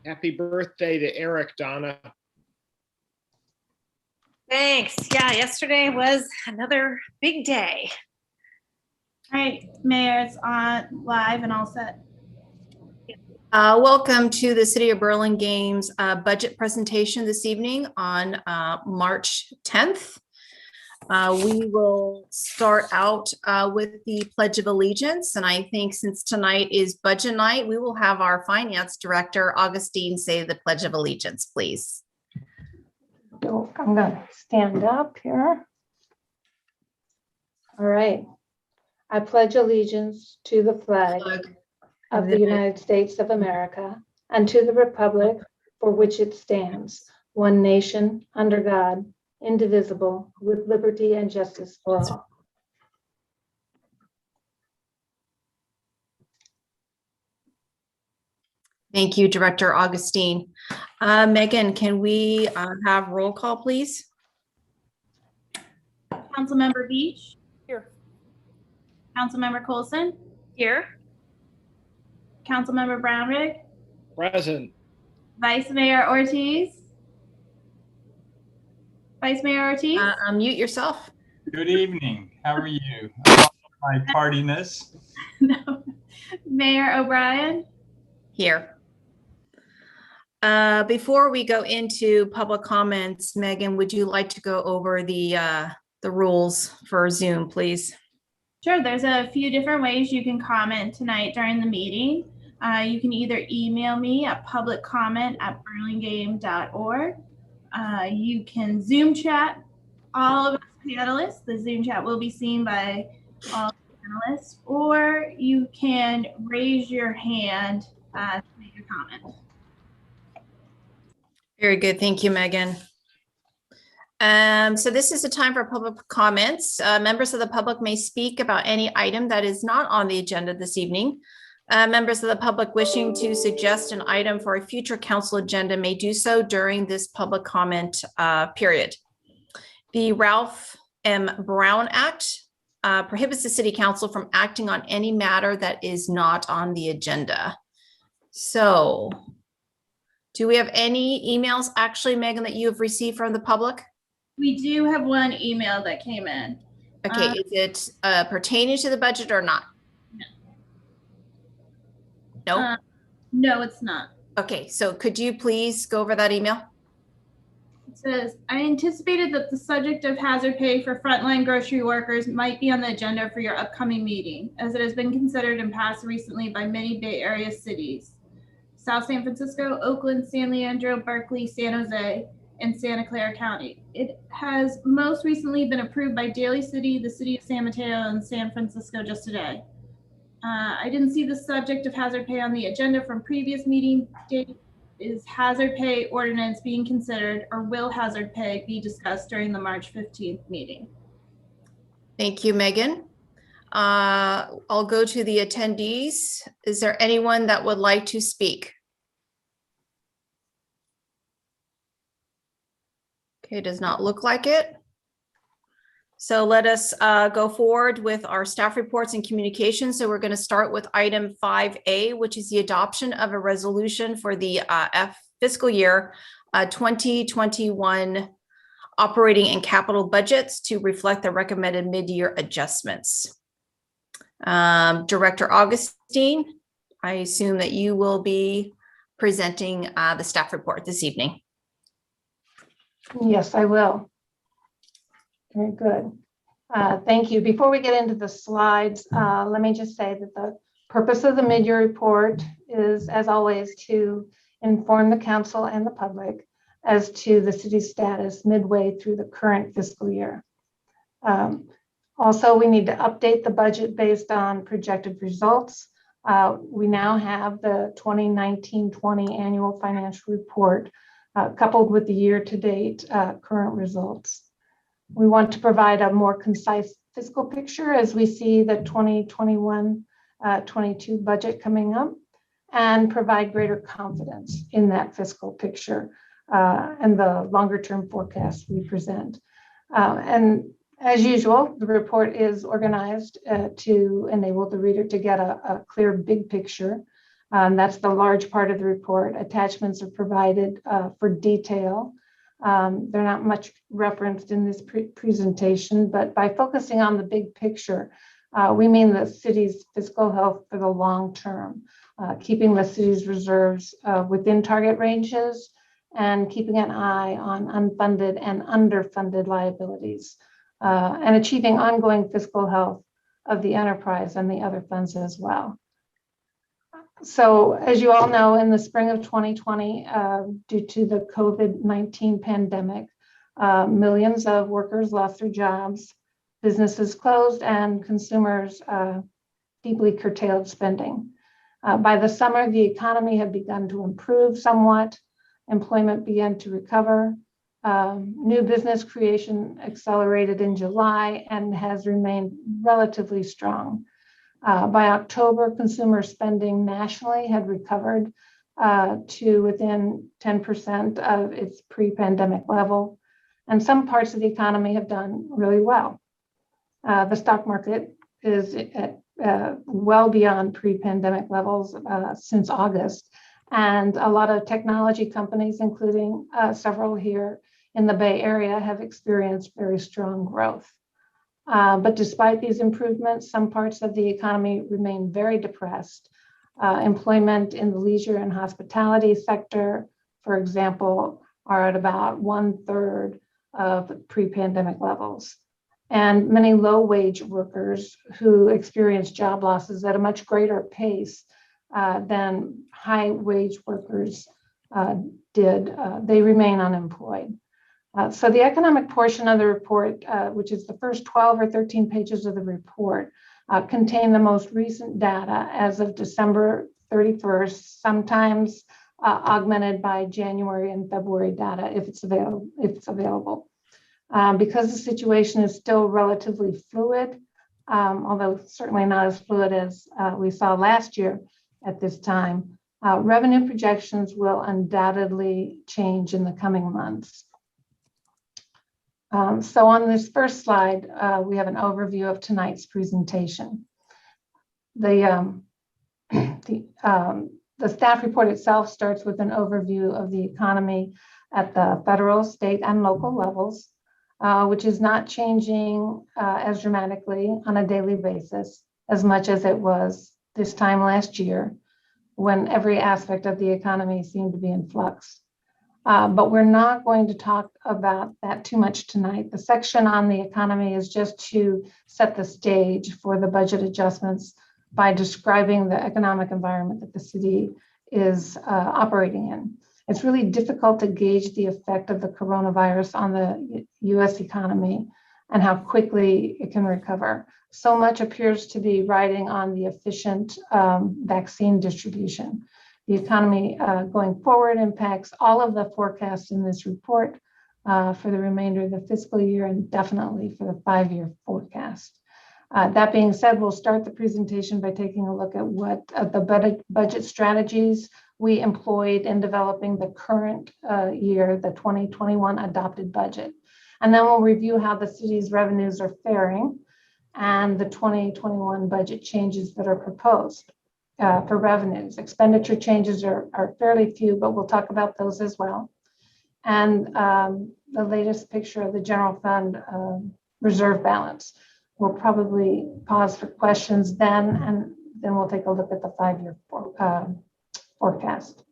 Happy birthday to Eric, Donna. Thanks. Yeah, yesterday was another big day. All right, Mayor, it's on live and all set. Welcome to the City of Burlingame's budget presentation this evening on March 10th. We will start out with the Pledge of Allegiance. And I think since tonight is budget night, we will have our Finance Director, Augustine, say the Pledge of Allegiance, please. So I'm going to stand up here. All right. I pledge allegiance to the flag of the United States of America and to the republic for which it stands, one nation, under God, indivisible, with liberty and justice for all. Thank you, Director Augustine. Megan, can we have roll call, please? Councilmember Beach. Here. Councilmember Coulson. Here. Councilmember Brownrigg. Present. Vice Mayor Ortiz. Vice Mayor Ortiz. Unmute yourself. Good evening. How are you? I lost my tardiness. No. Mayor O'Brien. Here. Before we go into public comments, Megan, would you like to go over the rules for Zoom, please? Sure, there's a few different ways you can comment tonight during the meeting. You can either email me at publiccomment@burlingame.org. You can Zoom chat all of us panelists. The Zoom chat will be seen by all panelists, or you can raise your hand to make a comment. Very good. Thank you, Megan. So this is a time for public comments. Members of the public may speak about any item that is not on the agenda this evening. Members of the public wishing to suggest an item for a future council agenda may do so during this public comment period. The Ralph M. Brown Act prohibits the City Council from acting on any matter that is not on the agenda. So, do we have any emails, actually, Megan, that you have received from the public? We do have one email that came in. Okay, is it pertaining to the budget or not? No. No, it's not. Okay, so could you please go over that email? It says, I anticipated that the subject of hazard pay for frontline grocery workers might be on the agenda for your upcoming meeting, as it has been considered and passed recently by many Bay Area cities. South San Francisco, Oakland, San Leandro, Berkeley, San Jose, and Santa Clara County. It has most recently been approved by Daly City, the City of San Mateo, and San Francisco just today. I didn't see the subject of hazard pay on the agenda from previous meeting date. Is hazard pay ordinance being considered, or will hazard pay be discussed during the March 15th meeting? Thank you, Megan. I'll go to the attendees. Is there anyone that would like to speak? Okay, does not look like it. So let us go forward with our staff reports and communications. So we're going to start with item 5A, which is the adoption of a resolution for the fiscal year 2021 operating and capital budgets to reflect the recommended mid-year adjustments. Director Augustine, I assume that you will be presenting the staff report this evening. Yes, I will. Very good. Thank you. Before we get into the slides, let me just say that the purpose of the mid-year report is, as always, to inform the council and the public as to the city's status midway through the current fiscal year. Also, we need to update the budget based on projected results. We now have the 2019-20 annual financial report coupled with the year-to-date current results. We want to provide a more concise fiscal picture as we see the 2021-22 budget coming up, and provide greater confidence in that fiscal picture and the longer-term forecast we present. And as usual, the report is organized to enable the reader to get a clear big picture That's the large part of the report. Attachments are provided for detail. They're not much referenced in this presentation, but by focusing on the big picture, we mean the city's fiscal health for the long term, keeping the city's reserves within target ranges and keeping an eye on unfunded and underfunded liabilities, and achieving ongoing fiscal health of the enterprise and the other funds as well. So as you all know, in the spring of 2020, due to the COVID-19 pandemic, millions of workers lost their jobs, businesses closed, and consumers deeply curtailed spending. By the summer, the economy had begun to improve somewhat. Employment began to recover. New business creation accelerated in July and has remained relatively strong. By October, consumer spending nationally had recovered to within 10% of its pre-pandemic level, and some parts of the economy have done really well. The stock market is at well beyond pre-pandemic levels since August, and a lot of technology companies, including several here in the Bay Area, have experienced very strong growth. But despite these improvements, some parts of the economy remain very depressed. Employment in the leisure and hospitality sector, for example, are at about 1/3 of pre-pandemic levels. And many low-wage workers who experience job losses at a much greater pace than high-wage workers did, they remain unemployed. So the economic portion of the report, which is the first 12 or 13 pages of the report, contain the most recent data as of December 31st, sometimes augmented by January and February data if it's available. Because the situation is still relatively fluid, although certainly not as fluid as we saw last year at this time, revenue projections will undoubtedly change in the coming months. So on this first slide, we have an overview of tonight's presentation. The staff report itself starts with an overview of the economy at the federal, state, and local levels, which is not changing as dramatically on a daily basis as much as it was this time last year, when every aspect of the economy seemed to be in flux. But we're not going to talk about that too much tonight. The section on the economy is just to set the stage for the budget adjustments by describing the economic environment that the city is operating in. It's really difficult to gauge the effect of the coronavirus on the US economy and how quickly it can recover. So much appears to be riding on the efficient vaccine distribution. The economy going forward impacts all of the forecasts in this report for the remainder of the fiscal year and definitely for the 5-year forecast. That being said, we'll start the presentation by taking a look at what the budget strategies we employed in developing the current year, the 2021 adopted budget. And then we'll review how the city's revenues are faring and the 2021 budget changes that are proposed. For revenues. Expenditure changes are fairly few, but we'll talk about those as well. And the latest picture of the general fund reserve balance. We'll probably pause for questions then, and then we'll take a look at the 5-year forecast.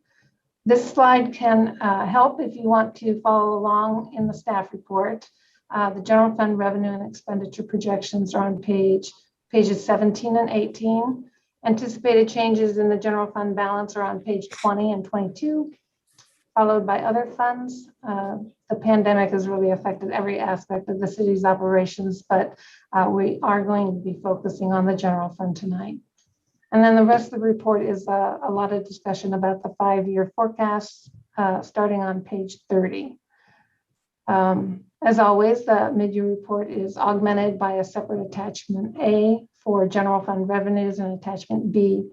This slide can help if you want to follow along in the staff report. The general fund revenue and expenditure projections are on pages 17 and 18. Anticipated changes in the general fund balance are on page 20 and 22, followed by other funds. The pandemic has really affected every aspect of the city's operations, but we are going to be focusing on the general fund tonight. And then the rest of the report is a lot of discussion about the 5-year forecasts, starting on page 30. As always, the mid-year report is augmented by a separate attachment A for general fund revenues and attachment B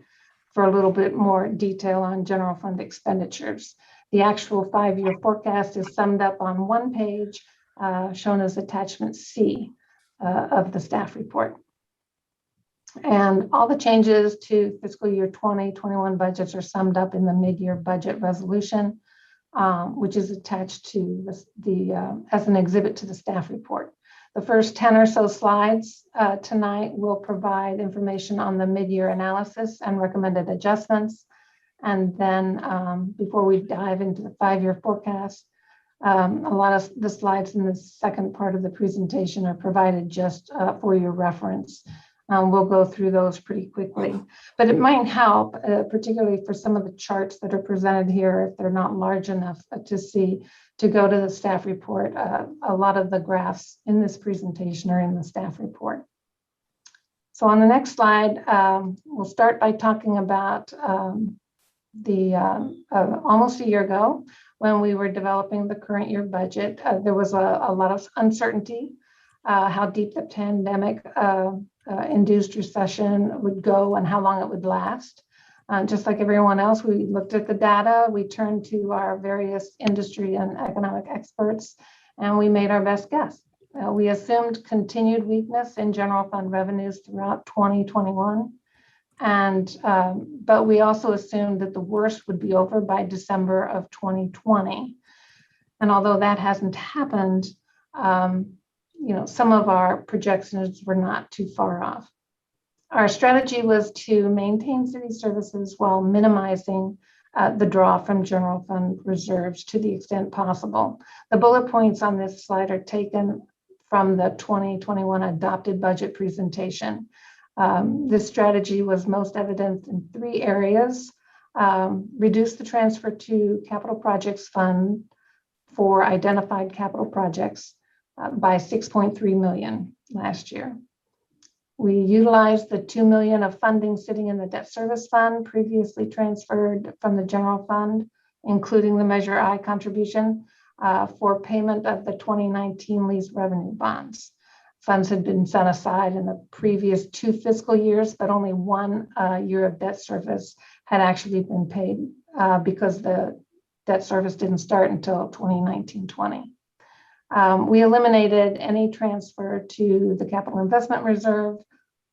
for a little bit more detail on general fund expenditures. The actual 5-year forecast is summed up on one page, shown as attachment C of the staff report. And all the changes to fiscal year 2021 budgets are summed up in the mid-year budget resolution, which is attached to as an exhibit to the staff report. The first 10 or so slides tonight will provide information on the mid-year analysis and recommended adjustments. And then before we dive into the 5-year forecast, a lot of the slides in the second part of the presentation are provided just for your reference. We'll go through those pretty quickly, but it might help, particularly for some of the charts that are presented here, if they're not large enough to see, to go to the staff report. A lot of the graphs in this presentation are in the staff report. So on the next slide, we'll start by talking about almost a year ago, when we were developing the current year budget. There was a lot of uncertainty how deep the pandemic induced recession would go and how long it would last. Just like everyone else, we looked at the data, we turned to our various industry and economic experts, and we made our best guess. We assumed continued weakness in general fund revenues throughout 2021. But we also assumed that the worst would be over by December of 2020. And although that hasn't happened, some of our projections were not too far off. Our strategy was to maintain city services while minimizing the draw from general fund reserves to the extent possible. The bullet points on this slide are taken from the 2021 adopted budget presentation. This strategy was most evident in 3 areas. Reduce the transfer to capital projects fund for identified capital projects by $6.3 million last year. We utilized the $2 million of funding sitting in the debt service fund previously transferred from the general fund, including the Measure I contribution for payment of the 2019 lease revenue bonds. Funds had been set aside in the previous 2 fiscal years, but only 1 year of debt service had actually been paid because the debt service didn't start until 2019-20. We eliminated any transfer to the capital investment reserve.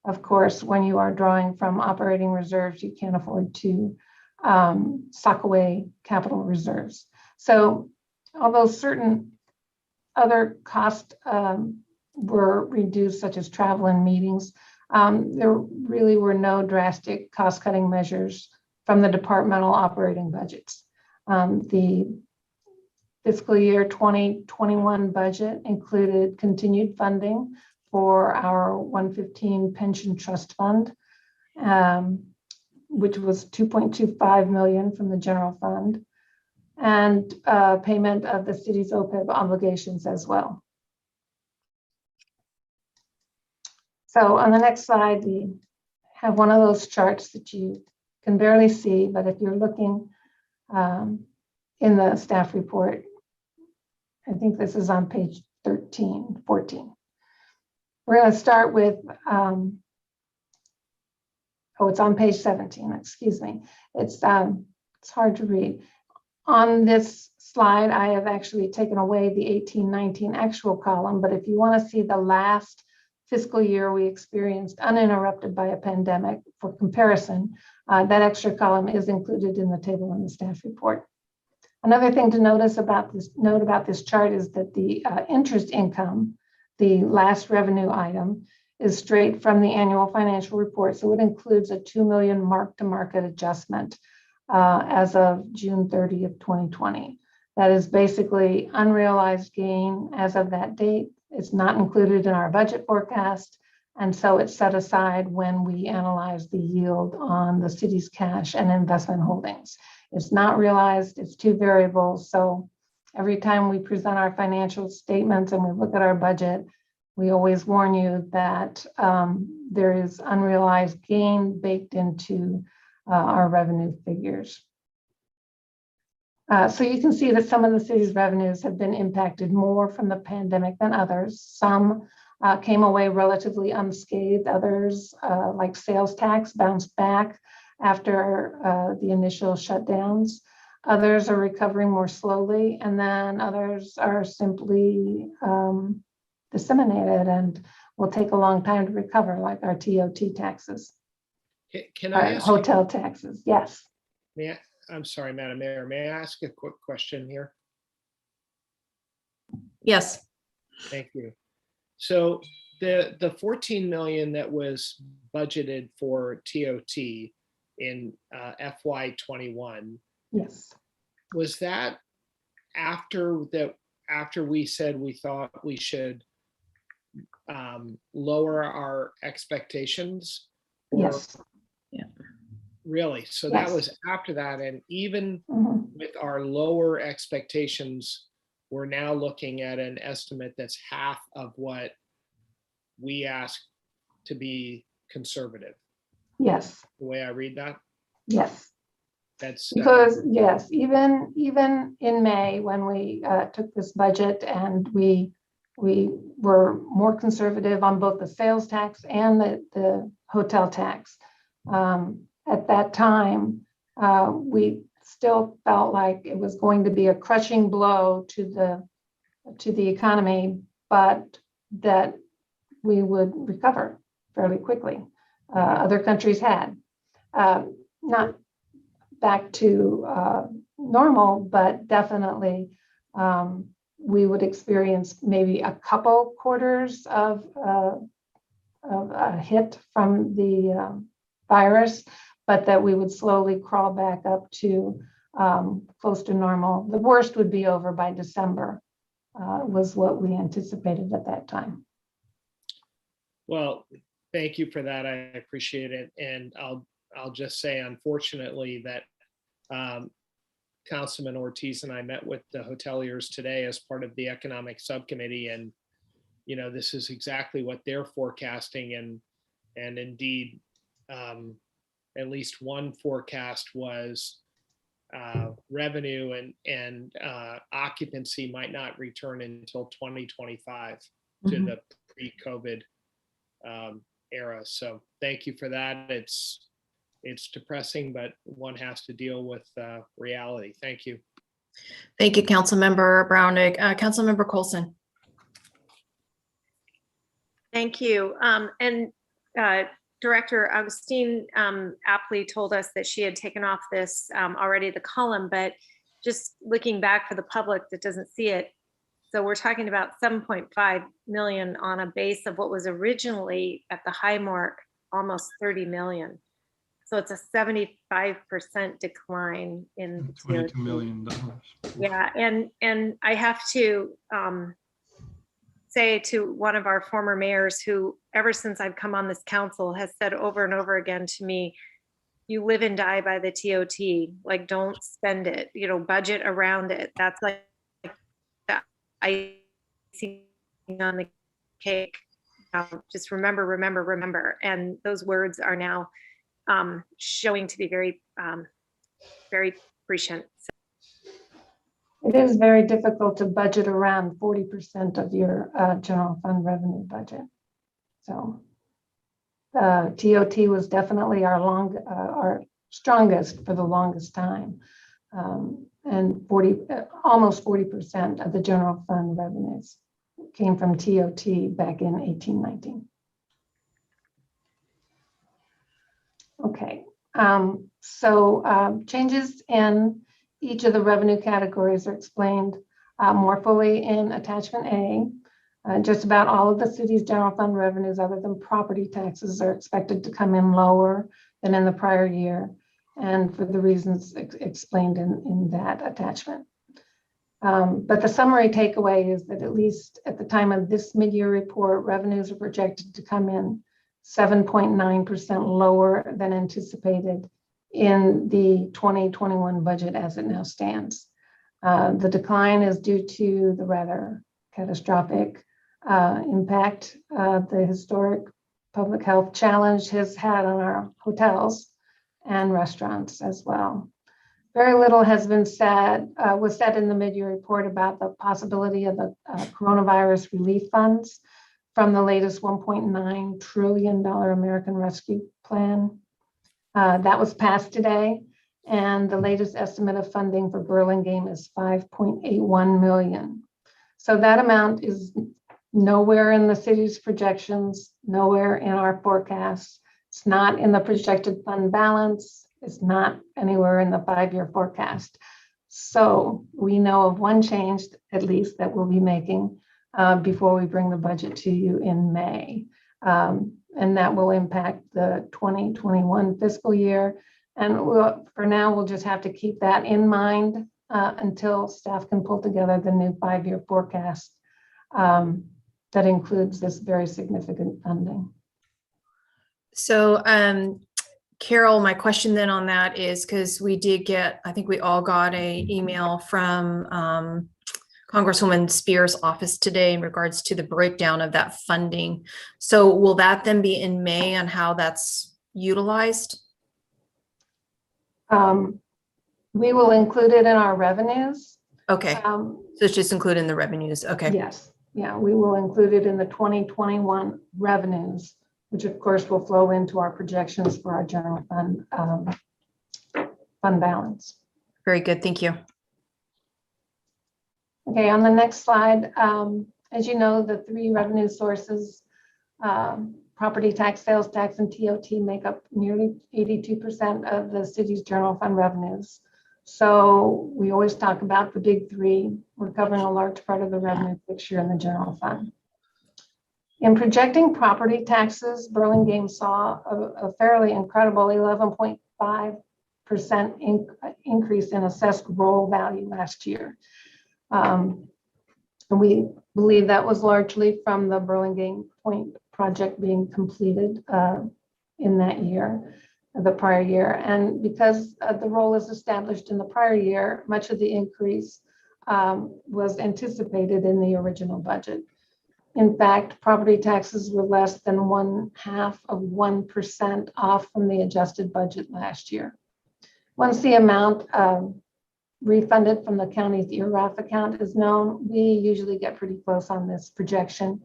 Of course, when you are drawing from operating reserves, you can't afford to sock away capital reserves. So although certain other costs were reduced, such as travel and meetings, there really were no drastic cost-cutting measures from the departmental operating budgets. The fiscal year 2021 budget included continued funding for our 115 pension trust fund, which was $2.25 million from the general fund, and payment of the city's OPEB obligations as well. So on the next slide, we have one of those charts that you can barely see, but if you're looking in the staff report, I think this is on page 14. We're going to start with, it's on page 17, excuse me. It's hard to read. On this slide, I have actually taken away the 18-19 actual column, but if you want to see the last fiscal year we experienced uninterrupted by a pandemic for comparison, that extra column is included in the table in the staff report. Another thing to note about this chart is that the interest income, the last revenue item, is straight from the annual financial report. So it includes a $2 million mark-to-market adjustment as of June 30th, 2020. That is basically unrealized gain as of that date. It's not included in our budget forecast, and so it's set aside when we analyze the yield on the city's cash and investment holdings. It's not realized, it's 2 variables. So every time we present our financial statements and we look at our budget, we always warn you that there is unrealized gain baked into our revenue figures. So you can see that some of the city's revenues have been impacted more from the pandemic than others. Some came away relatively unscathed. Others, like sales tax, bounced back after the initial shutdowns. Others are recovering more slowly, and then others are simply disseminated and will take a long time to recover, like our TOT taxes, Can I our ask, hotel taxes. Yes. I'm sorry, Madam Mayor, may I ask a quick question here? Yes. Thank you. So the 14 million that was budgeted for TOT in FY21, Yes. was that after we said we thought we should lower our expectations? Or Yes. really? So that Yes. was after that, and even Mhm. with our lower expectations, we're now looking at an estimate that's half of what we asked to be conservative. Yes. The way I read that, Yes. that's Because yes, even in May, when we took this budget and we were more conservative on both the sales tax and the hotel tax. At that time, we still felt like it was going to be a crushing blow to the economy, but that we would recover fairly quickly. Other countries had. Not back to normal, but definitely we would experience maybe a couple quarters of a hit from the virus, but that we would slowly crawl back up to close to normal. The worst would be over by December, was what we anticipated at that time. well, thank you for that. I appreciate it. And I'll just say, unfortunately, that Councilman Ortiz and I met with the hoteliers today as part of the economic subcommittee, and this is exactly what they're forecasting, and indeed, at least one forecast was revenue and occupancy might not return until 2025 to Mhm. the pre-COVID era. So thank you for that. It's depressing, but one has to deal with reality. Thank you. Thank you, Councilmember Brownick. Councilmember Colson. Thank you. And Director Augustine aptly told us that she had taken off this already, the column, but just looking back for the public that doesn't see it. So we're talking about 7.5 million on a base of what was originally at the high mark, almost 30 million. So it's a 75% decline in the $22 TOT. million. Yeah, and I have to say to one of our former mayors who, ever since I've come on this council, has said over and over again to me, you live and die by the TOT, like don't spend it, budget around it. That's like the icing on the cake. Just remember. And those words are now showing to be very, very prescient. It is very difficult to budget around 40% of your general fund revenue budget. So TOT was definitely our strongest for the longest time. And almost 40% of the general fund revenues came from TOT back in 1819. Okay, so changes in each of the revenue categories are explained more fully in attachment A. Just about all of the city's general fund revenues, other than property taxes, are expected to come in lower than in the prior year, and for the reasons explained in that attachment. But the summary takeaway is that at least at the time of this mid-year report, revenues are projected to come in 7.9% lower than anticipated in the 2021 budget as it now stands. The decline is due to the rather catastrophic impact the historic public health challenge has had on our hotels and restaurants as well. Very little has been was said in the mid-year report about the possibility of the coronavirus relief funds from the latest $1.9 trillion American Rescue Plan. That was passed today, and the latest estimate of funding for Burlingame is $5.81 million. So that amount is nowhere in the city's projections, nowhere in our forecasts. It's not in the projected fund balance. It's not anywhere in the 5-year forecast. So we know of one change, at least, that we'll be making before we bring the budget to you in May. And that will impact the 2021 fiscal year. And for now, we'll just have to keep that in mind until staff can pull together the new 5-year forecast that includes this very significant funding. So, Carol, my question then on that is, because we did get, I think we all got a email from Congresswoman Spears' office today in regards to the breakdown of that funding. So will that then be in May on how that's utilized? We will include it in our revenues. Okay, so it's just included in the revenues. Okay. Yes, yeah, we will include it in the 2021 revenues, which of course will flow into our projections for our general fund fund balance. Very good. Thank you. Okay, on the next slide, as you know, the 3 revenue sources, property tax, sales tax, and TOT make up nearly 82% of the city's general fund revenues. So we always talk about the big 3. We're covering a large part of the revenue picture in the general fund. In projecting property taxes, Burlingame saw a fairly incredible 11.5% increase in assessed roll value last year. And we believe that was largely from the Burlingame Point project being completed in that year, the prior year. And because the roll is established in the prior year, much of the increase was anticipated in the original budget. In fact, property taxes were less than 0.5% off from the adjusted budget last year. Once the amount refunded from the county's ERAF account is known, we usually get pretty close on this projection.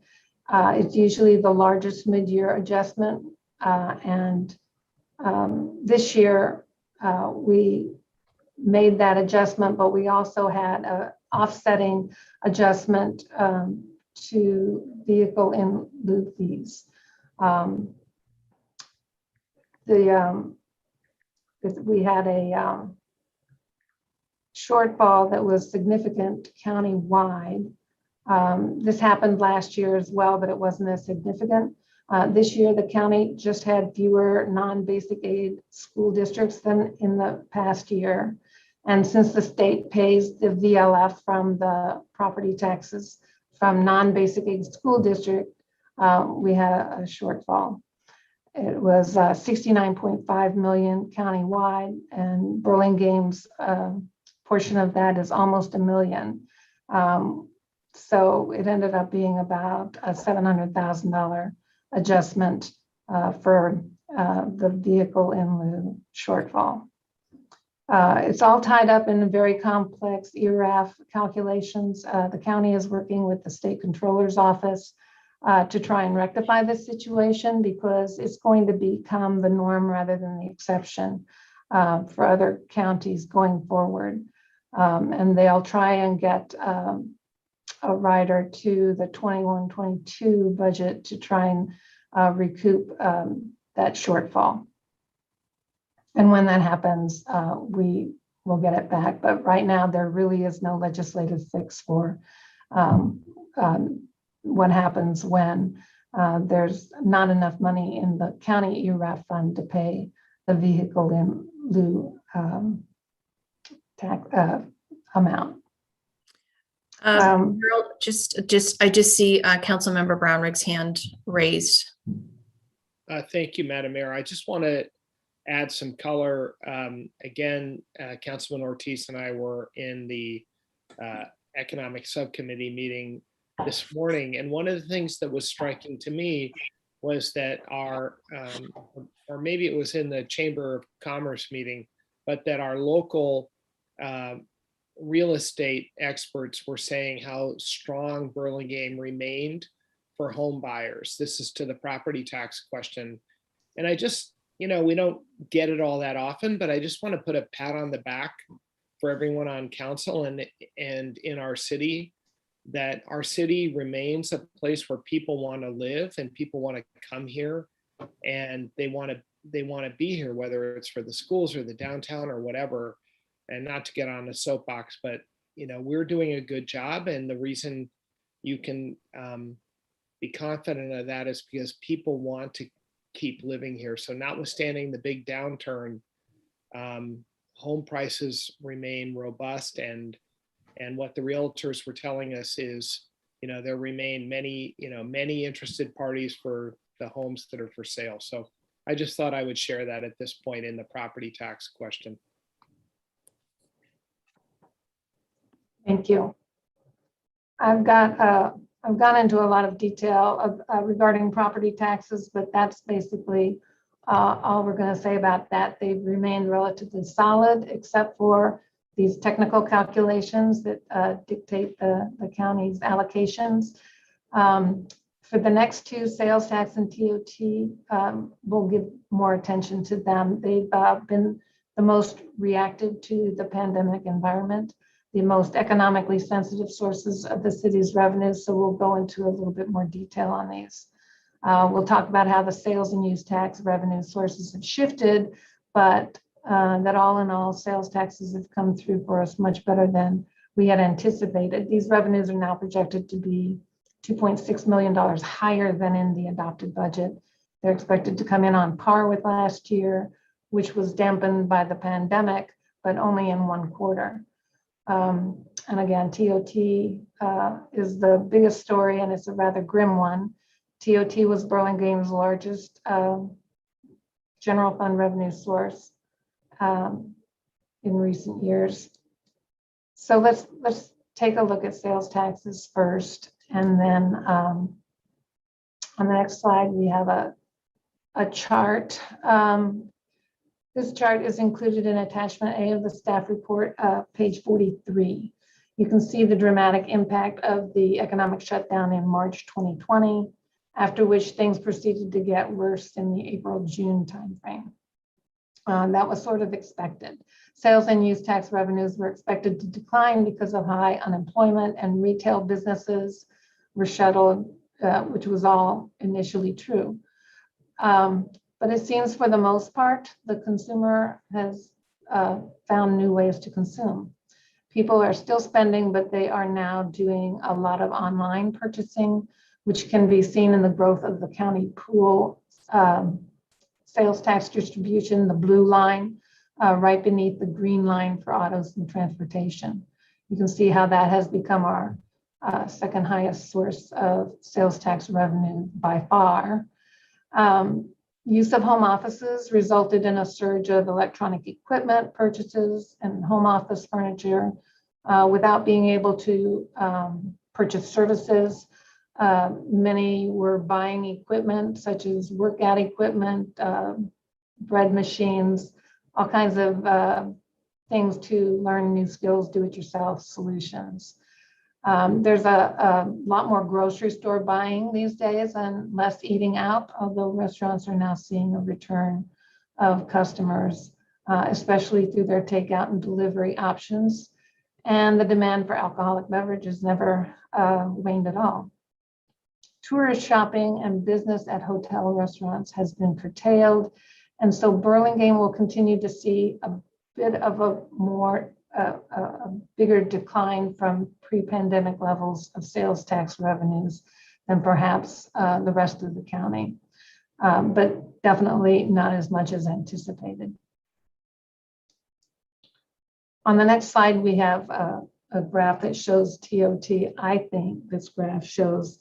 It's usually the largest mid-year adjustment. This year, we made that adjustment, but we also had an offsetting adjustment to vehicle in lieu fees. We had a shortfall that was significant countywide. This happened last year as well, but it wasn't as significant. This year, the county just had fewer non-basic aid school districts than in the past year. And since the state pays the VLF from the property taxes from non-basic aid school district, we had a shortfall. It was 69.5 million countywide, and Burlingame's portion of that is almost $1 million. So it ended up being about a $700,000 adjustment for the vehicle in lieu shortfall. It's all tied up in very complex ERAF calculations. The county is working with the state controller's office to try and rectify this situation, because it's going to become the norm rather than the exception for other counties going forward. And they'll try and get a rider to the 21-22 budget to try and recoup that shortfall. And when that happens, we will get it back. But right now, there really is no legislative fix for what happens when there's not enough money in the county ERAF fund to pay the vehicle in lieu tax amount. Carol, I just see Councilmember Brownrigg's hand raised. Thank you, Madam Mayor. I just want to add some color. Again, Councilman Ortiz and I were in the economic subcommittee meeting this morning, and one of the things that was striking to me was that our, or maybe it was in the Chamber of Commerce meeting, but that our local real estate experts were saying how strong Burlingame remained for home buyers. This is to the property tax question. And I just, we don't get it all that often, but I just want to put a pat on the back for everyone on council and in our city, that our city remains a place where people want to live and people want to come here, and they want to be here, whether it's for the schools or the downtown or whatever. And not to get on a soapbox, but we're doing a good job, and the reason you can be confident of that is because people want to keep living here. So notwithstanding the big downturn, home prices remain robust, and what the realtors were telling us is, there remain many interested parties for the homes that are for sale. So I just thought I would share that at this point in the property tax question. Thank you. I've gone into a lot of detail regarding property taxes, but that's basically all we're going to say about that. They've remained relatively solid, except for these technical calculations that dictate the county's allocations. For the next two, sales tax and TOT, we'll give more attention to them. They've been the most reactive to the pandemic environment, the most economically sensitive sources of the city's revenues. So we'll go into a little bit more detail on these. We'll talk about how the sales and use tax revenue sources have shifted, but that all in all, sales taxes have come through for us much better than we had anticipated. These revenues are now projected to be $2.6 million higher than in the adopted budget. They're expected to come in on par with last year, which was dampened by the pandemic, but only in one quarter. And again, TOT is the biggest story, and it's a rather grim one. TOT was Burlingame's largest general fund revenue source in recent years. So let's take a look at sales taxes first, and then on the next slide we have a chart. This chart is included in attachment A of the staff report, page 43. You can see the dramatic impact of the economic shutdown in March 2020, after which things proceeded to get worse in the April-June timeframe. That was sort of expected. Sales and use tax revenues were expected to decline because of high unemployment, and retail businesses were shuttered, which was all initially true. But it seems for the most part, the consumer has found new ways to consume. People are still spending, but they are now doing a lot of online purchasing, which can be seen in the growth of the county pool sales tax distribution, the blue line, right beneath the green line for autos and transportation. You can see how that has become our second highest source of sales tax revenue by far. Use of home offices resulted in a surge of electronic equipment purchases and home office furniture without being able to purchase services. Many were buying equipment such as workout equipment, bread machines, all kinds of things to learn new skills, do-it-yourself solutions. There's a lot more grocery store buying these days and less eating out, although restaurants are now seeing a return of customers, especially through their takeout and delivery options. And the demand for alcoholic beverages never waned at all. Tourist shopping and business at hotel restaurants has been curtailed. And so Burlingame will continue to see a bit of a bigger decline from pre-pandemic levels of sales tax revenues than perhaps the rest of the county, but definitely not as much as anticipated. On the next slide, we have a graph that shows TOT. I think this graph shows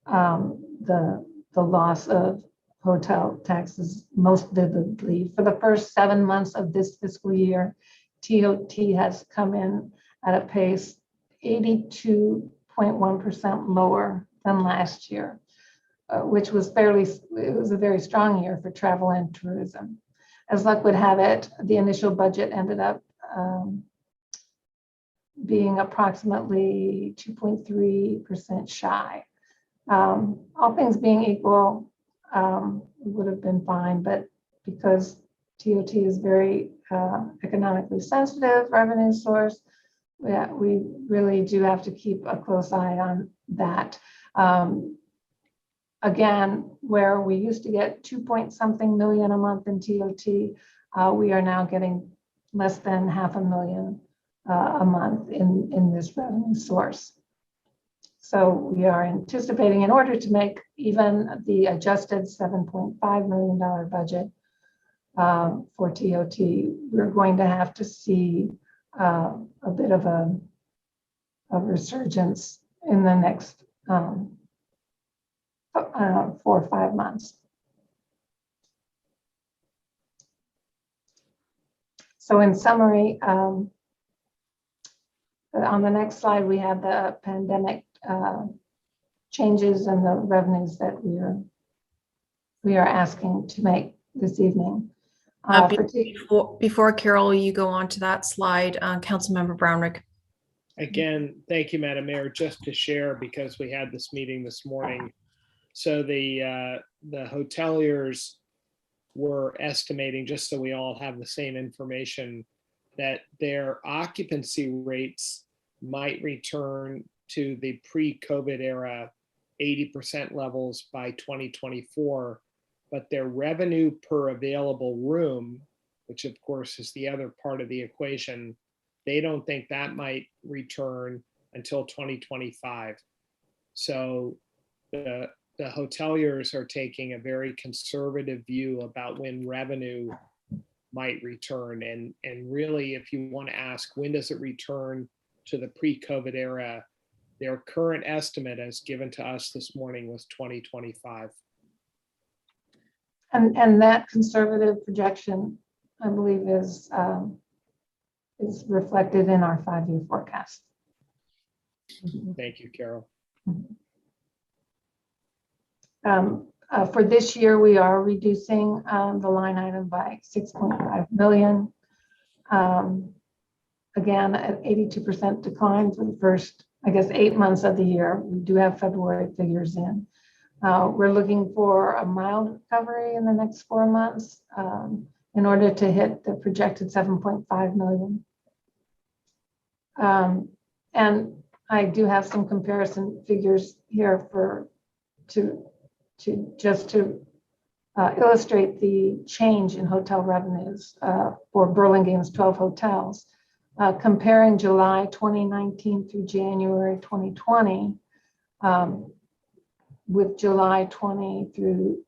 the loss of hotel taxes most vividly. For the first 7 months of this fiscal year, TOT has come in at a pace 82.1% lower than last year, which was it was a very strong year for travel and tourism. As luck would have it, the initial budget ended up being approximately 2.3% shy. All things being equal, would have been fine, but because TOT is very economically sensitive revenue source, Yeah, we really do have to keep a close eye on that. Again, where we used to get 2-point-something million a month in TOT, we are now getting less than $500,000 a month in this revenue source. So we are anticipating, in order to make even the adjusted $7.5 million budget for TOT, we're going to have to see a bit of a resurgence in the next 4 or 5 months. So in summary, on the next slide, we have the pandemic changes and the revenues that we are asking to make this evening. Before Carol, you go on to that slide, Councilmember Brownrick. Again, thank you, Madam Mayor. Just to share, because we had this meeting this morning. So the hoteliers were estimating, just so we all have the same information, that their occupancy rates might return to the pre-COVID era 80% levels by 2024, but their revenue per available room, which of course is the other part of the equation, they don't think that might return until 2025. So the hoteliers are taking a very conservative view about when revenue might return. And really, if you want to ask, when does it return to the pre-COVID era, their current estimate as given to us this morning was 2025. And that conservative projection, I believe, is reflected in our 5-year forecast. Thank you, Carol. For this year, we are reducing the line item by $6.5 million. Again, at 82% decline for the first, I guess, 8 months of the year. We do have February figures in. We're looking for a mild recovery in the next 4 months in order to hit the projected 7.5 million. And I do have some comparison figures here to illustrate the change in hotel revenues for Burlingame's 12 hotels. Comparing July 2019 through January 2020 with July 20 through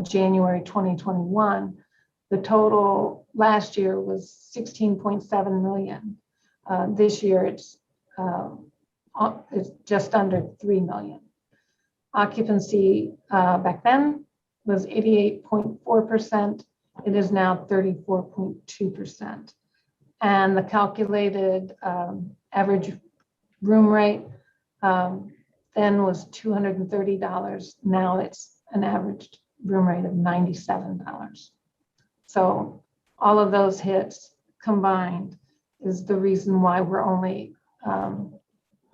January 2021, the total last year was 16.7 million. This year it's just under 3 million. Occupancy back then was 88.4%. It is now 34.2%. And the calculated average room rate then was $230. Now it's an average room rate of $97. So all of those hits combined is the reason why we're only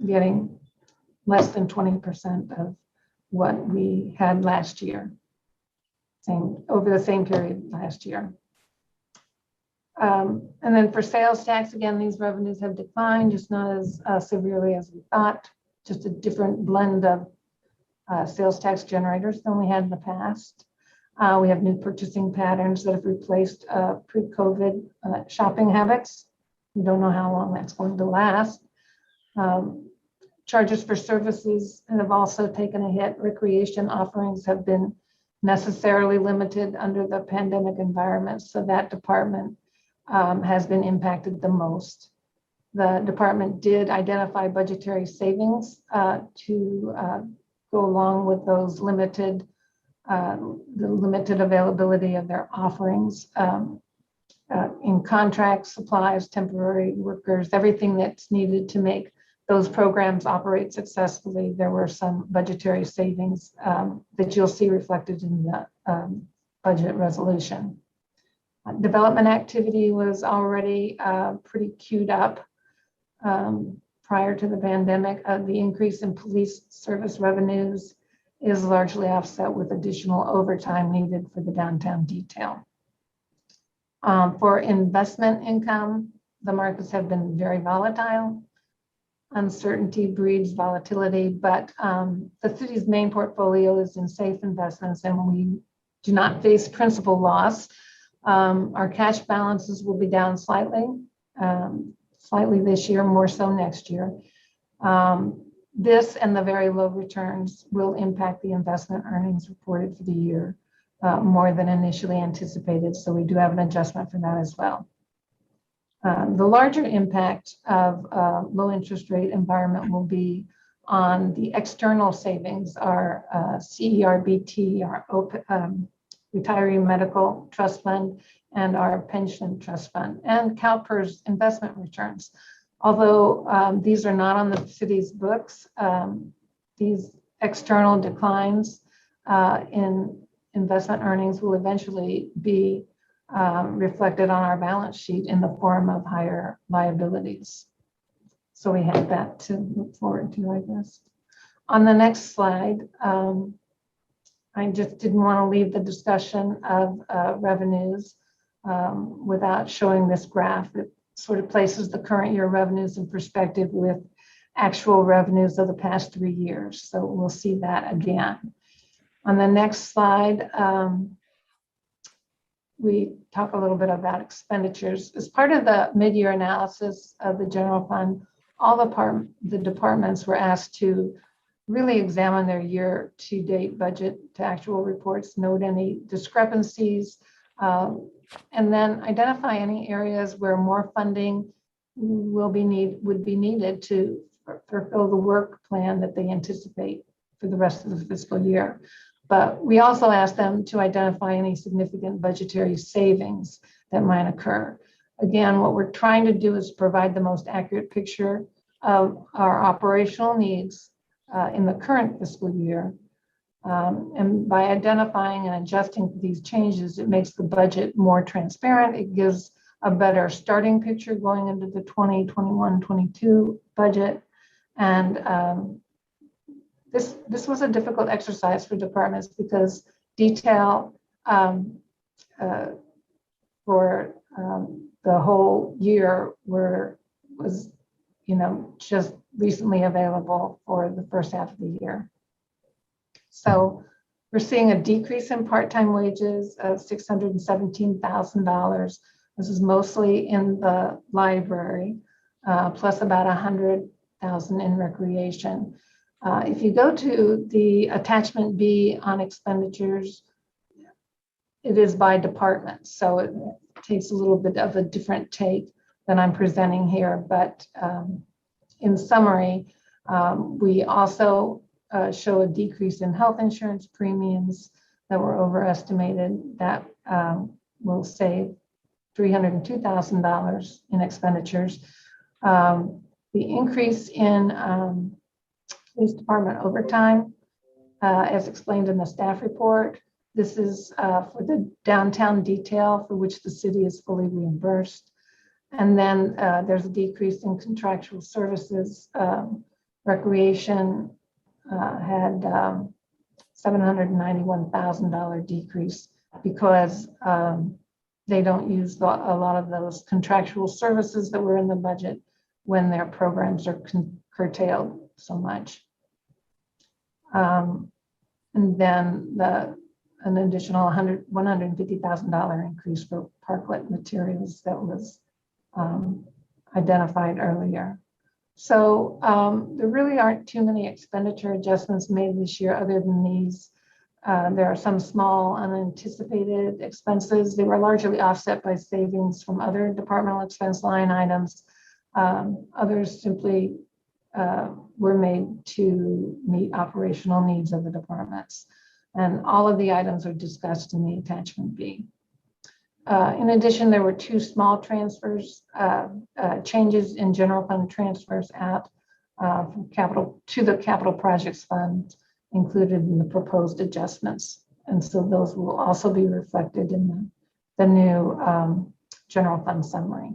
getting less than 20% of what we had last year, over the same period last year. And then for sales tax, again, these revenues have declined, just not as severely as we thought, just a different blend of sales tax generators than we had in the past. We have new purchasing patterns that have replaced pre-COVID shopping habits. We don't know how long that's going to last. Charges for services have also taken a hit. Recreation offerings have been necessarily limited under the pandemic environment, so that department has been impacted the most. The department did identify budgetary savings to go along with those the limited availability of their offerings in contracts, supplies, temporary workers, everything that's needed to make those programs operate successfully. There were some budgetary savings that you'll see reflected in the budget resolution. Development activity was already pretty queued up prior to the pandemic. The increase in police service revenues is largely offset with additional overtime needed for the downtown detail. For investment income, the markets have been very volatile. Uncertainty breeds volatility, but the city's main portfolio is in safe investments and we do not face principal loss. Our cash balances will be down slightly this year, more so next year. This and the very low returns will impact the investment earnings reported for the year more than initially anticipated. So we do have an adjustment for that as well. The larger impact of low interest rate environment will be on the external savings, our CERBT, our retiree medical trust fund, and our pension trust fund, and CalPERS investment returns. Although these are not on the city's books, these external declines in investment earnings will eventually be reflected on our balance sheet in the form of higher liabilities. So we have that to look forward to, I guess. On the next slide, I just didn't want to leave the discussion of revenues without showing this graph. It sort of places the current year revenues in perspective with actual revenues of the past 3 years. So we'll see that again. On the next slide, we talk a little bit about expenditures. As part of the mid-year analysis of the general fund, all the departments were asked to really examine their year-to-date budget to actual reports, note any discrepancies, and then identify any areas where more funding would be needed to fulfill the work plan that they anticipate for the rest of the fiscal year. But we also asked them to identify any significant budgetary savings that might occur. Again, what we're trying to do is provide the most accurate picture of our operational needs in the current fiscal year. And by identifying and adjusting these changes, it makes the budget more transparent. It gives a better starting picture going into the 2021-22 budget. And this was a difficult exercise for departments because detail for the whole year was just recently available for the first half of the year. So we're seeing a decrease in part-time wages of $617,000. This is mostly in the library, plus about $100,000 in recreation. If you go to the attachment B on expenditures, it is by department. So it takes a little bit of a different take than I'm presenting here. But in summary, we also show a decrease in health insurance premiums that were overestimated. That will save $302,000 in expenditures. The increase in police department overtime, as explained in the staff report. This is for the downtown detail for which the city is fully reimbursed. And then there's a decrease in contractual services. Recreation had $791,000 decrease because they don't use a lot of those contractual services that were in the budget when their programs are curtailed so much. And then an additional $150,000 increase for parklet materials that was identified earlier. So there really aren't too many expenditure adjustments made this year other than these. There are some small unanticipated expenses. They were largely offset by savings from other departmental expense line items. Others simply were made to meet operational needs of the departments. And all of the items are discussed in the attachment B. In addition, there were 2 small transfers, changes in general fund transfers out from capital to the capital projects fund included in the proposed adjustments. And so those will also be reflected in the new general fund summary.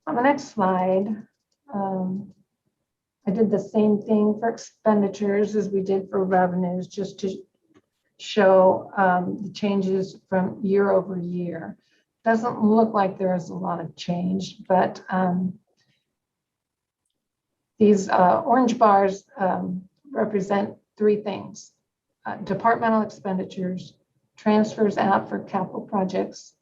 On the next slide, I did the same thing for expenditures as we did for revenues, just to show the changes from year over year. doesn't look like there is a lot of change, but these orange bars represent three things: departmental expenditures, transfers out for capital projects,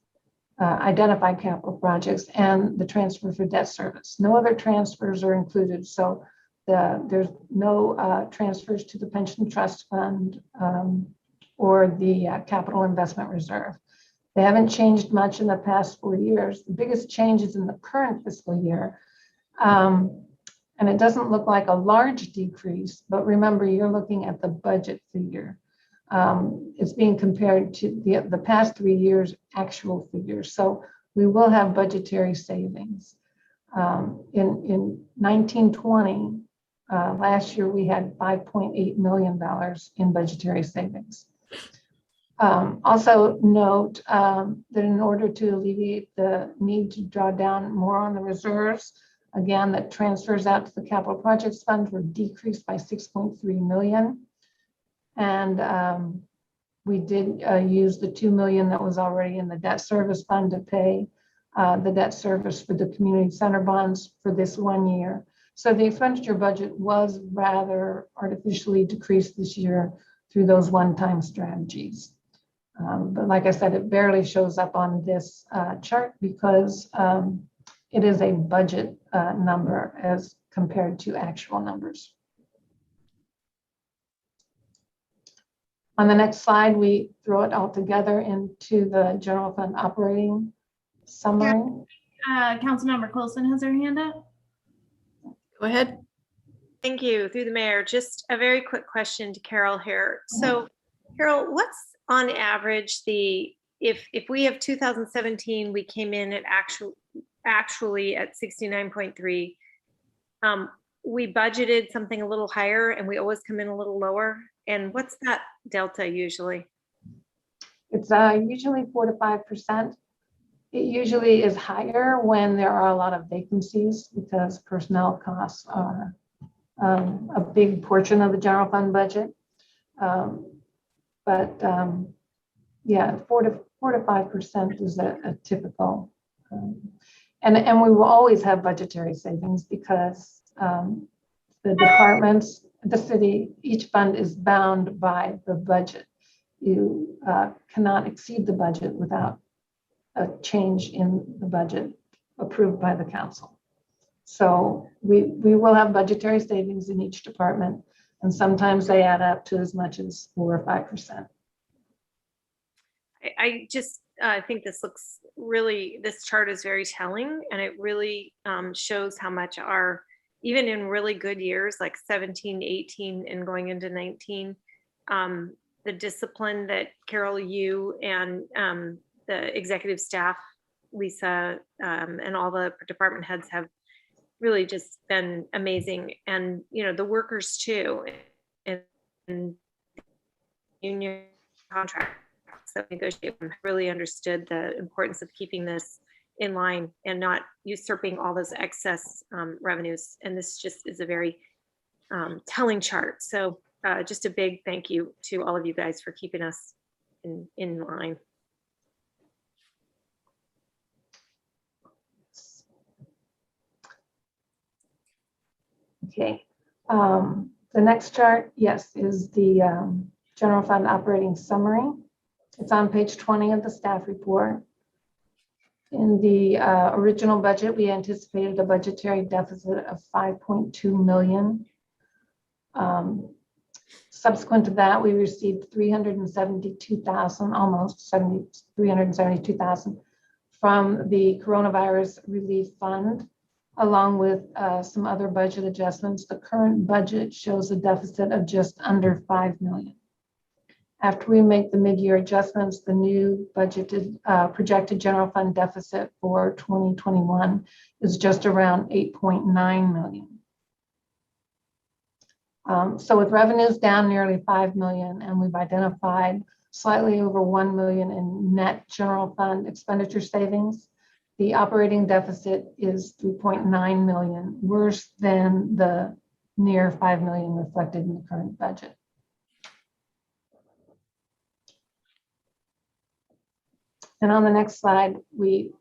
identified capital projects, and the transfer for debt service. No other transfers are included, so there's no transfers to the pension trust fund or the capital investment reserve. They haven't changed much in the past 4 years. The biggest change is in the current fiscal year. And it doesn't look like a large decrease, but remember, you're looking at the budget figure. It's being compared to the past 3 years' actual figures. So we will have budgetary savings. In 1920, last year, we had $5.8 million in budgetary savings. Also note that in order to alleviate the need to draw down more on the reserves, again, that transfers out to the capital projects fund were decreased by 6.3 million. And we did use the 2 million that was already in the debt service fund to pay the debt service for the community center bonds for this 1 year. So the expenditure budget was rather artificially decreased this year through those one-time strategies. But like I said, it barely shows up on this chart because it is a budget number as compared to actual numbers. On the next slide, we throw it all together into the general fund operating summary. Councilmember Coulson has her hand up. Go ahead. Thank you, through the mayor. Just a very quick question to Carol here. So Carol, what's on average if we have 2017, we came in at actually at 69.3. We budgeted something a little higher and we always come in a little lower. And what's that delta usually? It's usually 4 to 5%. It usually is higher when there are a lot of vacancies because personnel costs are a big portion of the general fund budget. Yeah, 4 to 5% is a typical. And we will always have budgetary savings because the departments, the city, each fund is bound by the budget. You cannot exceed the budget without a change in the budget approved by the council. So we will have budgetary savings in each department, and sometimes they add up to as much as 4 or 5%. I just think this chart is very telling, and it really shows how much even in really good years like 17, 18, and going into 19, the discipline that Carol, you and the executive staff, Lisa, and all the department heads have really just been amazing. And, the workers too, and union contracts that negotiate really understood the importance of keeping this in line and not usurping all those excess revenues. And this just is a very telling chart. So just a big thank you to all of you guys for keeping us in line. Okay, the next chart, yes, is the general fund operating summary. It's on page 20 of the staff report. In the original budget, we anticipated a budgetary deficit of 5.2 million. Subsequent to that, we received 372,000, almost 372,000 from the coronavirus relief fund, along with some other budget adjustments. The current budget shows a deficit of just under 5 million. After we make the mid-year adjustments, the new budgeted projected general fund deficit for 2021 is just around 8.9 million. So with revenues down nearly 5 million, and we've identified slightly over 1 million in net general fund expenditure savings, the operating deficit is 3.9 million, worse than the near 5 million reflected in the current budget. And on the next slide, we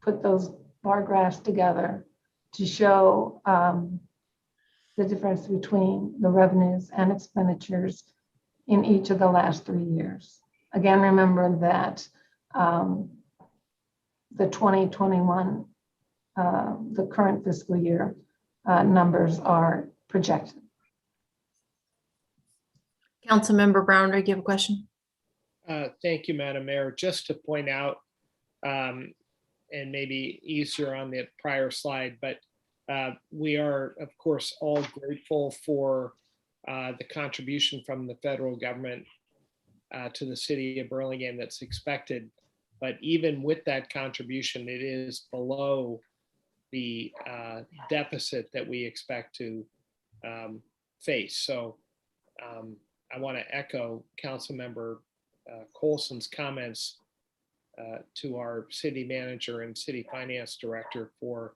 put those bar graphs together to show the difference between the revenues and expenditures in each of the last 3 years. Again, remember that the 2021, the current fiscal year numbers are projected. Councilmember Brown, do you have a question? Thank you, Madam Mayor. Just to point out, and maybe easier on the prior slide, but we are, of course, all grateful for the contribution from the federal government to the city of Burlingame that's expected. But even with that contribution, it is below the deficit that we expect to face. So I want to echo Councilmember Colson's comments to our city manager and city finance director for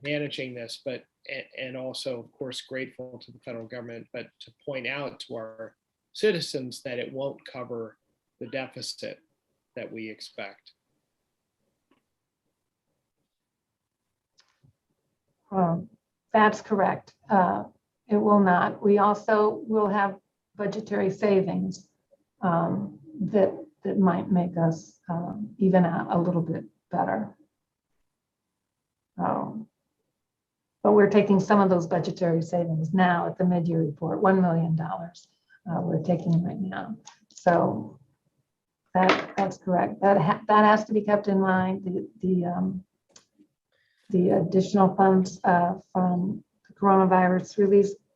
managing this, but and also, of course, grateful to the federal government, but to point out to our citizens that it won't cover the deficit that we expect. That's correct. It will not. We also will have budgetary savings that might make us even out a little bit better. But we're taking some of those budgetary savings now at the mid-year report, $1 million. We're taking right now. So that's correct. That has to be kept in mind. The additional funds from the coronavirus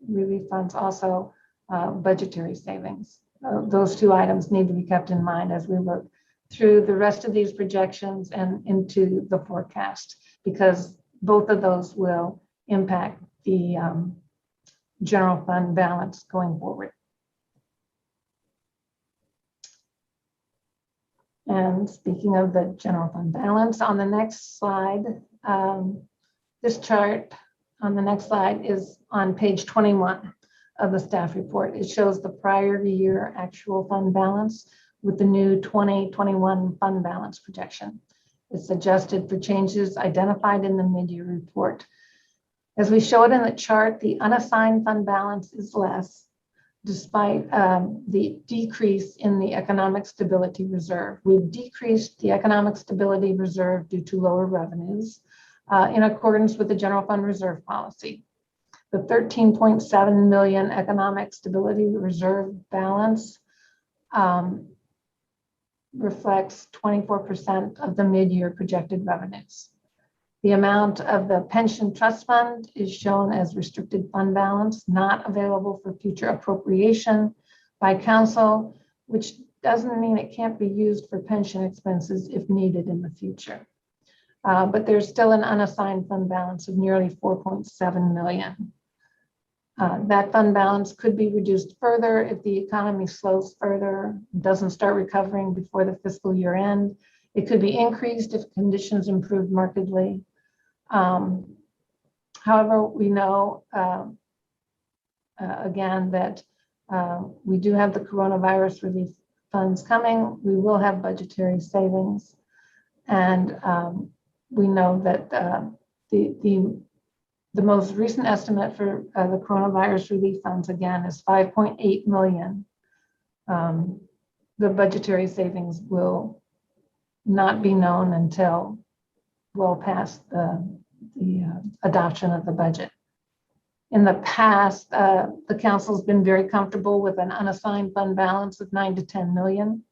relief funds, also budgetary savings. Those two items need to be kept in mind as we look through the rest of these projections and into the forecast, because both of those will impact the general fund balance going forward. And speaking of the general fund balance, on the next slide, this chart on the next slide is on page 21 of the staff report. It shows the prior year actual fund balance with the new 2021 fund balance projection. It's adjusted for changes identified in the mid-year report. As we showed in the chart, the unassigned fund balance is less, despite the decrease in the economic stability reserve. We've decreased the economic stability reserve due to lower revenues in accordance with the general fund reserve policy. The 13.7 million economic stability reserve balance reflects 24% of the mid-year projected revenues. The amount of the pension trust fund is shown as restricted fund balance, not available for future appropriation by council, which doesn't mean it can't be used for pension expenses if needed in the future. But there's still an unassigned fund balance of nearly 4.7 million. That fund balance could be reduced further if the economy slows further, doesn't start recovering before the fiscal year end. It could be increased if conditions improve markedly. However, we know, again, that we do have the coronavirus relief funds coming. We will have budgetary savings. And we know that the most recent estimate for the coronavirus relief funds, again, is 5.8 million. The budgetary savings will not be known until well past the adoption of the budget. In the past, the council's been very comfortable with an unassigned fund balance of 9 to 10 million.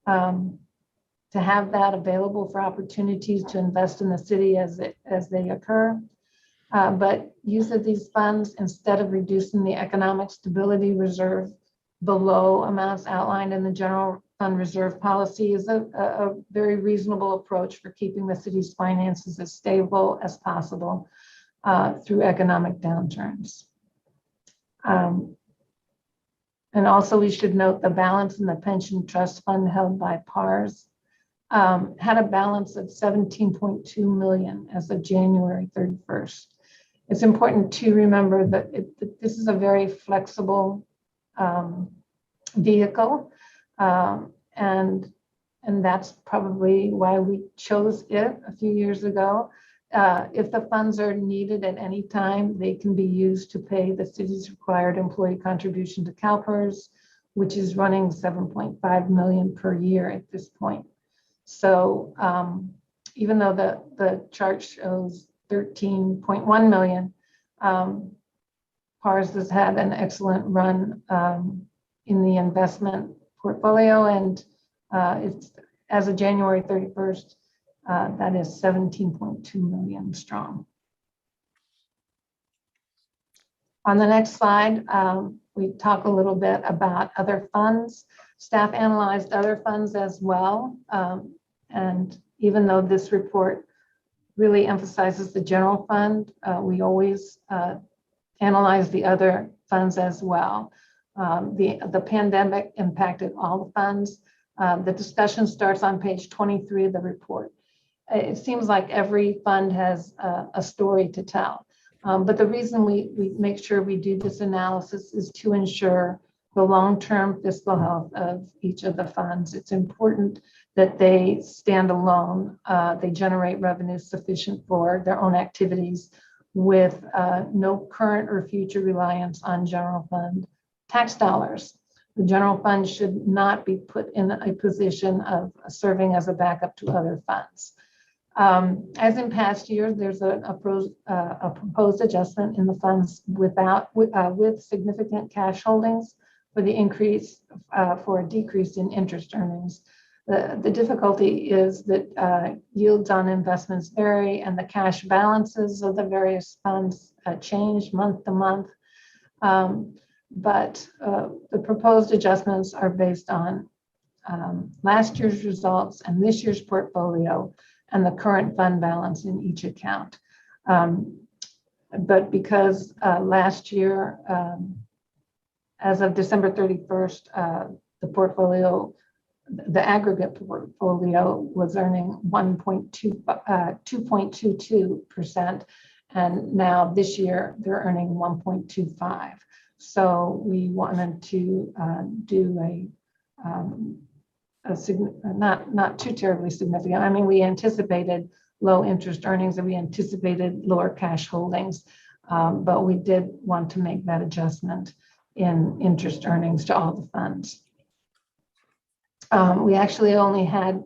To have that available for opportunities to invest in the city as they occur. But use of these funds instead of reducing the economic stability reserve below amounts outlined in the general fund reserve policy is a very reasonable approach for keeping the city's finances as stable as possible through economic downturns. And also we should note the balance in the pension trust fund held by PARS had a balance of 17.2 million as of January 31st. It's important to remember that this is a very flexible vehicle. And and that's probably why we chose it a few years ago. If the funds are needed at any time, they can be used to pay the city's required employee contribution to CalPERS, which is running 7.5 million per year at this point. So even though the chart shows 13.1 million, PARS has had an excellent run in the investment portfolio, and it's as of January 31st, that is 17.2 million strong. On the next slide, we talk a little bit about other funds. Staff analyzed other funds as well. And even though this report really emphasizes the general fund, we always analyze the other funds as well. The pandemic impacted all the funds. The discussion starts on page 23 of the report. It seems like every fund has a story to tell. But the reason we make sure we do this analysis is to ensure the long-term fiscal health of each of the funds. It's important that they stand alone. They generate revenue sufficient for their own activities with no current or future reliance on general fund tax dollars. The general fund should not be put in a position of serving as a backup to other funds. As in past years, there's a proposed adjustment in the funds with significant cash holdings for the increase for a decrease in interest earnings. The difficulty is that yields on investments vary and the cash balances of the various funds change month to month. But the proposed adjustments are based on last year's results and this year's portfolio and the current fund balance in each account. But because last year, as of December 31st, the aggregate portfolio was earning 2.22%, and now this year they're earning 1.25. So we wanted to do not too terribly significant. I mean, we anticipated low interest earnings and we anticipated lower cash holdings, but we did want to make that adjustment in interest earnings to all the funds. We actually only had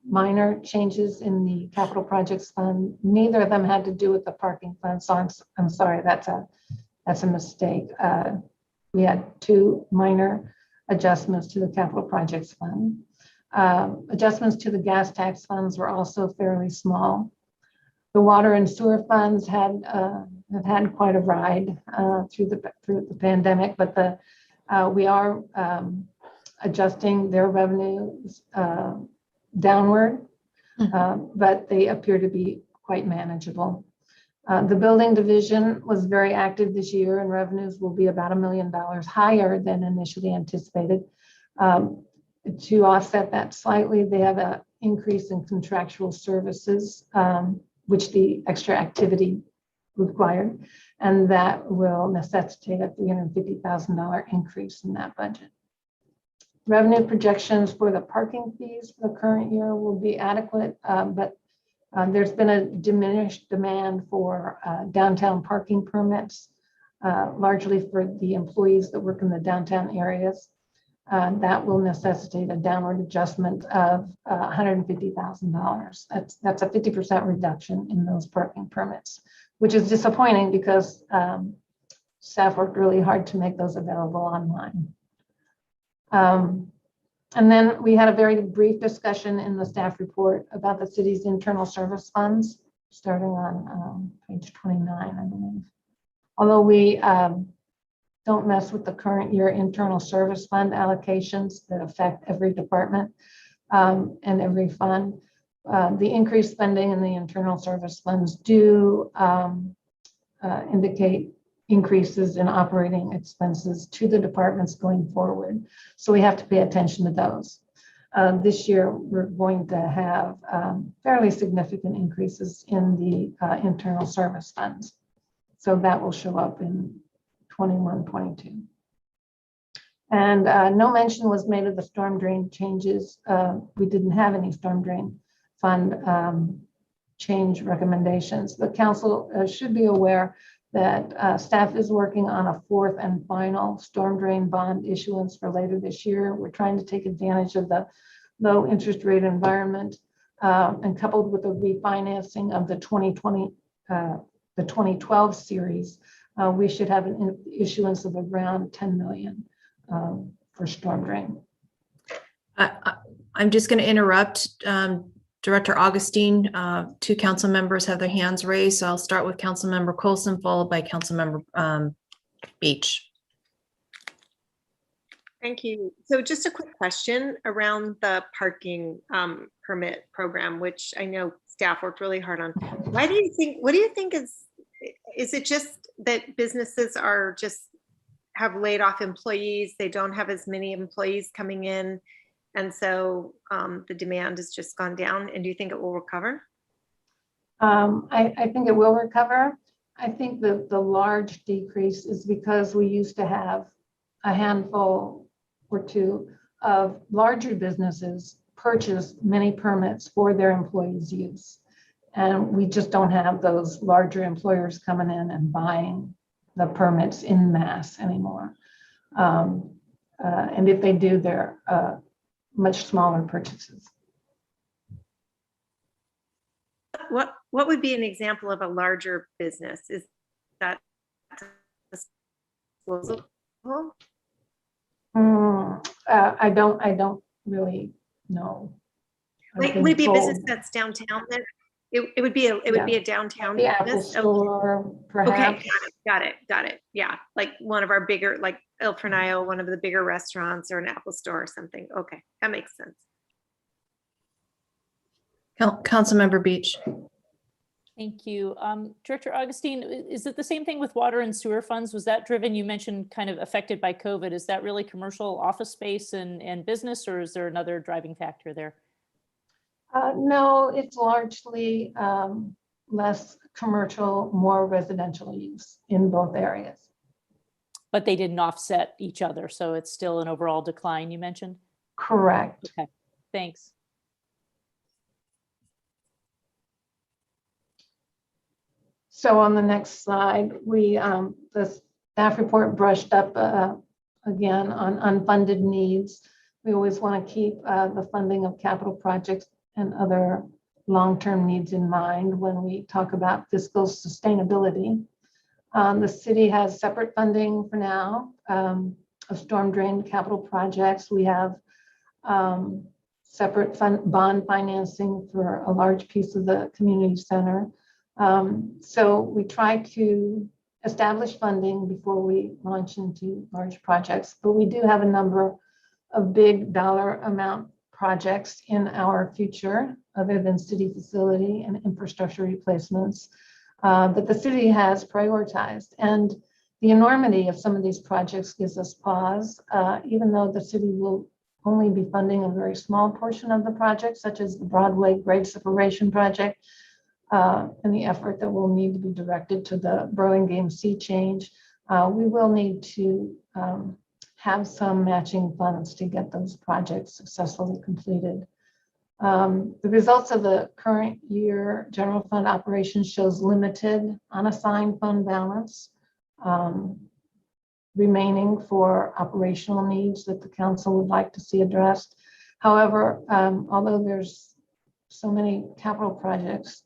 minor changes in the capital projects fund. Neither of them had to do with the parking fund, so I'm sorry, that's a mistake. We had two minor adjustments to the capital projects fund. Adjustments to the gas tax funds were also fairly small. The water and sewer funds have had quite a ride through the pandemic, but we are adjusting their revenues downward, but they appear to be quite manageable. The building division was very active this year, and revenues will be about $1 million higher than initially anticipated. To offset that slightly, they have an increase in contractual services, which the extra activity required, and that will necessitate a $350,000 increase in that budget. Revenue projections for the parking fees for the current year will be adequate, but there's been a diminished demand for downtown parking permits, largely for the employees that work in the downtown areas. That will necessitate a downward adjustment of $150,000. That's a 50% reduction in those parking permits, which is disappointing because staff worked really hard to make those available online. And then we had a very brief discussion in the staff report about the city's internal service funds, starting on page 29, I believe. Although we don't mess with the current year internal service fund allocations that affect every department and every fund, the increased spending in the internal service funds do indicate increases in operating expenses to the departments going forward. So we have to pay attention to those. This year, we're going to have fairly significant increases in the internal service funds. So that will show up in 21, 22. And no mention was made of the storm drain changes. We didn't have any storm drain fund change recommendations. The council should be aware that staff is working on a fourth and final storm drain bond issuance for later this year. We're trying to take advantage of the low interest rate environment and coupled with the refinancing of the 2012 series, we should have an issuance of around 10 million for storm drain. I'm just going to interrupt. Director Augustine, two council members have their hands raised. So I'll start with Council Member Coulson, followed by Council Member Beach. Thank you. So just a quick question around the parking permit program, which I know staff worked really hard on. What do you think is it just that businesses are just have laid off employees? They don't have as many employees coming in. And so the demand has just gone down. And do you think it will recover? I think it will recover. I think the large decrease is because we used to have a handful or two of larger businesses purchase many permits for their employees' use. And we just don't have those larger employers coming in and buying the permits in mass anymore. And if they do, they're much smaller purchases. What would be an example of a larger business? Is that disclosable? I don't really know. Like, would it be a business that's downtown then? It would be a downtown The Apple business. Store, perhaps. Okay, got it. Yeah, like one of our bigger, like El Fornillo, one of the bigger restaurants, or an Apple Store or something. Okay, that makes sense. Councilmember Beach. Thank you. Director Augustine, is it the same thing with water and sewer funds? Was that driven, you mentioned kind of affected by COVID. Is that really commercial office space and business, or is there another driving factor there? No, it's largely less commercial, more residential use in both areas. But they didn't offset each other, so it's still an overall decline, you mentioned? Correct. Okay, thanks. So on the next slide, the staff report brushed up again on unfunded needs. We always want to keep the funding of capital projects and other long-term needs in mind when we talk about fiscal sustainability. The city has separate funding for now of storm drain capital projects. We have separate bond financing for a large piece of the community center. So we try to establish funding before we launch into large projects, but we do have a number of big dollar amount projects in our future other than city facility and infrastructure replacements that the city has prioritized. And the enormity of some of these projects gives us pause, even though the city will only be funding a very small portion of the project, such as the Broadway grade separation project, and the effort that will need to be directed to the Burlingame Sea change. We will need to have some matching funds to get those projects successfully completed. The results of the current year general fund operations shows limited unassigned fund balance remaining for operational needs that the council would like to see addressed. However, although there's so many capital projects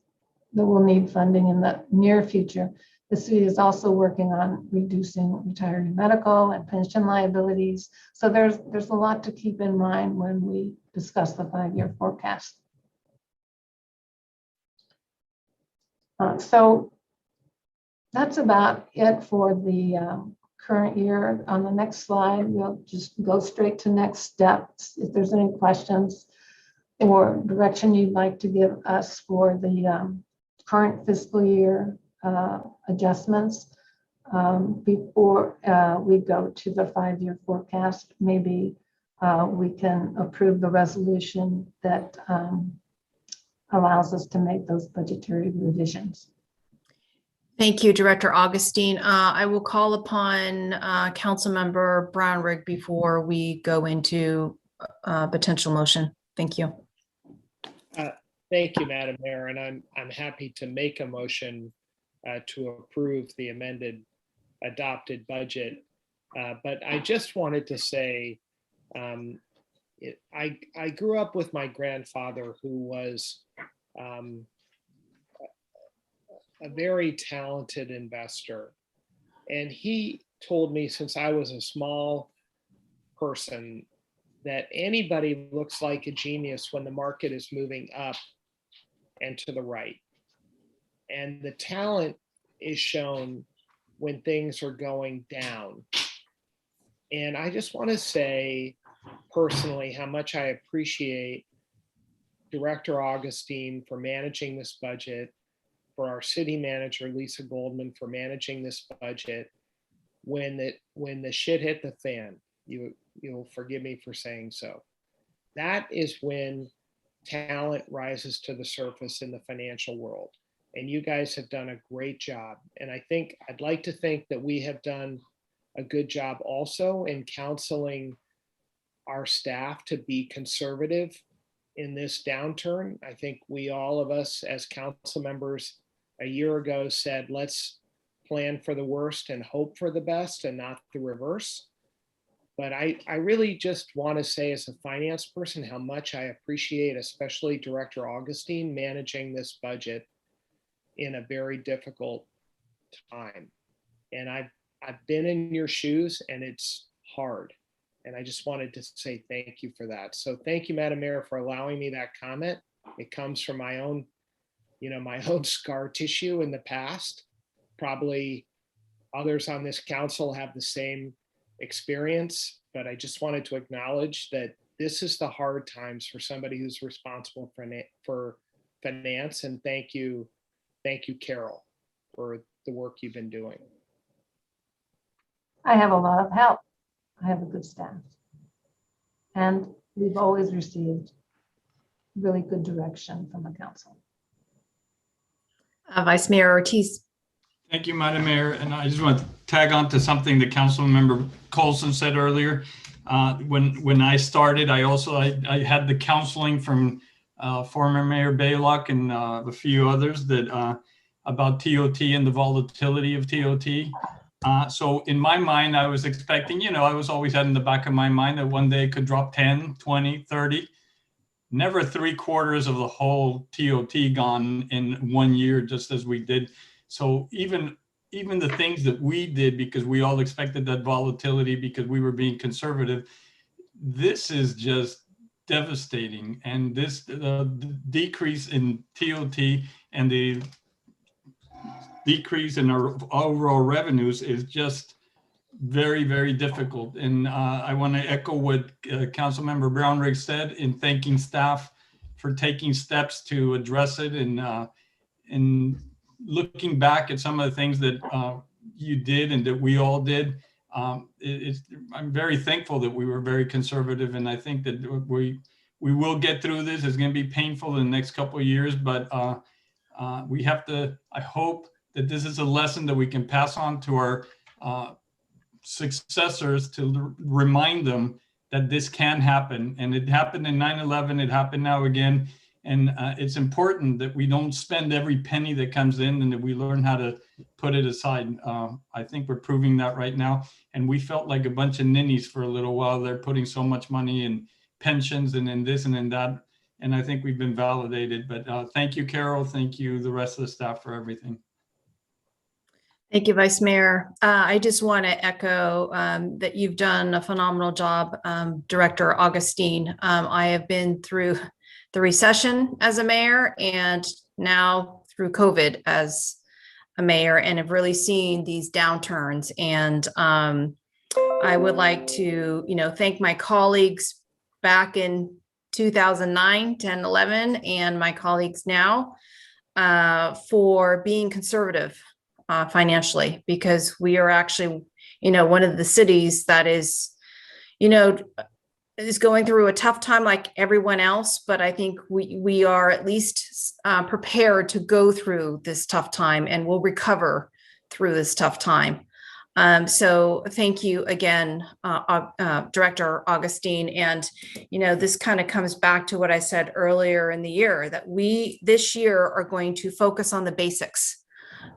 that will need funding in the near future, the city is also working on reducing retiree medical and pension liabilities. So there's a lot to keep in mind when we discuss the 5-year forecast. So that's about it for the current year. On the next slide, we'll just go straight to next steps. If there's any questions or direction you'd like to give us for the current fiscal year adjustments before we go to the 5-year forecast, maybe we can approve the resolution that allows us to make those budgetary revisions. Thank you, Director Augustine. I will call upon Councilmember Brownrigg before we go into potential motion. Thank you. Thank you, Madam Mayor, and I'm happy to make a motion to approve the amended adopted budget. But I just wanted to say, I grew up with my grandfather, who was a very talented investor. And he told me since I was a small person that anybody looks like a genius when the market is moving up and to the right. And the talent is shown when things are going down. And I just want to say personally how much I appreciate Director Augustine for managing this budget, for our city manager, Lisa Goldman, for managing this budget. When the shit hit the fan, you'll forgive me for saying so. That is when talent rises to the surface in the financial world. And you guys have done a great job. And I'd like to think that we have done a good job also in counseling our staff to be conservative in this downturn. I think all of us as council members a year ago said, let's plan for the worst and hope for the best and not the reverse. But I really just want to say as a finance person how much I appreciate, especially Director Augustine, managing this budget in a very difficult time. And I've been in your shoes and it's hard. And I just wanted to say thank you for that. So thank you, Madam Mayor, for allowing me that comment. It comes from my own, my own scar tissue in the past. Probably others on this council have the same experience, but I just wanted to acknowledge that this is the hard times for somebody who's responsible for finance. And thank you, Carol, for the work you've been doing. I have a lot of help. I have a good staff. And we've always received really good direction from the council. Vice Mayor Ortiz. Thank you, Madam Mayor. And I just want to tag on to something that Councilmember Colson said earlier. When I started, I had the counseling from former Mayor Baylock and a few others that about TOT and the volatility of TOT. So in my mind, I was expecting, I was always had in the back of my mind that one day it could drop 10, 20, 30. Never 3/4 of the whole TOT gone in 1 year, just as we did. So even the things that we did, because we all expected that volatility because we were being conservative, this is just devastating. And this decrease in TOT and the decrease in our overall revenues is just very, very difficult. And I want to echo what Councilmember Brownrigg said in thanking staff for taking steps to address it and looking back at some of the things that you did and that we all did. I'm very thankful that we were very conservative, and I think that we will get through this. It's going to be painful in the next couple of years, but we have to, I hope that this is a lesson that we can pass on to our successors to remind them that this can happen. And it happened in 9/11, it happened now again. And it's important that we don't spend every penny that comes in and that we learn how to put it aside. I think we're proving that right now. And we felt like a bunch of ninnies for a little while. They're putting so much money in pensions and in this and in that. And I think we've been validated. But thank you, Carol. Thank you, the rest of the staff, for everything. Thank you, Vice Mayor. I just want to echo that you've done a phenomenal job, Director Augustine. I have been through the recession as a mayor and now through COVID as a mayor, and have really seen these downturns. And I would like to, thank my colleagues back in 2009, 10, 11, and my colleagues now for being conservative financially, because we are actually, one of the cities that is, is going through a tough time like everyone else, but I think we are at least prepared to go through this tough time, and we'll recover through this tough time. So thank you again, Director Augustine. And, this kind of comes back to what I said earlier in the year, that we this year are going to focus on the basics.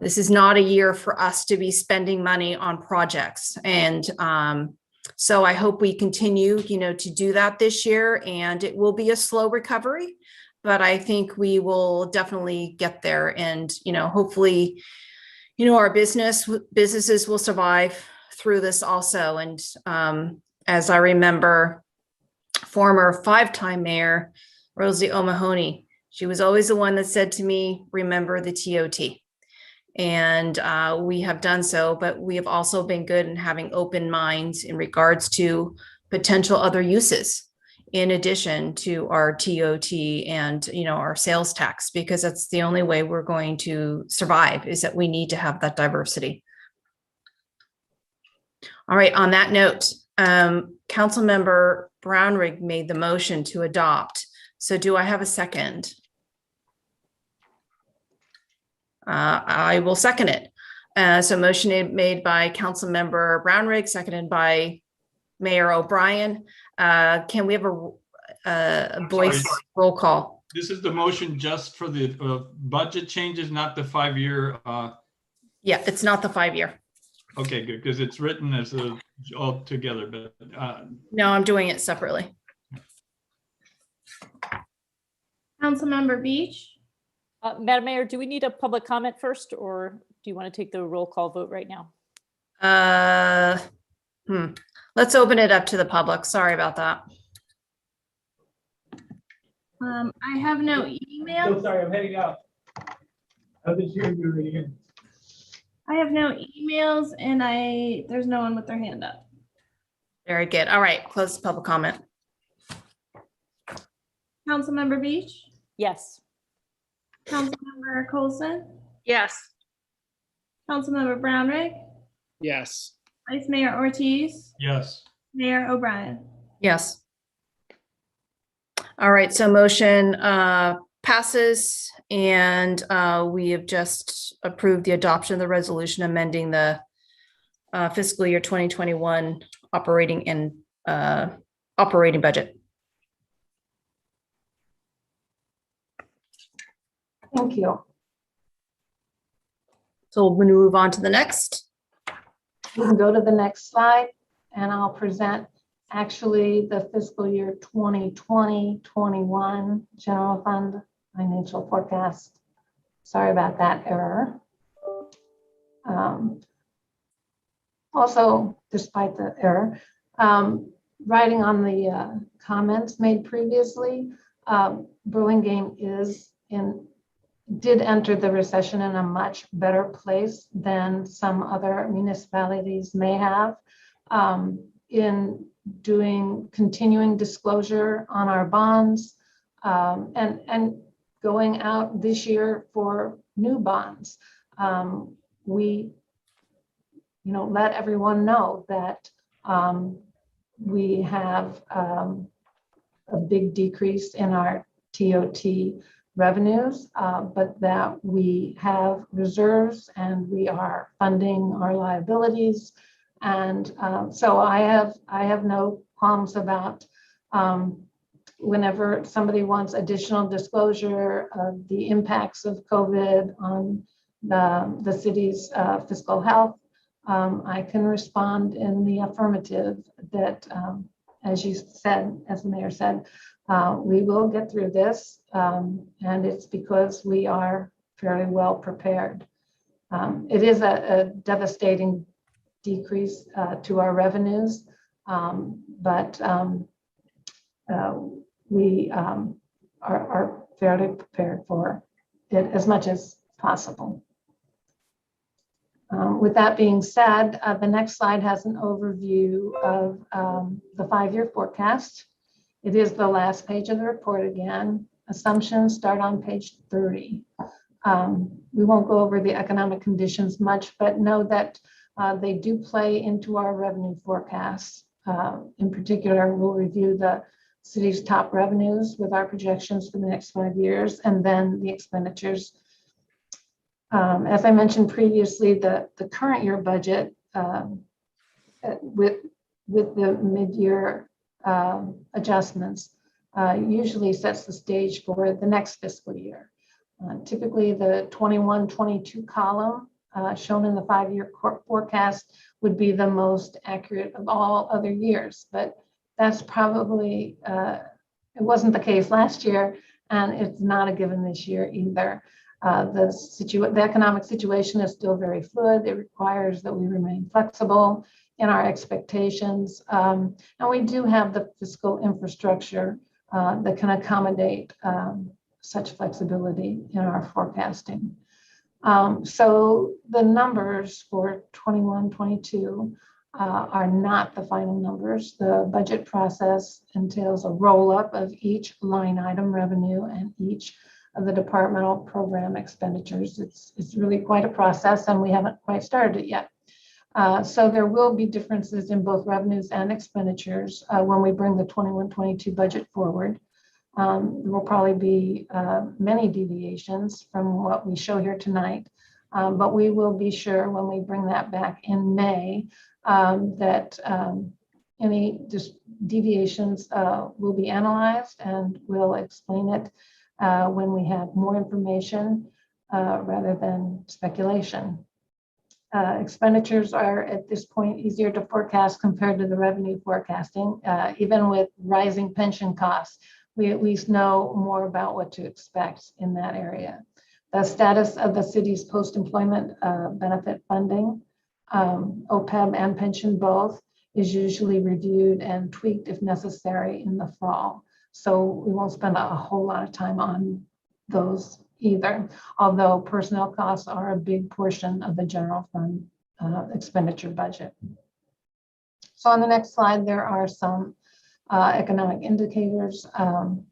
This is not a year for us to be spending money on projects. And so I hope we continue, to do that this year, and it will be a slow recovery, but I think we will definitely get there. And, hopefully, our businesses will survive through this also. And as I remember, former 5-time Mayor Rosalie O'Mahony, she was always the one that said to me, remember the TOT. And we have done so, but we have also been good in having open minds in regards to potential other uses in addition to our TOT and, our sales tax, because that's the only way we're going to survive, is that we need to have that diversity. All right, on that note, Councilmember Brownrigg made the motion to adopt. So do I have a second? I will second it. So motion made by Councilmember Brownrigg, seconded by Mayor O'Brien. Can we have a voice roll call? This is the motion just for the budget changes, not the 5-year. Yeah, it's not the 5-year. Okay, good, because it's written as all together, but. No, I'm doing it separately. Councilmember Beach, Madam Mayor, do we need a public comment first, or do you want to take the roll call vote right now? Let's open it up to the public. Sorry about that. I have no email. So sorry, I'm heading out. I was hearing you already here. I have no emails, and there's no one with their hand up. Very good. All right, close the public comment. Councilmember Beach, Yes. Councilmember Colson, Yes. Councilmember Brownrigg, Yes. Vice Mayor Ortiz, Yes. Mayor O'Brien. Yes. All right, so motion passes, and we have just approved the adoption of the resolution amending the fiscal year 2021 operating budget. Thank you. So we'll move on to the next. We can go to the next slide, and I'll present actually the fiscal year 2020-21 general fund financial forecast. Sorry about that error. Also, despite the error, writing on the comments made previously, Burlingame did enter the recession in a much better place than some other municipalities may have, in doing continuing disclosure on our bonds, and going out this year for new bonds. We let everyone know that we have a big decrease in our TOT revenues, but that we have reserves and we are funding our liabilities. And so I have no qualms about whenever somebody wants additional disclosure of the impacts of COVID on the city's fiscal health. I can respond in the affirmative that, as you said, as the mayor said, we will get through this, and it's because we are fairly well prepared. It is a devastating decrease to our revenues, but we are fairly prepared for it as much as possible. With that being said, the next slide has an overview of the 5-year forecast. It is the last page of the report again. Assumptions start on page 30. We won't go over the economic conditions much, but know that they do play into our revenue forecasts. In particular, we'll review the city's top revenues with our projections for the next 5 years, and then the expenditures. As I mentioned previously, the current year budget with the mid-year adjustments usually sets the stage for the next fiscal year. Typically, the 21-22 column shown in the 5-year forecast would be the most accurate of all other years, but that's probably, it wasn't the case last year, and it's not a given this year either. The economic situation is still very fluid. It requires that we remain flexible in our expectations, and we do have the fiscal infrastructure that can accommodate such flexibility in our forecasting. So the numbers for 21-22 are not the final numbers. The budget process entails a roll-up of each line item revenue and each of the departmental program expenditures. It's really quite a process, and we haven't quite started it yet. So there will be differences in both revenues and expenditures when we bring the 21-22 budget forward. There will probably be many deviations from what we show here tonight, but we will be sure when we bring that back in May that any deviations will be analyzed, and we'll explain it when we have more information rather than speculation. Expenditures are at this point easier to forecast compared to the revenue forecasting. Even with rising pension costs, we at least know more about what to expect in that area. The status of the city's post-employment benefit funding, OPEB and pension both, is usually reviewed and tweaked if necessary in the fall. So we won't spend a whole lot of time on those either, although personnel costs are a big portion of the general fund expenditure budget. So on the next slide, there are some economic indicators, and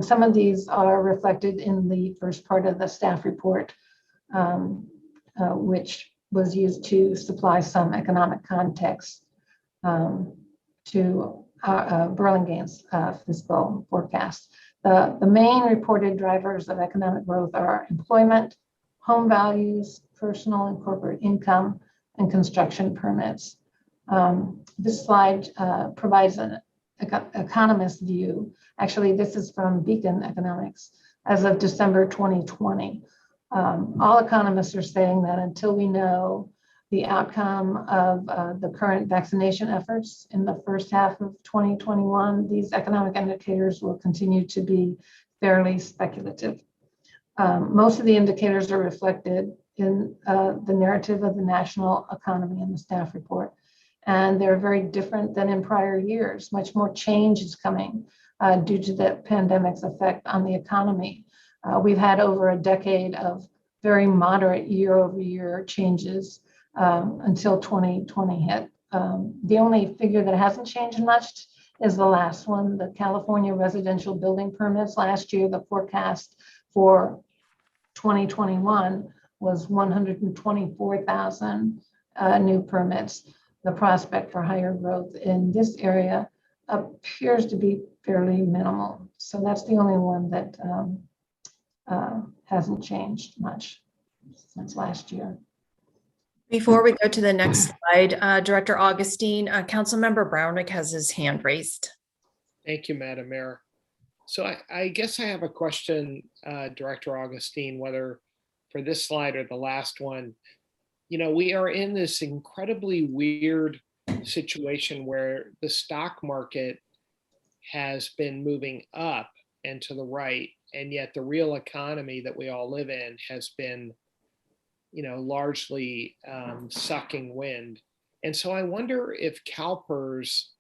some of these are reflected in the first part of the staff report, which was used to supply some economic context to Burlingame's fiscal forecast. The main reported drivers of economic growth are employment, home values, personal and corporate income, and construction permits. This slide provides an economist view. Actually, this is from Beacon Economics as of December 2020. All economists are saying that until we know the outcome of the current vaccination efforts in the first half of 2021, these economic indicators will continue to be fairly speculative. Most of the indicators are reflected in the narrative of the national economy in the staff report, and they're very different than in prior years. Much more change is coming due to the pandemic's effect on the economy. We've had over a decade of very moderate year-over-year changes until 2020 hit. The only figure that hasn't changed much is the last one, the California residential building permits. Last year, the forecast for 2021 was 124,000 new permits. The prospect for higher growth in this area appears to be fairly minimal. So that's the only one that hasn't changed much since last year. Before we go to the next slide, Director Augustine, Councilmember Brownrick has his hand raised. Thank you, Madam Mayor. So I guess I have a question, Director Augustine, whether for this slide or the last one. You know, we are in this incredibly weird situation where the stock market has been moving up and to the right, and yet the real economy that we all live in has been, you know, largely sucking wind. And so I wonder if CalPERS,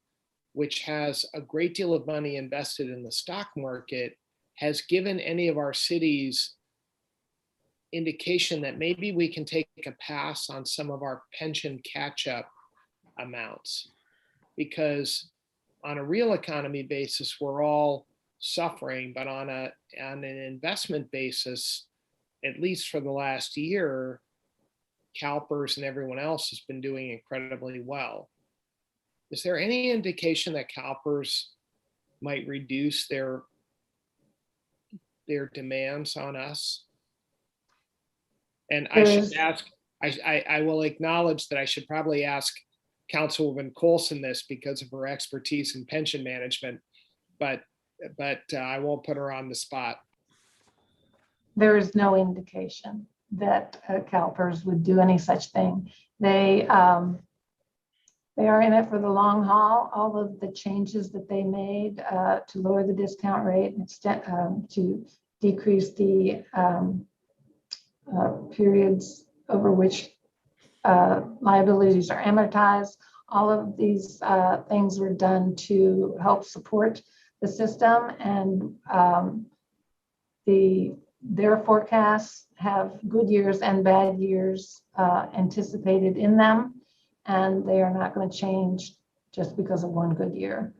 which has a great deal of money invested in the stock market, has given any of our cities indication that maybe we can take a pass on some of our pension catch-up amounts, because on a real economy basis, we're all suffering, but on an investment basis, at least for the last year, CalPERS and everyone else has been doing incredibly well. is there any indication that CalPERS might reduce their demands on us? And I should ask, I will acknowledge that I should probably ask Councilwoman Colson this because of her expertise in pension management, but I won't put her on the spot. There is no indication that CalPERS would do any such thing. They are in it for the long haul. All of the changes that they made to lower the discount rate, to decrease the periods over which liabilities are amortized, all of these things were done to help support the system, and their forecasts have good years and bad years anticipated in them, and they are not going to change just because of one good year.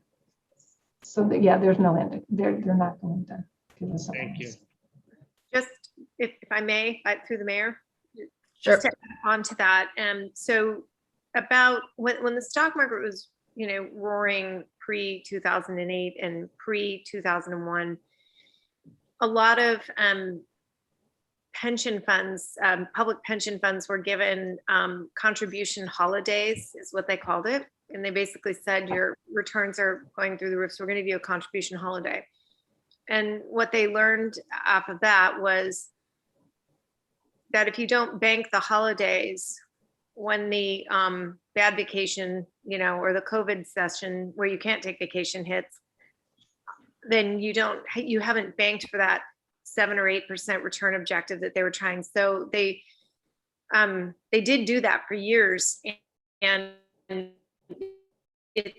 So yeah, there's no end. They're not going to give us a Thank you. Just if I may, through the mayor. Sure. Just to add on to that, so about when the stock market was, roaring pre-2008 and pre-2001, a lot of pension funds, public pension funds, were given contribution holidays, is what they called it, and they basically said your returns are going through the roof, so we're going to give you a contribution holiday. And what they learned off of that was that if you don't bank the holidays when the bad vacation, or the COVID session where you can't take vacation hits, then you haven't banked for that 7 or 8% return objective that they were trying. So they did do that for years, and it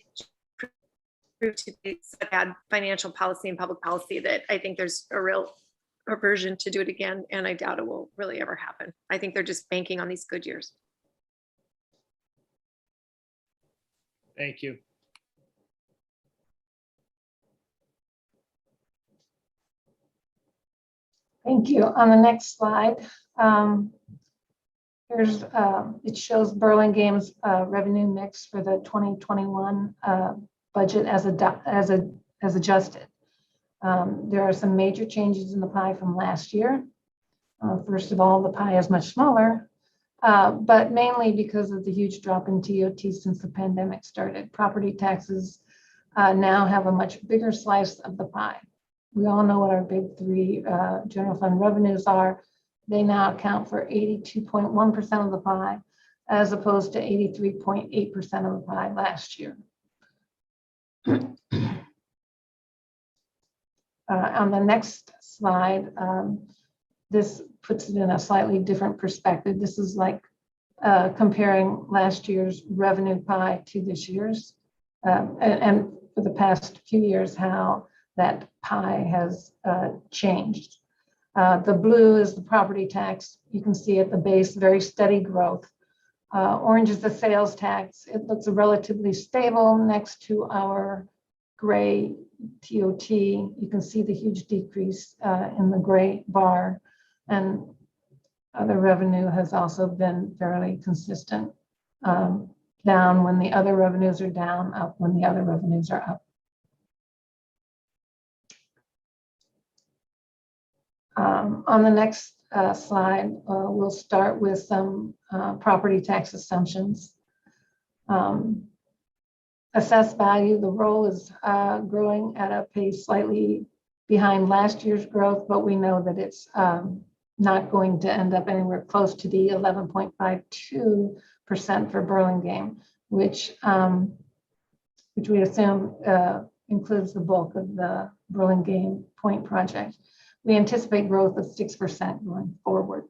proved to be such a bad financial policy and public policy that I think there's a real aversion to do it again, and I doubt it will really ever happen. I think they're just banking on these good years. Thank you. Thank you. On the next slide, it shows Burlingame's revenue mix for the 2021 budget as adjusted. There are some major changes in the pie from last year. First of all, the pie is much smaller, but mainly because of the huge drop in TOT since the pandemic started. Property taxes now have a much bigger slice of the pie. We all know what our big three general fund revenues are. They now account for 82.1% of the pie, as opposed to 83.8% of the pie last year. On the next slide, this puts it in a slightly different perspective. This is like comparing last year's revenue pie to this year's, and for the past few years, how that pie has changed. The blue is the property tax. You can see at the base, very steady growth. Orange is the sales tax. It looks relatively stable next to our gray TOT. You can see the huge decrease in the gray bar, and other revenue has also been fairly consistent. Down when the other revenues are down, up when the other revenues are up. On the next slide, we'll start with some property tax assumptions. Assessed value, the roll is growing at a pace slightly behind last year's growth, but we know that it's not going to end up anywhere close to the 11.52% for Burlingame, which we assume includes the bulk of the Burlingame Point project. We anticipate growth of 6% going forward.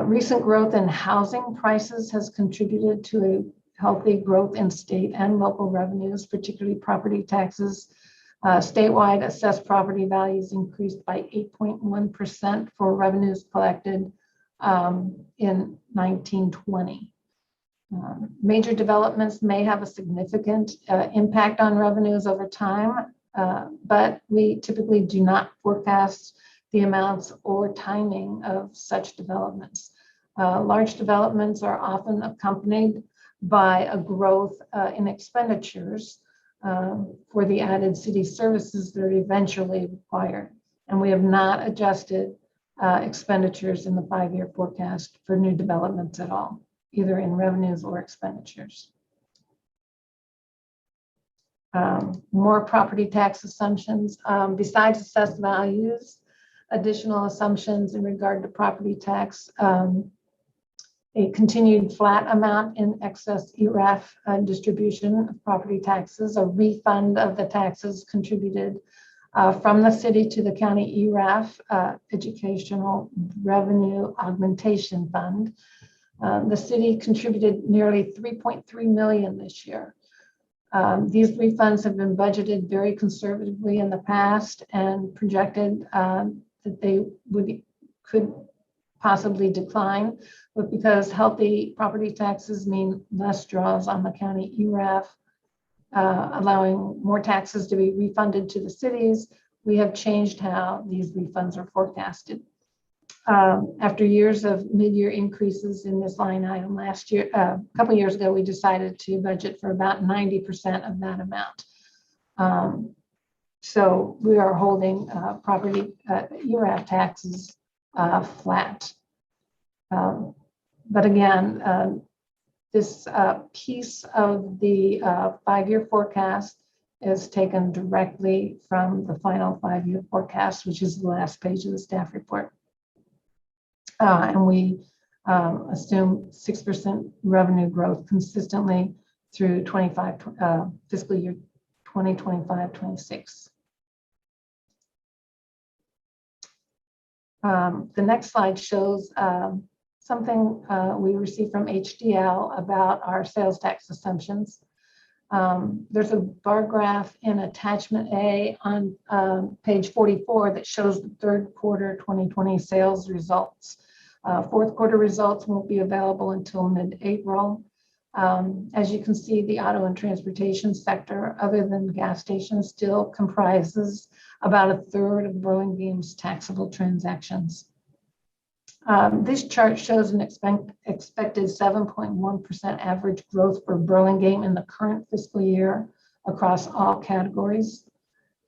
Recent growth in housing prices has contributed to a healthy growth in state and local revenues, particularly property taxes. Statewide assessed property values increased by 8.1% for revenues collected in 1920. Major developments may have a significant impact on revenues over time, but we typically do not forecast the amounts or timing of such developments. Large developments are often accompanied by a growth in expenditures for the added city services that are eventually required. And we have not adjusted expenditures in the 5-year forecast for new developments at all, either in revenues or expenditures. More property tax assumptions. Besides assessed values, additional assumptions in regard to property tax, a continued flat amount in excess ERAF distribution of property taxes, a refund of the taxes contributed from the city to the county ERAF, Educational Revenue Augmentation Fund. The city contributed nearly 3.3 million this year. These refunds have been budgeted very conservatively in the past and projected that they could possibly decline, but because healthy property taxes mean less draws on the county ERAF, allowing more taxes to be refunded to the cities, we have changed how these refunds are forecasted. After years of mid-year increases in this line item last year, a couple of years ago, we decided to budget for about 90% of that amount. So we are holding property ERAF taxes flat. But again, this piece of the 5-year forecast is taken directly from the final 5-year forecast, which is the last page of the staff report. And we assume 6% revenue growth consistently through fiscal year 2025-26. The next slide shows something we received from HDL about our sales tax assumptions. There's a bar graph in attachment A on page 44 that shows the third quarter 2020 sales results. Fourth quarter results won't be available until mid-April. As you can see, the auto and transportation sector, other than gas stations, still comprises about a third of Burlingame's taxable transactions. This chart shows an expected 7.1% average growth for Burlingame in the current fiscal year across all categories.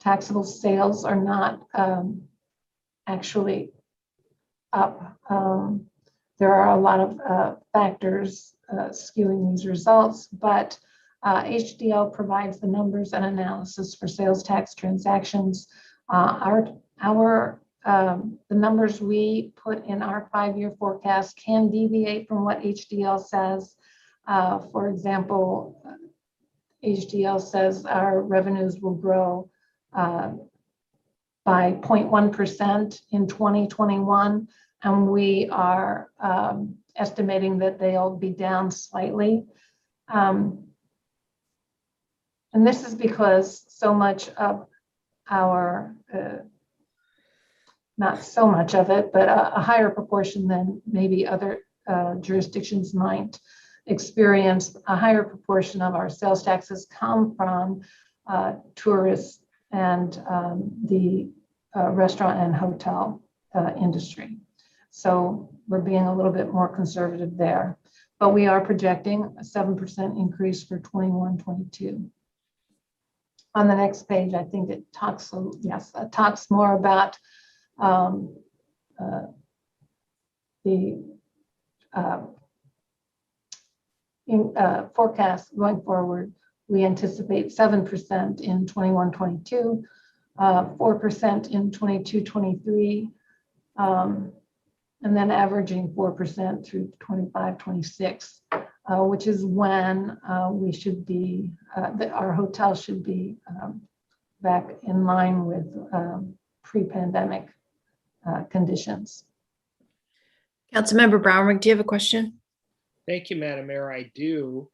Taxable sales are not actually up. There are a lot of factors skewing these results, but HDL provides the numbers and analysis for sales tax transactions. The numbers we put in our 5-year forecast can deviate from what HDL says. For example, HDL says our revenues will grow by 0.1% in 2021, and we are estimating that they'll be down slightly. And this is because so much of our not so much of it, but a higher proportion than maybe other jurisdictions might experience. A higher proportion of our sales taxes come from tourists and the restaurant and hotel industry. So we're being a little bit more conservative there, but we are projecting a 7% increase for 21-22. On the next page, I think it talks more about the forecast going forward. We anticipate 7% in 21-22, 4% in 22-23, and then averaging 4% through 25-26, which is when we should be, our hotel should be back in line with pre-pandemic conditions. Councilmember Brownrigg, do you have a question? Thank you, Madam Mayor. I do.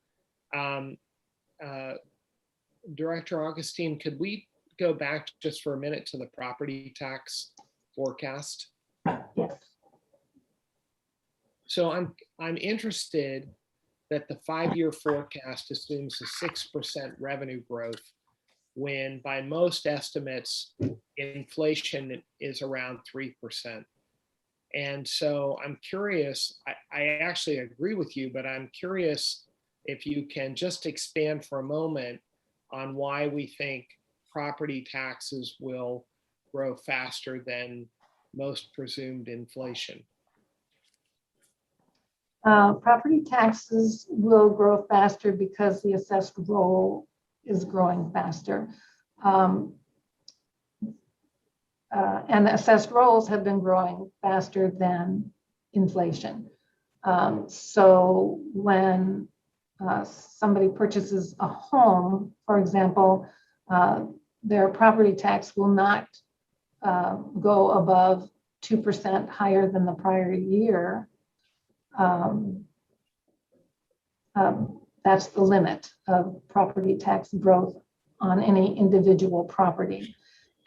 Director Augustine, could we go back just for a minute to the property tax forecast? Yes. So I'm interested that the 5-year forecast assumes a 6% revenue growth when by most estimates, inflation is around 3%. And so I'm curious, I actually agree with you, but I'm curious if you can just expand for a moment on why we think property taxes will grow faster than most presumed inflation. Property taxes will grow faster because the assessed roll is growing faster. And the assessed rolls have been growing faster than inflation. So when somebody purchases a home, for example, their property tax will not go above 2% higher than the prior year. That's the limit of property tax growth on any individual property.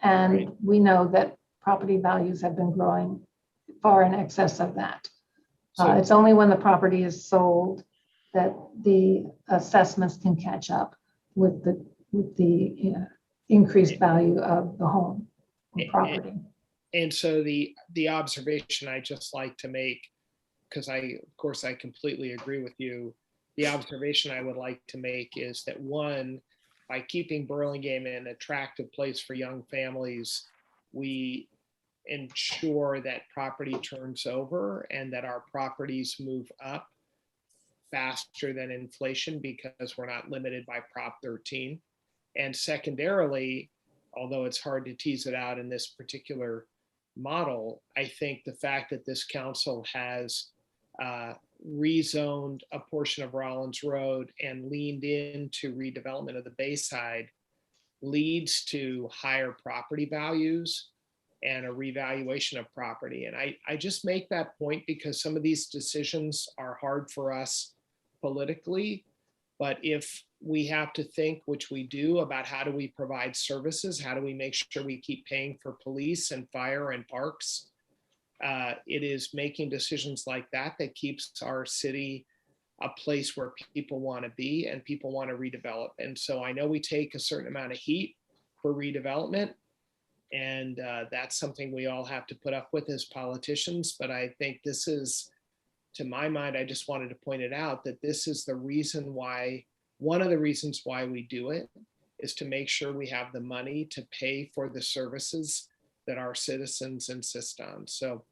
And Right. we know that property values have been growing far in excess of that. It's only when the property is sold that the assessments can catch up with the increased value of the home or property. And so the observation I just like to make, because of course I completely agree with you. The observation I would like to make is that, one, by keeping Burlingame an attractive place for young families, we ensure that property turns over and that our properties move up faster than inflation because we're not limited by Prop 13. And secondarily, although it's hard to tease it out in this particular model, I think the fact that this council has rezoned a portion of Rollins Road and leaned into redevelopment of the Bayside leads to higher property values and a revaluation of property. And I just make that point because some of these decisions are hard for us politically, but if we have to think, which we do, about how do we provide services, how do we make sure we keep paying for police and fire and parks, it is making decisions like that that keeps our city a place where people want to be and people want to redevelop. And so I know we take a certain amount of heat for redevelopment, and that's something we all have to put up with as politicians. But I think this is, to my mind, I just wanted to point it out, that this is the reason why, one of the reasons why we do it is to make sure we have the money to pay for the services that our citizens insist on. So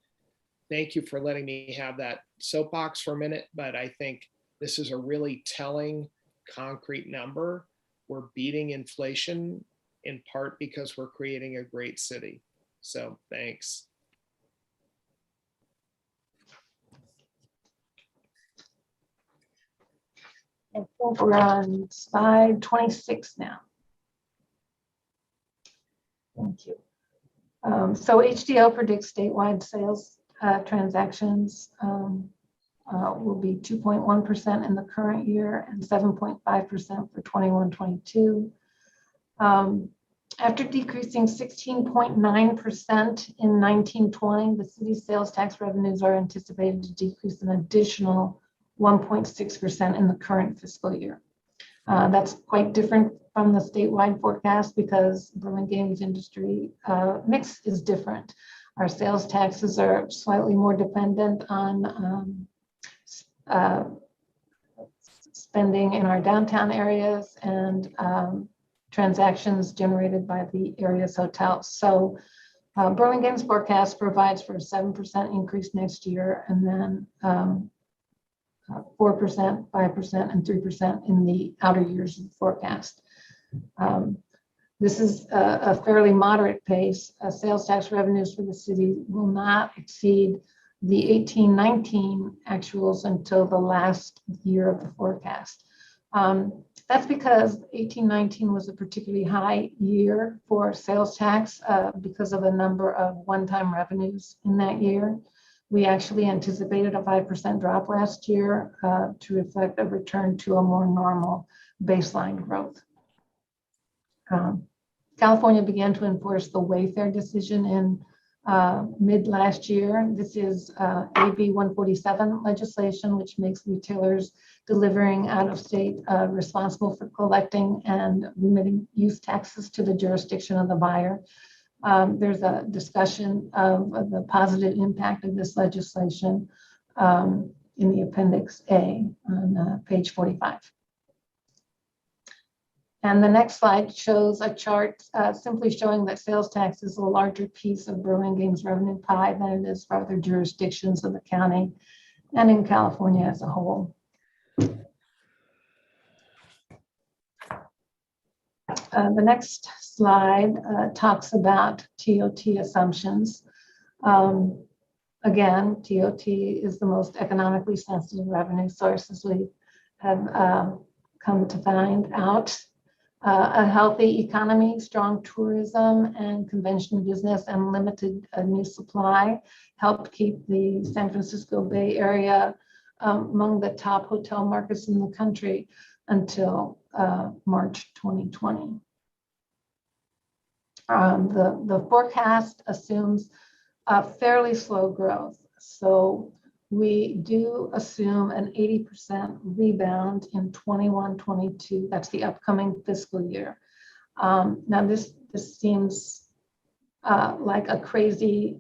thank you for letting me have that soapbox for a minute, but I think this is a really telling, concrete number. We're beating inflation in part because we're creating a great city. So thanks. I think we're on slide 26 now. Thank you. So HDO predicts statewide sales transactions will be 2.1% in the current year and 7.5% for 21-22. After decreasing 16.9% in 19-20, the city's sales tax revenues are anticipated to decrease an additional 1.6% in the current fiscal year. That's quite different from the statewide forecast because Burlingame's industry mix is different. Our sales taxes are slightly more dependent on spending in our downtown areas and transactions generated by the area's hotels. So Burlingame's forecast provides for a 7% increase next year, and then 4%, 5%, and 3% in the outer years of the forecast. This is a fairly moderate pace. Sales tax revenues for the city will not exceed the 18-19 actuals until the last year of the forecast. That's because 18-19 was a particularly high year for sales tax because of a number of one-time revenues in that year. We actually anticipated a 5% drop last year to reflect a return to a more normal baseline growth. California began to enforce the Wayfair decision in mid last year. This is AB 147 legislation, which makes retailers delivering out of state responsible for collecting and remitting use taxes to the jurisdiction of the buyer. There's a discussion of the positive impact of this legislation in the Appendix A on page 45. And the next slide shows a chart simply showing that sales tax is a larger piece of Burlingame's revenue pie than it is for other jurisdictions of the county and in California as a whole. The next slide talks about TOT assumptions. Again, TOT is the most economically sensitive revenue source, as we have come to find out. A healthy economy, strong tourism and convention business, and limited new supply helped keep the San Francisco Bay Area among the top hotel markets in the country until March 2020. The forecast assumes a fairly slow growth. So we do assume an 80% rebound in 21-22. That's the upcoming fiscal year. Now this seems like a crazy,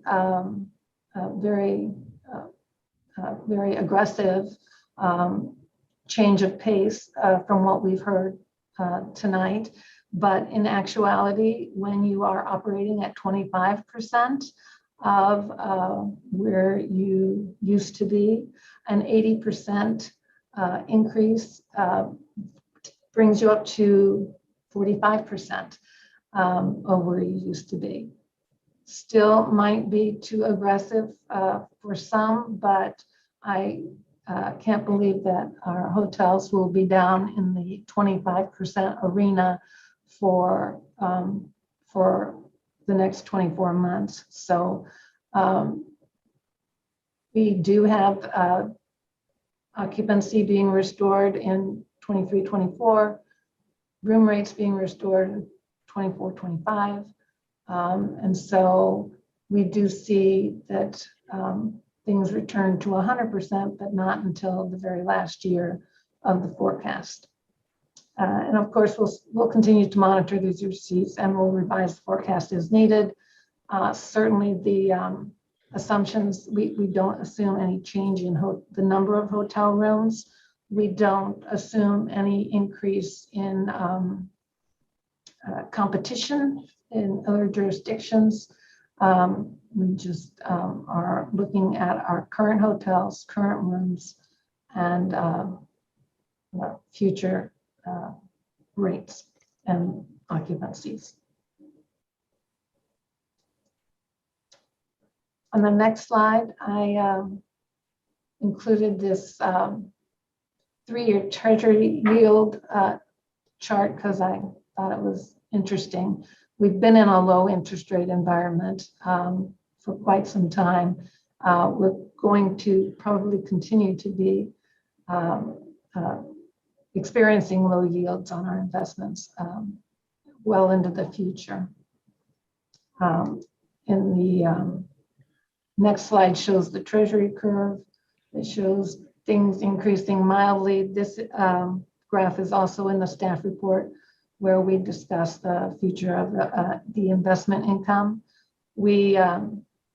very aggressive change of pace from what we've heard tonight. But in actuality, when you are operating at 25% of where you used to be, an 80% increase brings you up to 45% of where you used to be. Still might be too aggressive for some, but I can't believe that our hotels will be down in the 25% arena for the next 24 months. So we do have occupancy being restored in 23-24, room rates being restored in 24-25. And so we do see that things return to 100%, but not until the very last year of the forecast. And of course, we'll continue to monitor these receipts and we'll revise the forecast as needed. Certainly the assumptions, we don't assume any change in the number of hotel rooms. We don't assume any increase in competition in other jurisdictions. We just are looking at our current hotels, current rooms, and future rates and occupancies. On the next slide, I included this 3-year Treasury yield chart because I thought it was interesting. We've been in a low interest rate environment for quite some time. We're going to probably continue to be experiencing low yields on our investments well into the future. In the next slide shows the Treasury curve. It shows things increasing mildly. This graph is also in the staff report where we discuss the future of the investment income. We,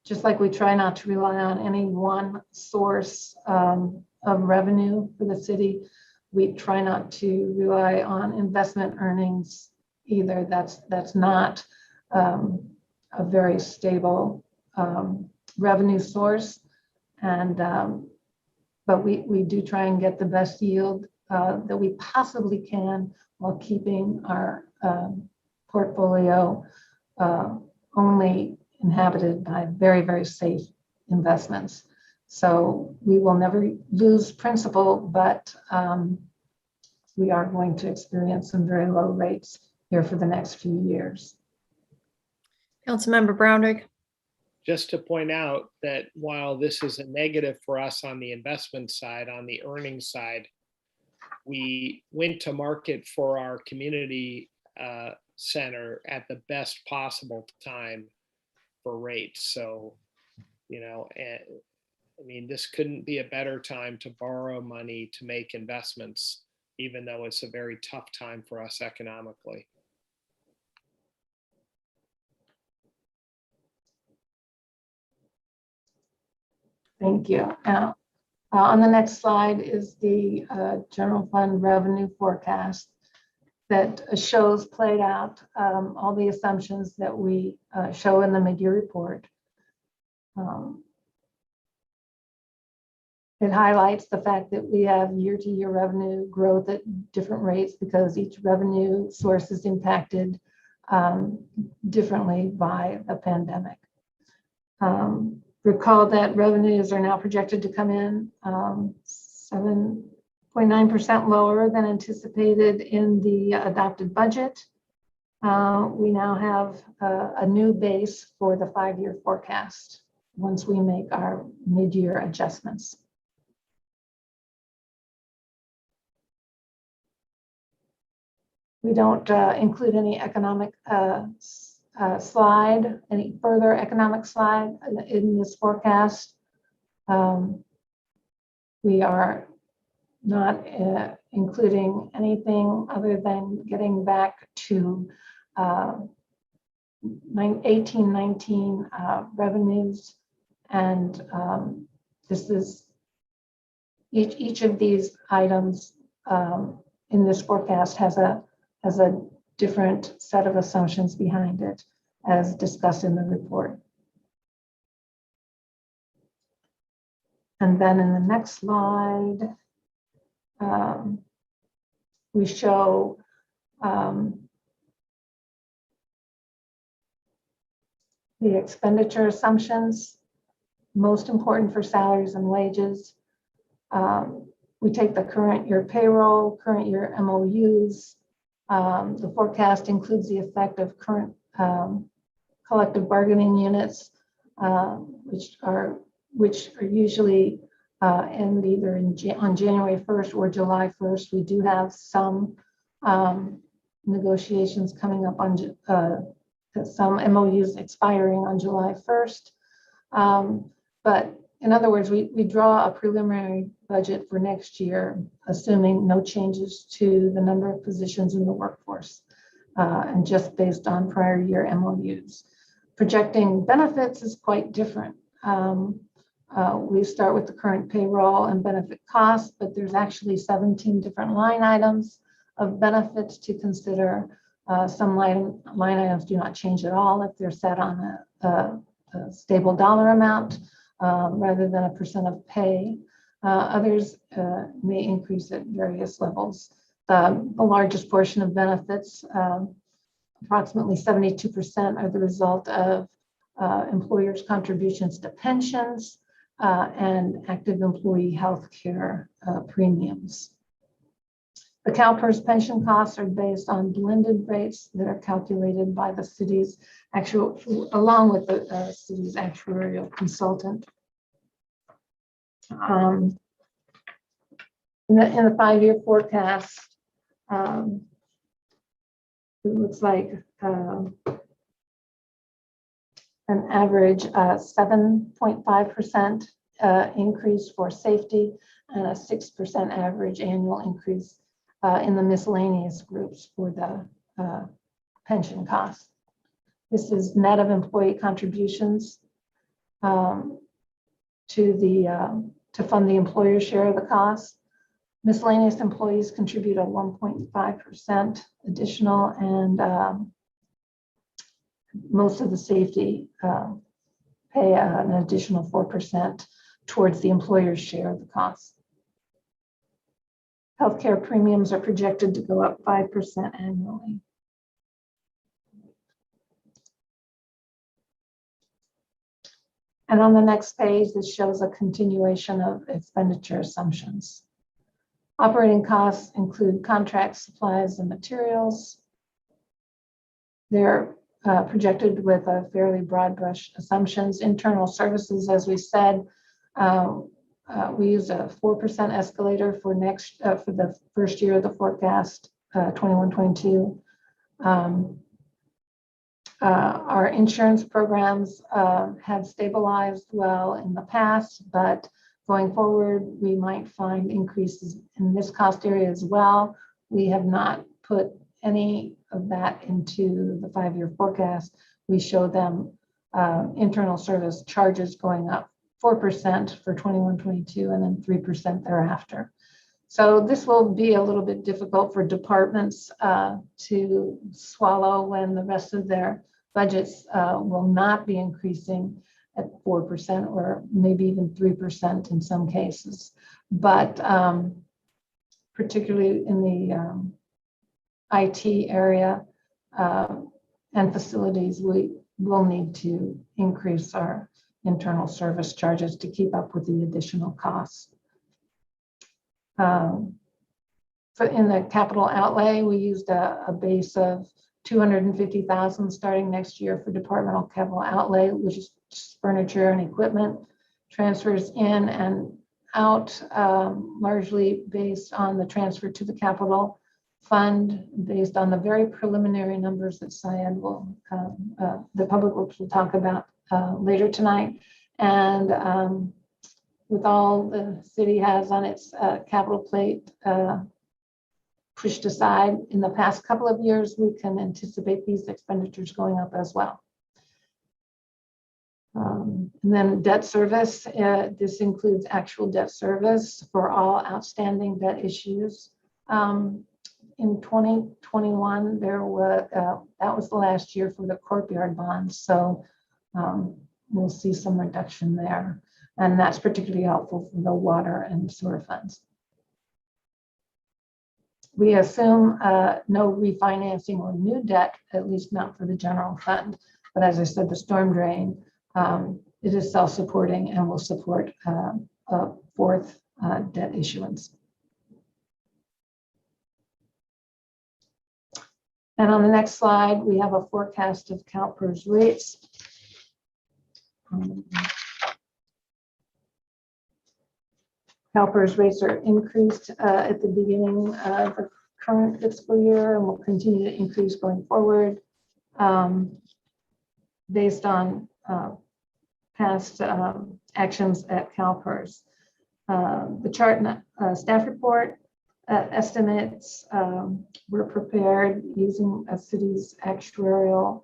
just like we try not to rely on any one source of revenue for the city, we try not to rely on investment earnings either. That's not a very stable revenue source. And but we do try and get the best yield that we possibly can while keeping our portfolio only inhabited by very, very safe investments. So we will never lose principal, but we are going to experience some very low rates here for the next few years. Councilmember Brownrigg. Just to point out that while this is a negative for us on the investment side, on the earnings side, we went to market for our community center at the best possible time for rates. So, you know, I mean, this couldn't be a better time to borrow money to make investments, even though it's a very tough time for us economically. Thank you. Now, on the next slide is the general fund revenue forecast. that shows played out all the assumptions that we show in the mid-year report. It highlights the fact that we have year-to-year revenue growth at different rates because each revenue source is impacted differently by the pandemic. Recall that revenues are now projected to come in 7.9% lower than anticipated in the adopted budget. We now have a new base for the 5-year forecast once we make our mid-year adjustments. We don't include any economic slide, any further economic slide in this forecast. We are not including anything other than getting back to 18-19 revenues, and this is each of these items in this forecast has a different set of assumptions behind it, as discussed in the report. And then in the next slide, we show the expenditure assumptions, most important for salaries and wages. We take the current year payroll, current year MOUs. The forecast includes the effect of current collective bargaining units, which are usually end either on January 1st or July 1st. We do have some negotiations coming up on some MOUs expiring on July 1st. But in other words, we draw a preliminary budget for next year, assuming no changes to the number of positions in the workforce, and just based on prior year MOUs. Projecting benefits is quite different. We start with the current payroll and benefit costs, but there's actually 17 different line items of benefits to consider. Some line items do not change at all if they're set on a stable dollar amount rather than a percent of pay. Others may increase at various levels. The largest portion of benefits, approximately 72%, are the result of employers' contributions to pensions and active employee health care premiums. The CalPERS pension costs are based on blended rates that are calculated by the city's along with the city's actuarial consultant. In the 5-year forecast, it looks like an average 7.5% increase for safety and a 6% average annual increase in the miscellaneous groups for the pension costs. This is net of employee contributions to fund the employer share of the costs. Miscellaneous employees contribute a 1.5% additional, and most of the safety pay an additional 4% towards the employer's share of the costs. Healthcare premiums are projected to go up 5% annually. And on the next page, this shows a continuation of expenditure assumptions. Operating costs include contracts, supplies, and materials. They're projected with a fairly broad brush assumptions. Internal services, as we said, we use a 4% escalator for the first year of the forecast, 21-22. Our insurance programs have stabilized well in the past, but going forward, we might find increases in this cost area as well. We have not put any of that into the 5-year forecast. We show them internal service charges going up 4% for 21-22 and then 3% thereafter. So this will be a little bit difficult for departments to swallow when the rest of their budgets will not be increasing at 4% or maybe even 3% in some cases. But particularly in the IT area and facilities, we will need to increase our internal service charges to keep up with the additional costs. So in the capital outlay, we used a base of 250,000 starting next year for departmental capital outlay, which is just furniture and equipment transfers in and out, largely based on the transfer to the capital fund, based on the very preliminary numbers that Syed will, the Public Works will talk about later tonight. And with all the city has on its capital plate pushed aside in the past couple of years, we can anticipate these expenditures going up as well. And then debt service, this includes actual debt service for all outstanding debt issues. In 2021, there was that was the last year for the courtyard bonds, so we'll see some reduction there, and that's particularly helpful for the water and sewer funds. We assume no refinancing or new debt, at least not for the general fund. But as I said, the storm drain, it is self-supporting and will support a fourth debt issuance. And on the next slide, we have a forecast of CalPERS rates. CalPERS rates are increased at the beginning of the current fiscal year and will continue to increase going forward based on past actions at CalPERS. The chart staff report estimates were prepared using a city's actuarial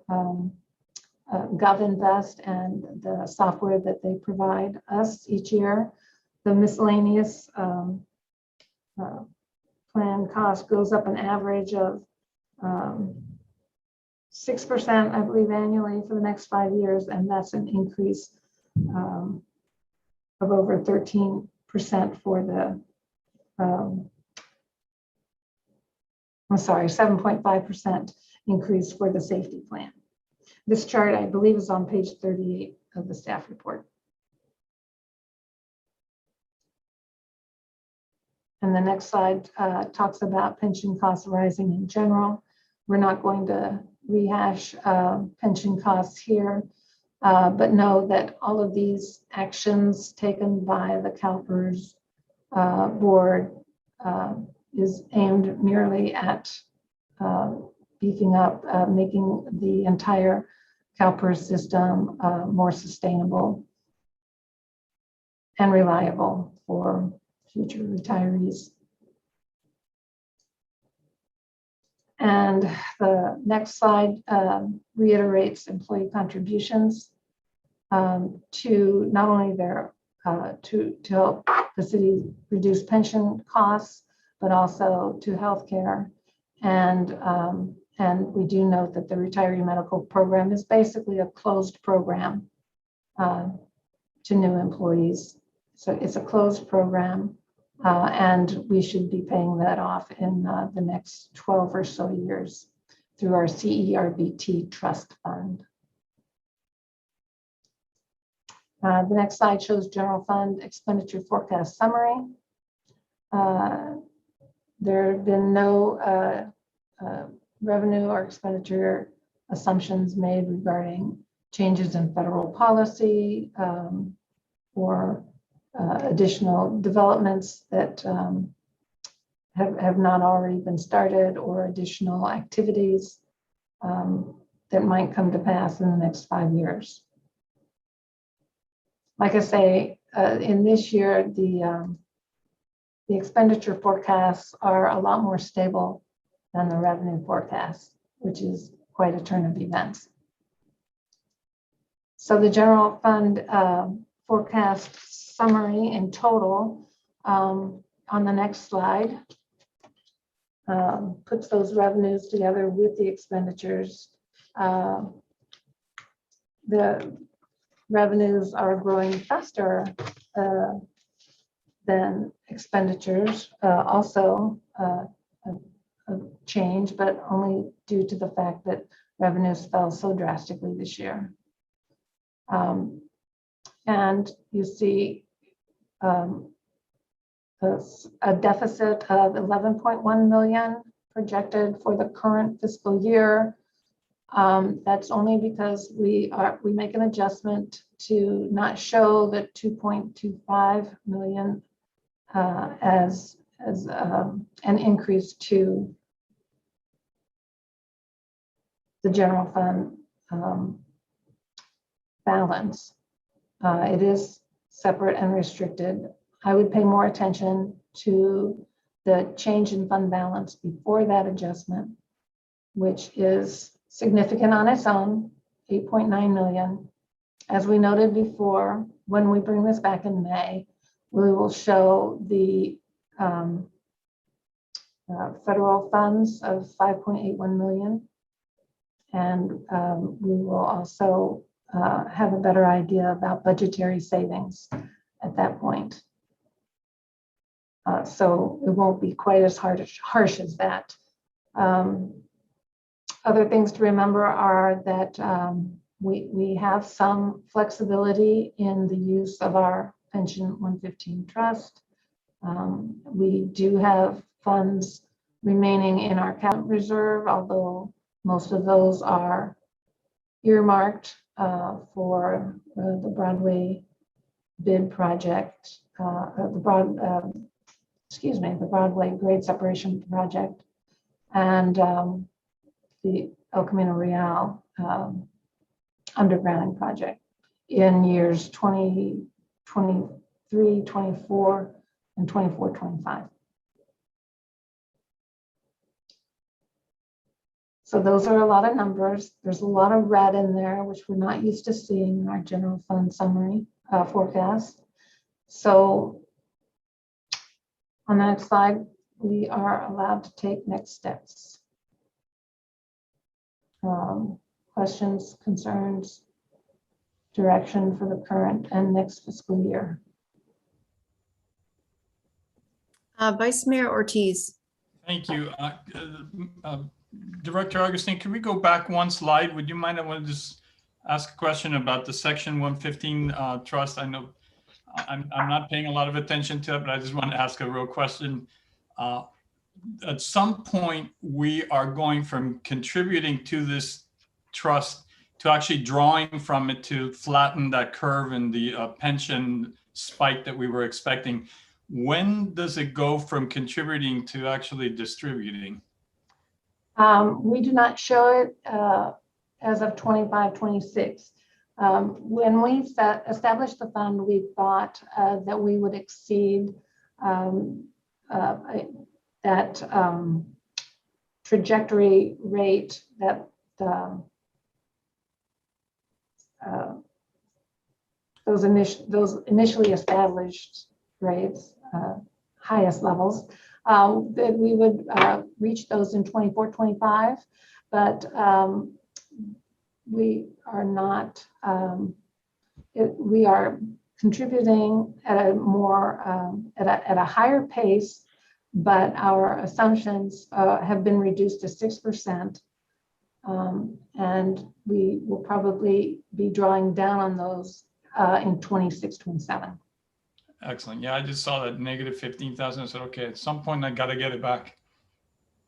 GovInvest and the software that they provide us each year. The miscellaneous plan cost goes up an average of 6%, I believe, annually for the next 5 years, and that's an increase of over 13% for the 7.5% increase for the safety plan. This chart, I believe, is on page 38 of the staff report. And the next slide talks about pension costs rising in general. We're not going to rehash pension costs here, but know that all of these actions taken by the CalPERS board is aimed merely at beefing up, making the entire CalPERS system more sustainable and reliable for future retirees. And the next slide reiterates employee contributions to not only their to help the city reduce pension costs, but also to healthcare. And we do note that the retiree medical program is basically a closed program to new employees. So it's a closed program, and we should be paying that off in the next 12 or so years through our CERBT trust fund. The next slide shows general fund expenditure forecast summary. There have been no revenue or expenditure assumptions made regarding changes in federal policy or additional developments that have not already been started, or additional activities that might come to pass in the next 5 years. Like I say, in this year, the expenditure forecasts are a lot more stable than the revenue forecast, which is quite a turn of events. So the general fund forecast summary in total on the next slide, puts those revenues together with the expenditures. The revenues are growing faster than expenditures, also a change, but only due to the fact that revenues fell so drastically this year. And you see a deficit of 11.1 million projected for the current fiscal year. That's only because we make an adjustment to not show the 2.25 million as an increase to the general fund balance. It is separate and restricted. I would pay more attention to the change in fund balance before that adjustment, which is significant on its own, 8.9 million. As we noted before, when we bring this back in May, we will show the federal funds of 5.81 million. And we will also have a better idea about budgetary savings at that point. So it won't be quite as harsh as that. Other things to remember are that we have some flexibility in the use of our pension 115 trust. We do have funds remaining in our capital reserve, although most of those are earmarked for the Broadway bid project, the Broadway grade separation project, and the El Camino Real undergrounding project in years 2023, 24, and 24, 25. So those are a lot of numbers. There's a lot of red in there, which we're not used to seeing in our general fund summary forecast. So on the next slide, we are allowed to take next steps. Questions, concerns, direction for the current and next fiscal year. Vice Mayor Ortiz. Thank you. Director Augustine, can we go back one slide? Would you mind? I want to just ask a question about the Section 115 trust. I know I'm not paying a lot of attention to it, but I just want to ask a real question. At some point, we are going from contributing to this trust to actually drawing from it to flatten that curve in the pension spike that we were expecting. When does it go from contributing to actually distributing? We do not show it as of 25, 26. When we established the fund, we thought that we would exceed that trajectory rate, that those initially established rates, highest levels, that we would reach those in 24, 25, but we are not, we are contributing at a more, at a higher pace, but our assumptions have been reduced to 6%. And we will probably be drawing down on those in 26, 27. Excellent. Yeah, I just saw that negative 15,000. I said, okay, at some point I got to get it back.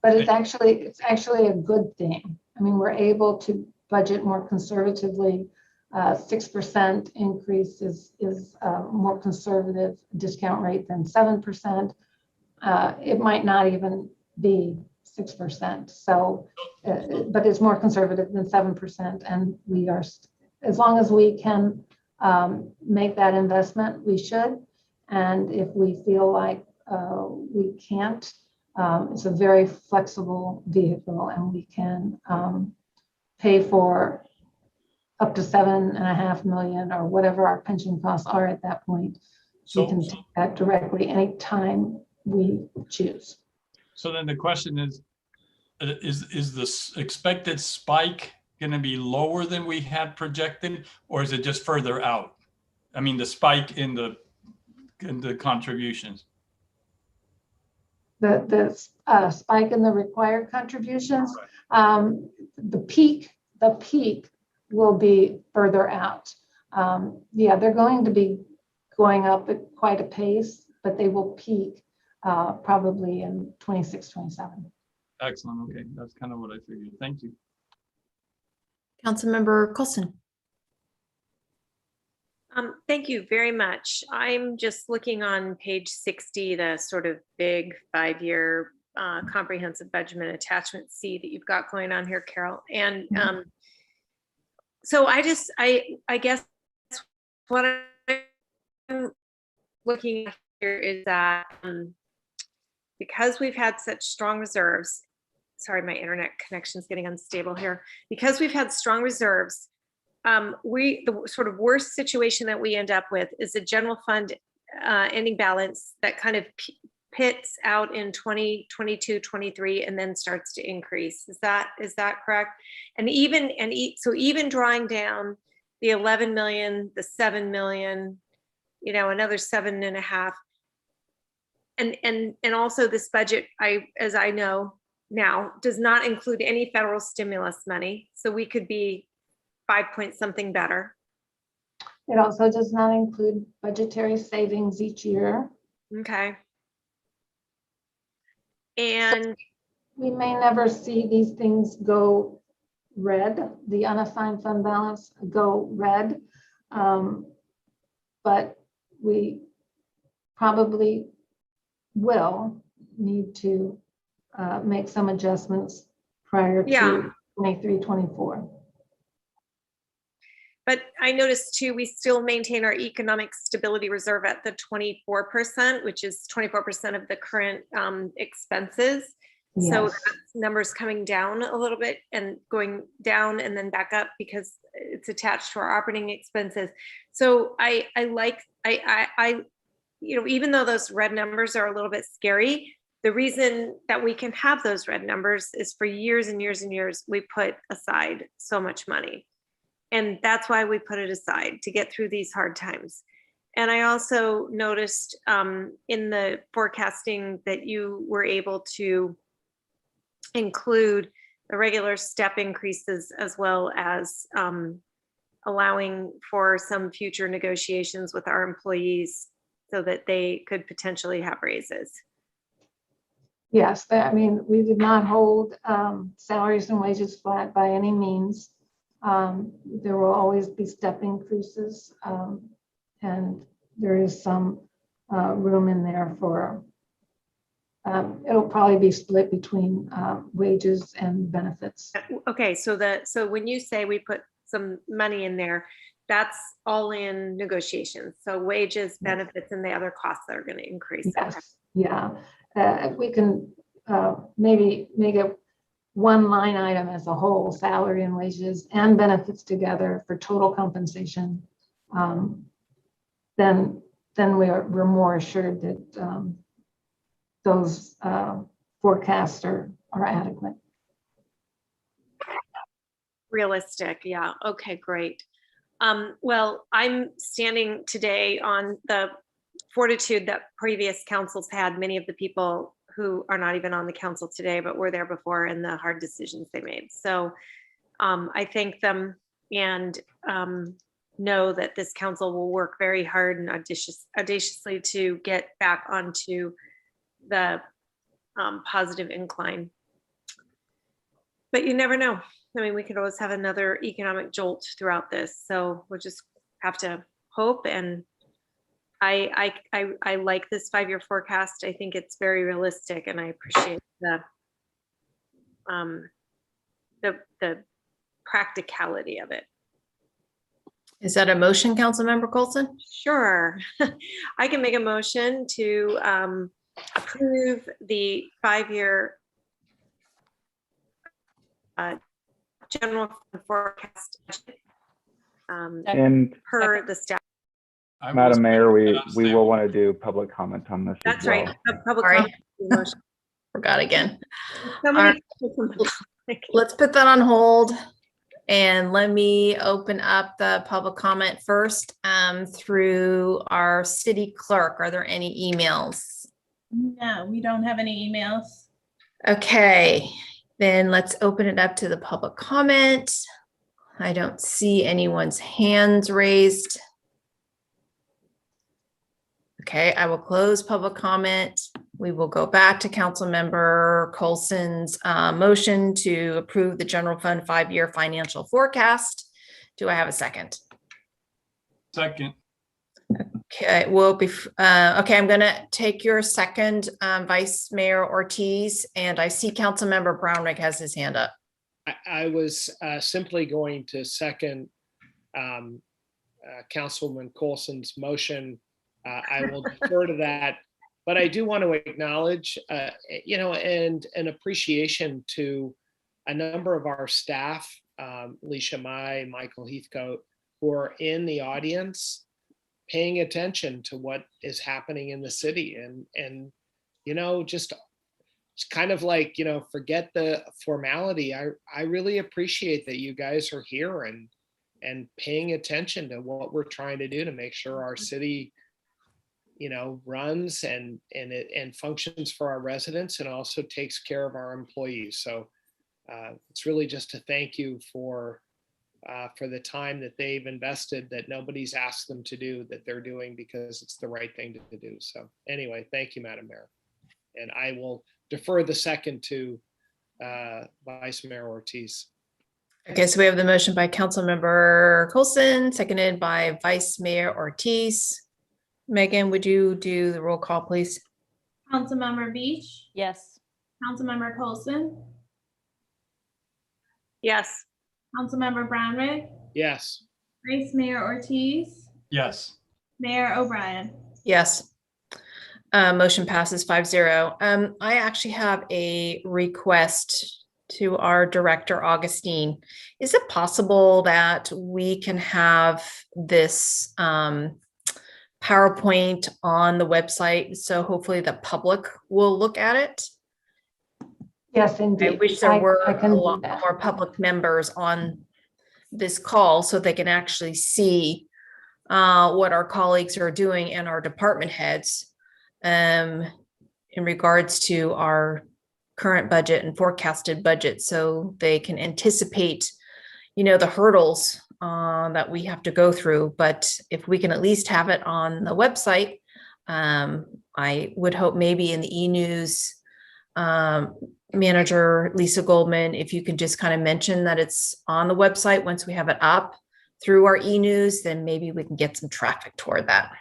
But it's actually a good thing. I mean, we're able to budget more conservatively. 6% increase is a more conservative discount rate than 7%. It might not even be 6%. So, but it's more conservative than 7. And we are, as long as we can make that investment, we should. And if we feel like we can't, it's a very flexible vehicle, and we can pay for up to $7.5 million or whatever our pension costs are at that point. So we can take that directly anytime we choose. So then the question is this expected spike going to be lower than we had projected, or is it just further out? I mean, the spike in the contributions. The spike in the required contributions, the peak will be further out. Yeah, they're going to be going up at quite a pace, but they will peak probably in 26, 27. Excellent. Okay, that's kind of what I figured. Thank you. Councilmember Coulson. Thank you very much. I'm just looking on page 60, the sort of big 5-year comprehensive budget attachment C that you've got going on here, Carol. And so I guess what I'm looking at here is that because we've had such strong reserves, sorry, my internet connection's getting unstable here. Because we've had strong reserves, the sort of worst situation that we end up with is a general fund ending balance that kind of pits out in 2022, 23, and then starts to increase. Is that correct? And so even drawing down the 11 million, the 7 million, another 7.5, and also this budget, as I know now, does not include any federal stimulus money, so we could be 5 point something better. It also does not include budgetary savings each year. Okay. And we may never see these things go red, the unassigned fund balance go red, but we probably will need to make some adjustments prior to 23, 24. But I noticed too, we still maintain our economic stability reserve at the 24%, which is 24% of the current expenses. Yes. So that number's coming down a little bit and going down and then back up because it's attached to our operating expenses. So I even though those red numbers are a little bit scary, the reason that we can have those red numbers is for years and years and years, we put aside so much money. And that's why we put it aside, to get through these hard times. And I also noticed in the forecasting that you were able to include the regular step increases as well as allowing for some future negotiations with our employees so that they could potentially have raises. Yes, I mean, we did not hold salaries and wages flat by any means. There will always be step increases, and there is some room in there for, it'll probably be split between wages and benefits. Okay, so when you say we put some money in there, that's all in negotiations. So wages, benefits, and the other costs that are going to increase. Yes. Okay. Yeah, if we can maybe make it one line item as a whole, salary and wages and benefits together for total compensation, then we're more assured that those forecasts are adequate. Realistic, yeah. Okay, great. Well, I'm standing today on the fortitude that previous councils had, many of the people who are not even on the council today, but were there before, and the hard decisions they made. So I thank them and know that this council will work very hard and audaciously to get back onto the positive incline. But you never know. I mean, we could always have another economic jolt throughout this. So we'll just have to hope. And I like this 5-year forecast. I think it's very realistic, and I appreciate the practicality of it. Is that a motion, Councilmember Coulson? Sure. I can make a motion to approve the 5-year general forecast And per the staff I Madam was- Mayor, we will want to do public comment on this as That's well. right. A public Sorry. comment. Forgot again. Somebody- Let's put that on hold. And let me open up the public comment first through our city clerk. Are there any emails? No, we don't have any emails. Okay, then let's open it up to the public comment. I don't see anyone's hands raised. Okay, I will close public comment. We will go back to Councilmember Colson's motion to approve the general fund 5-year financial forecast. Do I have a second? Second. Okay, well, okay, I'm gonna take your second, Vice Mayor Ortiz, and I see Councilmember Brownrigg has his hand up. I was simply going to second Councilman Colson's motion. I will defer to that, but I do want to acknowledge, and an appreciation to a number of our staff, Leisha Mai, Michael Heathcote, who are in the audience, paying attention to what is happening in the city, and just it's kind of like, forget the formality. I really appreciate that you guys are here and paying attention to what we're trying to do to make sure our city runs and functions for our residents and also takes care of our employees. So it's really just to thank you for the time that they've invested, that nobody's asked them to do, that they're doing because it's the right thing to do. So anyway, thank you, Madam Mayor. And I will defer the second to Vice Mayor Ortiz. Okay, so we have the motion by Councilmember Colson, seconded by Vice Mayor Ortiz. Megan, would you do the roll call, please? Councilmember Beach, Yes. Councilmember Colson, Yes. Councilmember Brownrigg, Yes. Vice Mayor Ortiz, Yes. Mayor O'Brien. Yes. Motion passes 5-0. I actually have a request to our director, Augustine. Is it possible that we can have this PowerPoint on the website, so hopefully the public will look at it? Yes, I indeed. wish there were I a can do lot that. more public members on this call so they can actually see what our colleagues are doing and our department heads in regards to our current budget and forecasted budget, so they can anticipate, the hurdles that we have to go through. But if we can at least have it on the website, I would hope maybe in the e-news manager, Lisa Goldman, if you can just kind of mention that it's on the website once we have it up through our e-news, then maybe we can get some traffic toward that.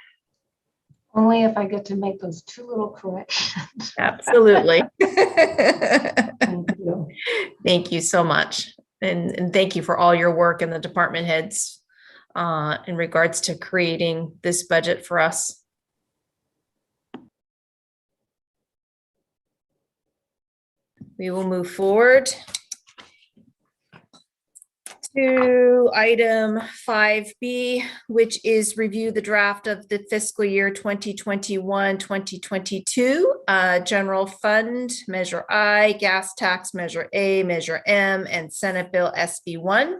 Only if I get to make those two little corrections. Absolutely. Thank you. Thank you so much. And thank you for all your work and the department heads in regards to creating this budget for us. We will move forward to item 5B, which is review the draft of the fiscal year 2021-2022 general fund, Measure I, gas tax, Measure A, Measure M, and Senate Bill SB1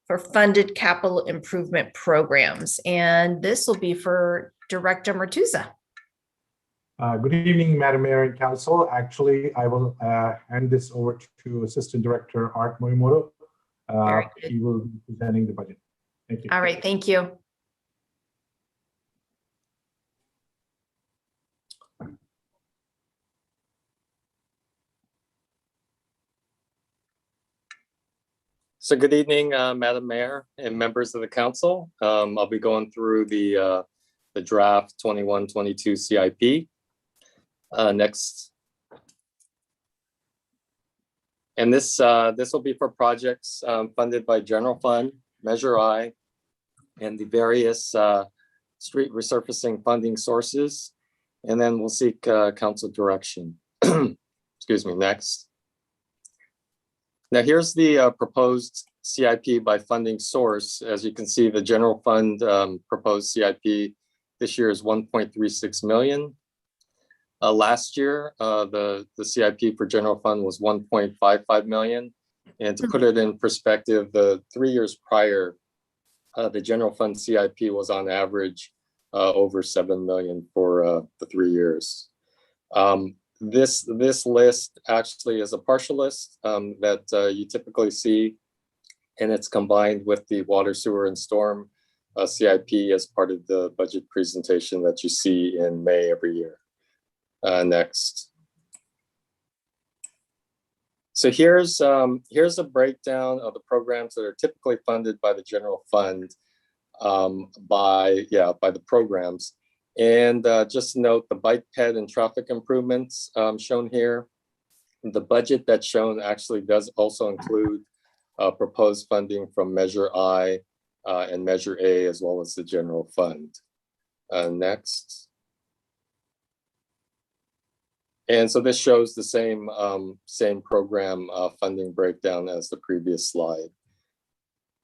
for funded capital improvement programs. And this will be for Director Martuza. Good evening, Madam Mayor and Council. Actually, I will hand this over to Assistant Director Art Morimoto. Very good. He will be presenting the budget. Thank you. All right, thank you. So good evening, Madam Mayor and members of the council. I'll be going through the draft 21-22 CIP. Next. And this will be for projects funded by General Fund, Measure I, and the various street resurfacing funding sources. And then we'll seek council direction. Excuse me, next. Now here's the proposed CIP by funding source. As you can see, the General Fund proposed CIP This year is 1.36 million. Last year, the CIP for general fund was 1.55 million. And to put it in perspective, the 3 years prior, the general fund CIP was on average over 7 million for the 3 years. This list actually is a partial list that you typically see, and it's combined with the water, sewer, and storm CIP as part of the budget presentation that you see in May every year. Next. So here's a breakdown of the programs that are typically funded by the general fund by the programs. And just note the bike ped and traffic improvements shown here. The budget that's shown actually does also include proposed funding from Measure I and Measure A, as well as the general fund. Next. And so this shows the same program funding breakdown as the previous slide.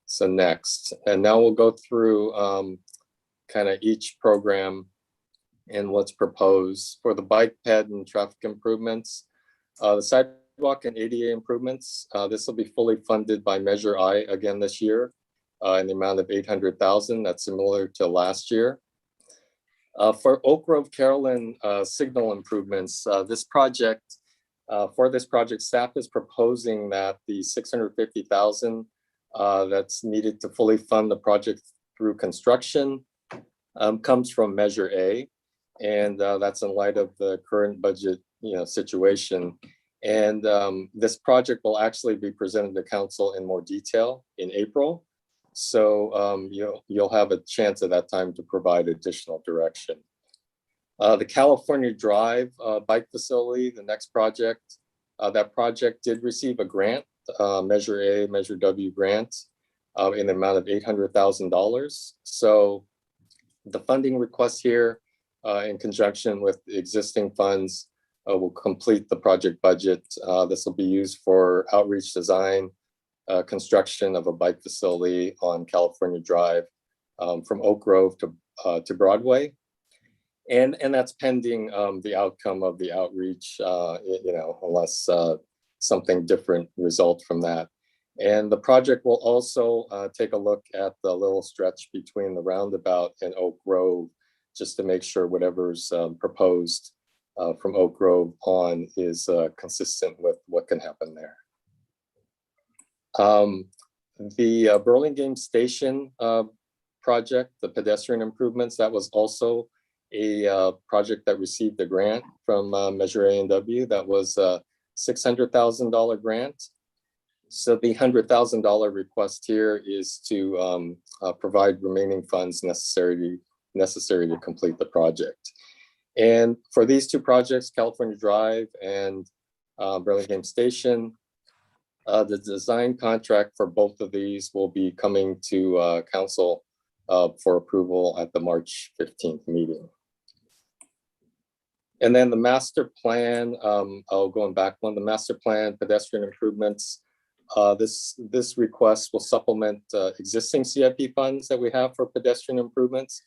So next, and now we'll go through kind of each program and what's proposed. For the bike ped and traffic improvements, the sidewalk and ADA improvements, this will be fully funded by Measure I again this year in the amount of 800,000. That's similar to last year. For Oak Grove Carolyn signal improvements, for this project, staff is proposing that the 650,000 that's needed to fully fund the project through construction comes from Measure A, and that's in light of the current budget situation. And this project will actually be presented to council in more detail in April. So you'll have a chance at that time to provide additional direction. The California Drive bike facility, the next project, that project did receive a grant, Measure A, Measure W grant in the amount of $800,000. So the funding request here in conjunction with the existing funds will complete the project budget. This will be used for outreach design, construction of a bike facility on California Drive from Oak Grove to Broadway. And that's pending the outcome of the outreach, unless something different results from that. And the project will also take a look at the little stretch between the roundabout and Oak Grove, just to make sure whatever's proposed from Oak Grove on is consistent with what can happen there. The Burlingame Station project, the pedestrian improvements, that was also a project that received a grant from Measure A and W. That was a $600,000 grant. So the $100,000 request here is to provide remaining funds necessary to complete the project. And for these two projects, California Drive and Burlingame Station, the design contract for both of these will be coming to council for approval at the March 15th meeting. And then the master plan, going back one, the master plan pedestrian improvements. This request will supplement existing CIP funds that we have for pedestrian improvements,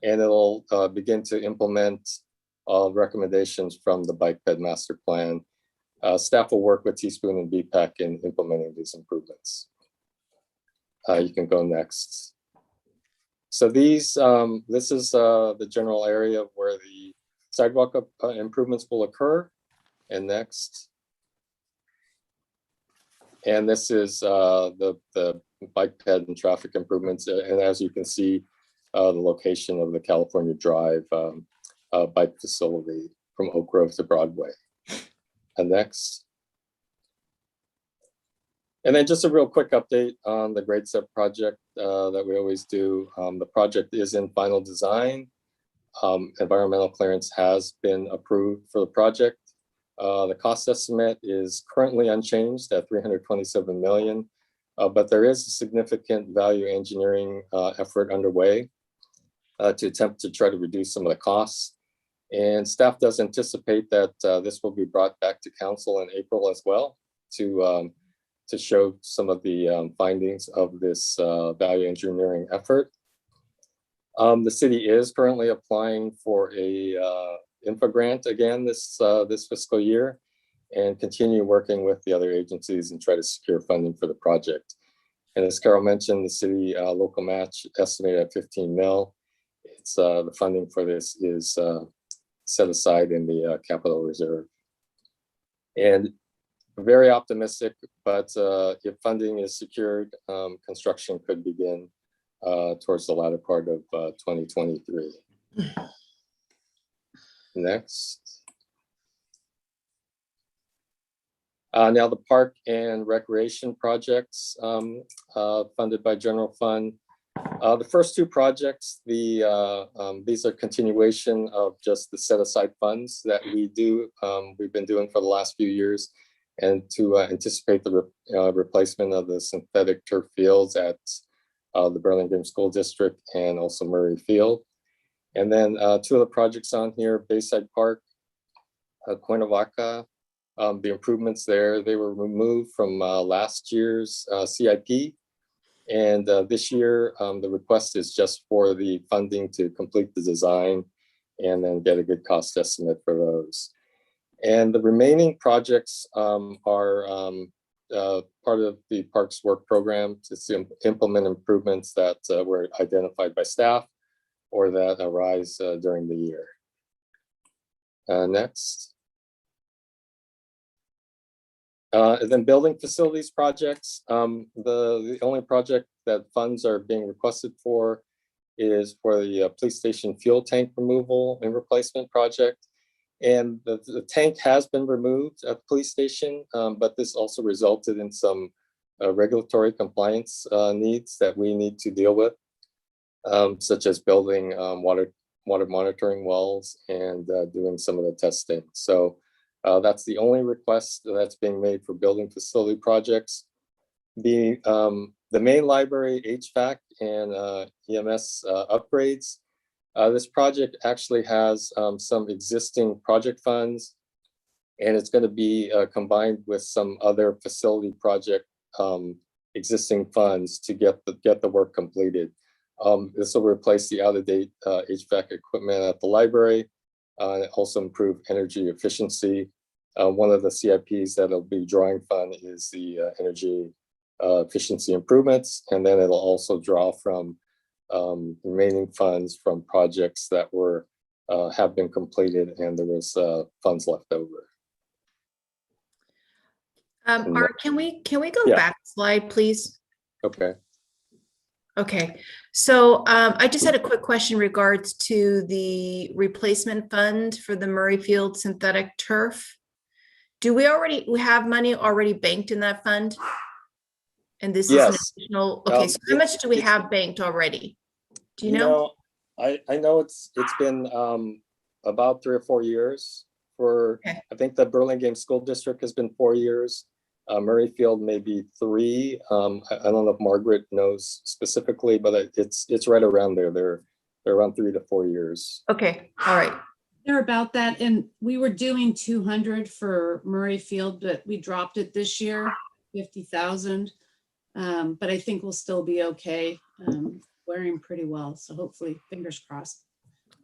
and it'll begin to implement recommendations from the bike ped master plan. Staff will work with Teaspoon and BPAC in implementing these improvements. You can go next. So this is the general area where the sidewalk improvements will occur. And next. And this is the bike ped and traffic improvements. And as you can see, the location of the California Drive bike facility from Oak Grove to Broadway. And next. And then just a real quick update on the grade set project that we always do. The project is in final design. Environmental clearance has been approved for the project. The cost estimate is currently unchanged at $327 million, but there is a significant value engineering effort underway to attempt to try to reduce some of the costs. And staff does anticipate that this will be brought back to council in April as well to show some of the findings of this value engineering effort. The city is currently applying for a infra grant again this fiscal year, and continue working with the other agencies and try to secure funding for the project. And as Carol mentioned, the city local match estimated at 15 mil. It's the funding for this is set aside in the capital reserve. And very optimistic, but if funding is secured, construction could begin towards the latter part of 2023. Next. Now the park and recreation projects funded by general fund. The first two projects, these are continuation of just the set aside funds that we've been doing for the last few years, and to anticipate the replacement of the synthetic turf fields at the Burlingame School District and also Murray Field. And then two of the projects on here, Bayside Park, Cuernavaca, the improvements there, they were removed from last year's CIP. And this year, the request is just for the funding to complete the design and then get a good cost estimate for those. And the remaining projects are part of the Parks Work Program to implement improvements that were identified by staff or that arise during the year. Next. And then building facilities projects. The only project that funds are being requested for is for the police station fuel tank removal and replacement project. And the tank has been removed at the police station, but this also resulted in some regulatory compliance needs that we need to deal with, such as building water monitoring wells and doing some of the testing. So that's the only request that's being made for building facility projects. The main library HVAC and EMS upgrades. This project actually has some existing project funds, and it's going to be combined with some other facility project existing funds to get the work completed. This will replace the out-of-date HVAC equipment at the library, also improve energy efficiency. One of the CIPs that'll be drawing fund is the energy efficiency improvements, and then it'll also draw from remaining funds from projects that have been completed and there was funds left over. Art, can we go back a slide, please? Okay. Okay, so I just had a quick question in regards to the replacement fund for the Murray Field synthetic turf. Do we have money already banked in that fund? And this is an additional, okay, so how much do we have banked already? Do you know? I know it's been about 3 or 4 years for, okay. I think the Burlingame School District has been 4 years. Murray Field maybe 3. I don't know if Margaret knows specifically, but it's right around there. They're around 3 to 4 years. Okay, all right. They're about that, and we were doing 200 for Murray Field, but we dropped it this year, 50,000. But I think we'll still be okay. Wearing pretty well, so hopefully, fingers crossed.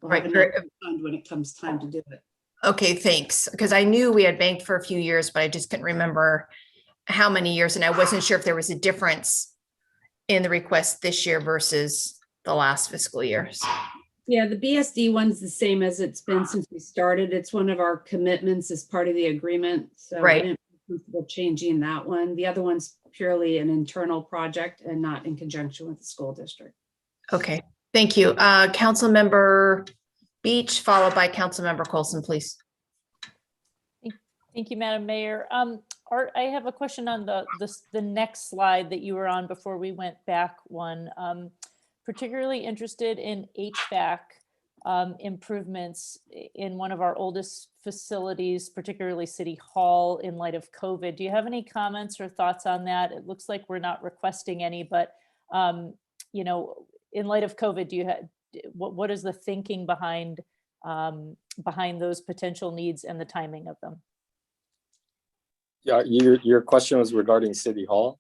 We'll have enough fund when it comes time to do it. Okay, thanks. Because I knew we had banked for a few years, but I just couldn't remember how many years, and I wasn't sure if there was a difference in the request this year versus the last fiscal years. Yeah, the BSD one's the same as it's been since we started. It's one of our commitments as part of the agreement. So I didn't feel comfortable changing that one. The other one's purely an internal project and not in conjunction with the school district. Okay, thank you. Councilmember Beach, followed by Councilmember Colson, please. Thank you, Madam Mayor. Art, I have a question on the next slide that you were on before we went back one. Particularly interested in HVAC improvements in one of our oldest facilities, particularly City Hall, in light of COVID. Do you have any comments or thoughts on that? It looks like we're not requesting any, but you know, in light of COVID, what is the thinking behind those potential needs and the timing of them? Yeah, your question was regarding City Hall?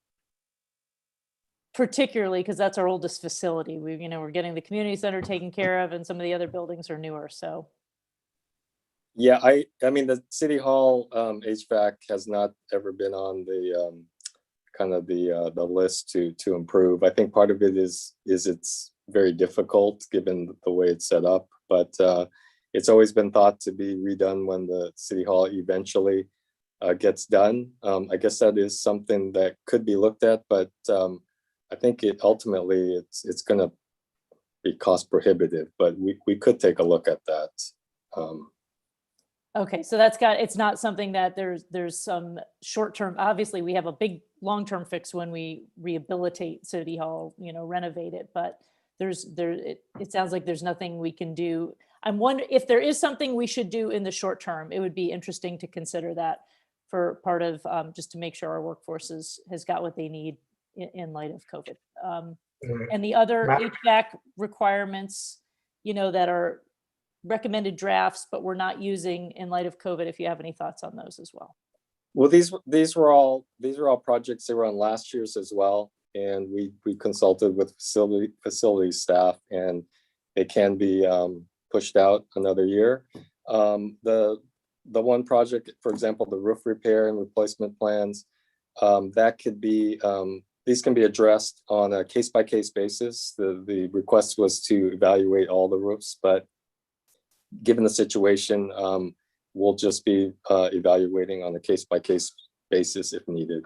particularly because that's our oldest facility. We're getting the community center taken care of, and some of the other buildings are newer, so. Yeah, I mean, the City Hall HVAC has not ever been on the kind of the list to improve. I think part of it is it's very difficult given the way it's set up, but it's always been thought to be redone when the City Hall eventually gets done. I guess that is something that could be looked at, but I think ultimately it's going to be cost prohibitive, but we could take a look at that. Okay, so it's not something that there's some short-term, obviously we have a big long-term fix when we rehabilitate City Hall, renovate it, but it sounds like there's nothing we can do. I'm wondering if there is something we should do in the short term. It would be interesting to consider that for part of just to make sure our workforce has got what they need in light of COVID. And the other HVAC requirements, that are recommended drafts, but we're not using in light of COVID, if you have any thoughts on those as well. Well, these were all projects that were on last year's as well. And we consulted with facility staff, and it can be pushed out another year. The one project, for example, the roof repair and replacement plans, that could be, these can be addressed on a case-by-case basis. The request was to evaluate all the roofs, but given the situation, we'll just be evaluating on a case-by-case basis if needed.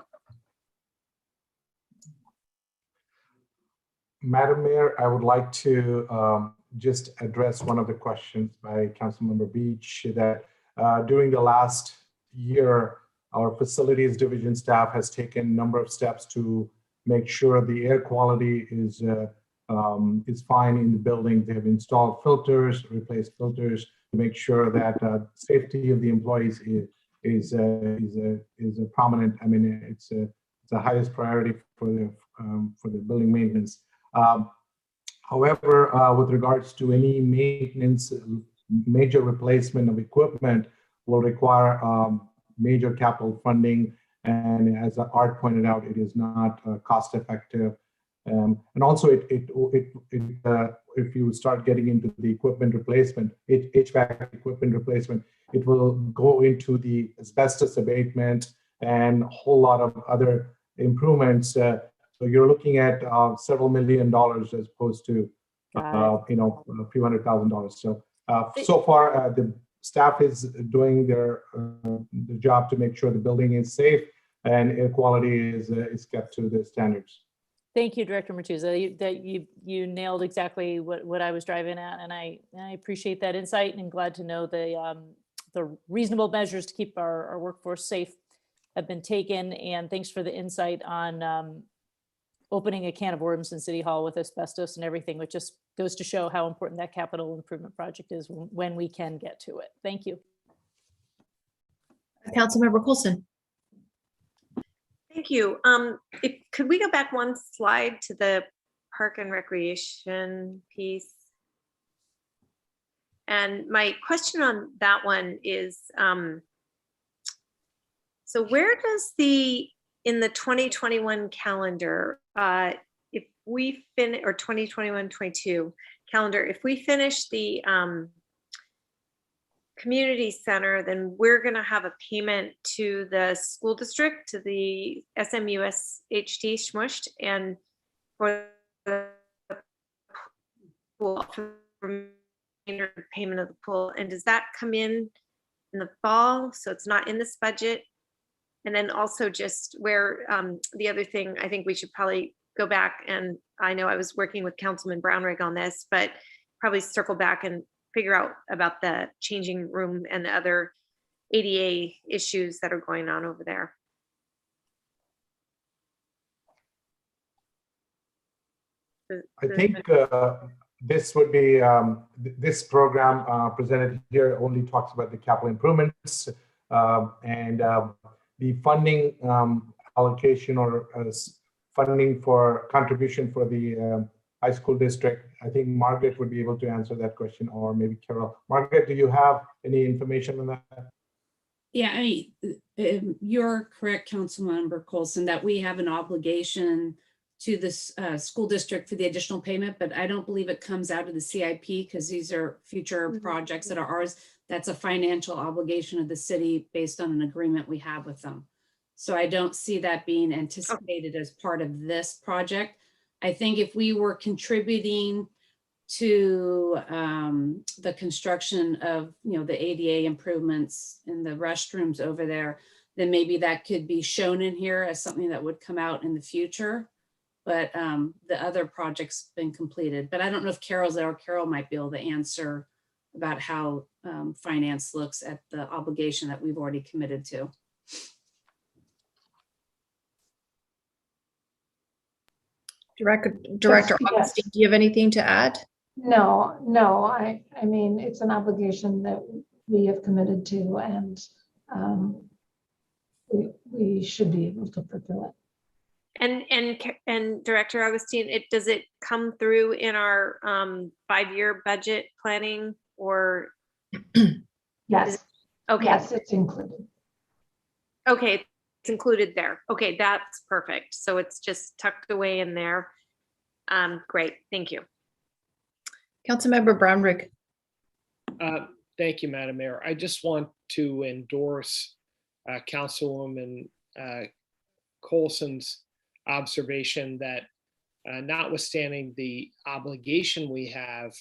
Madam Mayor, I would like to just address one of the questions by Councilmember Beach that during the last year, our facilities division staff has taken a number of steps to make sure the air quality is fine in the building. They have installed filters, replaced filters to make sure that safety of the employees is a prominent. I mean, it's the highest priority for the building maintenance. However, with regards to any maintenance, major replacement of equipment will require major capital funding. And as Art pointed out, it is not cost effective. And also, if you start getting into the equipment replacement, HVAC equipment replacement, it will go into the asbestos abatement and a whole lot of other improvements. So you're looking at several $1 million as opposed to a few $100,000. So so far, the staff is doing the job to make sure the building is safe and air quality is kept to the standards. Thank you, Director Martuzza. That you nailed exactly what I was driving at, and I appreciate that insight, and glad to know the reasonable measures to keep our workforce safe have been taken. And thanks for the insight on opening a can of worms in City Hall with asbestos and everything, which just goes to show how important that capital improvement project is when we can get to it. Thank you. Councilmember Coulson. Thank you. Could we go back one slide to the park and recreation piece? And my question on that one is, so where does in the 2021 calendar, if we finish, or 2021-22 calendar, if we finish the community center, then we're going to have a payment to the school district, to the SMUSHD Smushed, and for the pool, for payment of the pool. And does that come in the fall? So it's not in this budget. And then also just where the other thing, I think we should probably go back, and I know I was working with Councilman Brownrigg on this, but probably circle back and figure out about the changing room and the other ADA issues that are going on over there. I think this would be, this program presented here only talks about the capital improvements and the funding allocation or funding for contribution for the high school district. I think Margaret would be able to answer that question, or maybe Carol. Margaret, do you have any information on that? Yeah, I mean, you're correct, Councilmember Coulson, that we have an obligation to this school district for the additional payment, but I don't believe it comes out of the CIP because these are future projects that are ours. That's a financial obligation of the city based on an agreement we have with them. So I don't see that being anticipated as part of this project. I think if we were contributing to the construction of, the ADA improvements in the restrooms over there, then maybe that could be shown in here as something that would come out in the future. But the other project's been completed. But I don't know if Carol's there, or Carol might be able to answer about how finance looks at the obligation that we've already committed to. Director Augustine, do you have anything to add? No, I mean, it's an obligation that we have committed to, and we should be able to fulfill it. And Director Augustine, does it come through in our 5-year budget planning, or? Yes. Okay. Yes, it's included. Okay, it's included there. Okay, that's perfect. So it's just tucked away in there. Great, thank you. Councilmember Brownrigg. Thank you, Madam Mayor. I just want to endorse Councilwoman Colson's observation that notwithstanding the obligation we have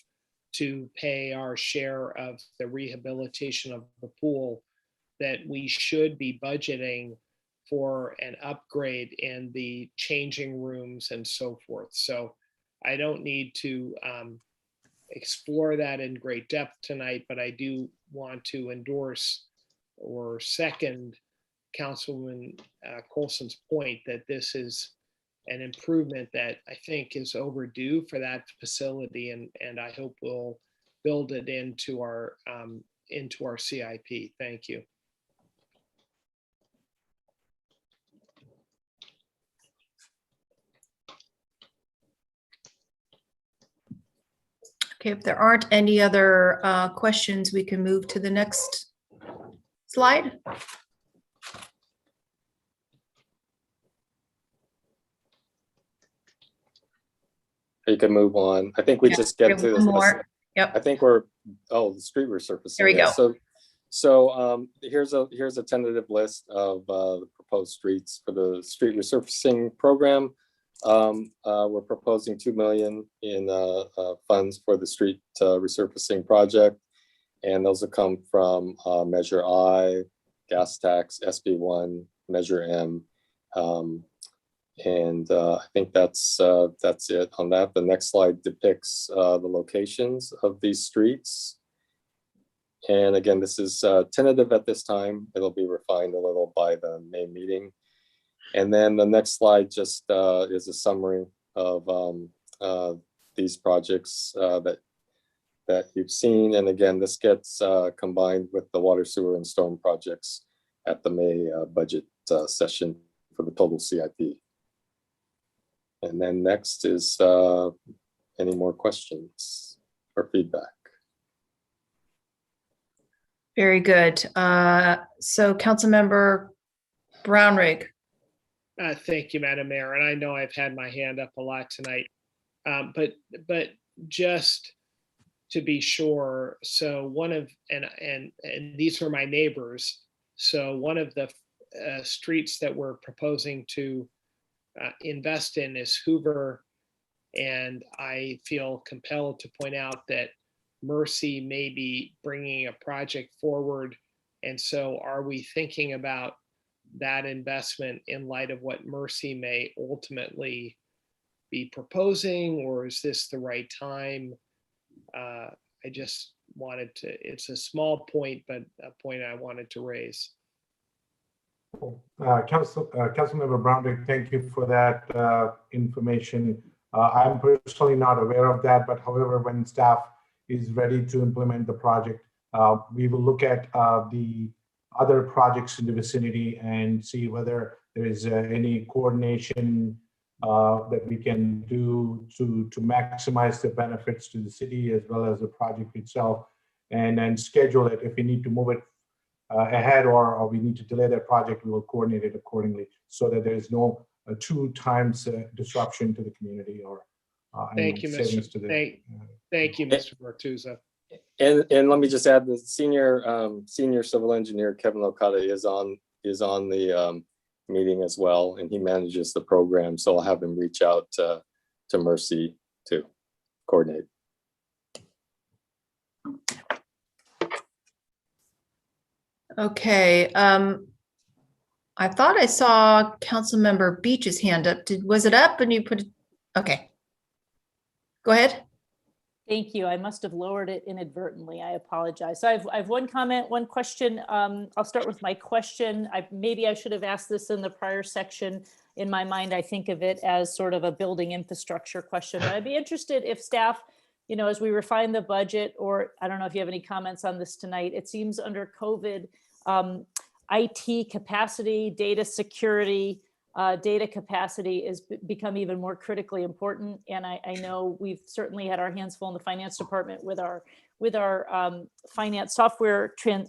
to pay our share of the rehabilitation of the pool, that we should be budgeting for an upgrade in the changing rooms and so forth. So I don't need to explore that in great depth tonight, but I do want to endorse or second Councilwoman Colson's point that this is an improvement that I think is overdue for that facility, and I hope we'll build it into our CIP. Thank you. Okay, if there aren't any other questions, we can move to the next slide. You can move on. I think we just get to this. More. Yep. I think the street resurfacing. There we go. So here's a tentative list of the proposed streets for the street resurfacing program. We're proposing $2 million in funds for the street resurfacing project, and those will come from Measure I, gas tax, SB1, Measure M, and I think that's it on that. The next slide depicts the locations of these streets. And again, this is tentative at this time. It'll be refined a little by the May meeting. And then the next slide just is a summary of these projects that you've seen. And again, this gets combined with the water, sewer, and storm projects at the May budget session for the total CIP. And then next is any more questions or feedback? Very good. So Councilmember Brownrigg. Thank you, Madam Mayor. And I know I've had my hand up a lot tonight, but just to be sure, so one of, and these are my neighbors. So one of the streets that we're proposing to invest in is Hoover. And I feel compelled to point out that Mercy may be bringing a project forward. And so are we thinking about that investment in light of what Mercy may ultimately be proposing, or is this the right time? I just wanted to, it's a small point, but a point I wanted to raise. Councilmember Brownrigg, thank you for that information. I'm personally not aware of that, but however, when staff is ready to implement the project, we will look at the other projects in the vicinity and see whether there is any coordination that we can do to maximize the benefits to the city as well as the project itself, and then schedule it. If we need to move it ahead or we need to delay that project, we will coordinate it accordingly so that there is no two times disruption to the community or Thank you, savings Mr. to the. Thank you, Mr. Bertuzzo. And let me just add, the senior civil engineer, Kevin Okada, is on the meeting as well, and he manages the program. So I'll have him reach out to Mercy to coordinate. Okay, I thought I saw Councilmember Beach's hand up. Was it up and you put it? Okay. Go ahead. Thank you. I must have lowered it inadvertently. I apologize. So I have one comment, one question. I'll start with my question. Maybe I should have asked this in the prior section. In my mind, I think of it as sort of a building infrastructure question. But I'd be interested if staff, as we refine the budget, or I don't know if you have any comments on this tonight. It seems under COVID, IT capacity, data security, data capacity has become even more critically important. And I know we've certainly had our hands full in the finance department with our finance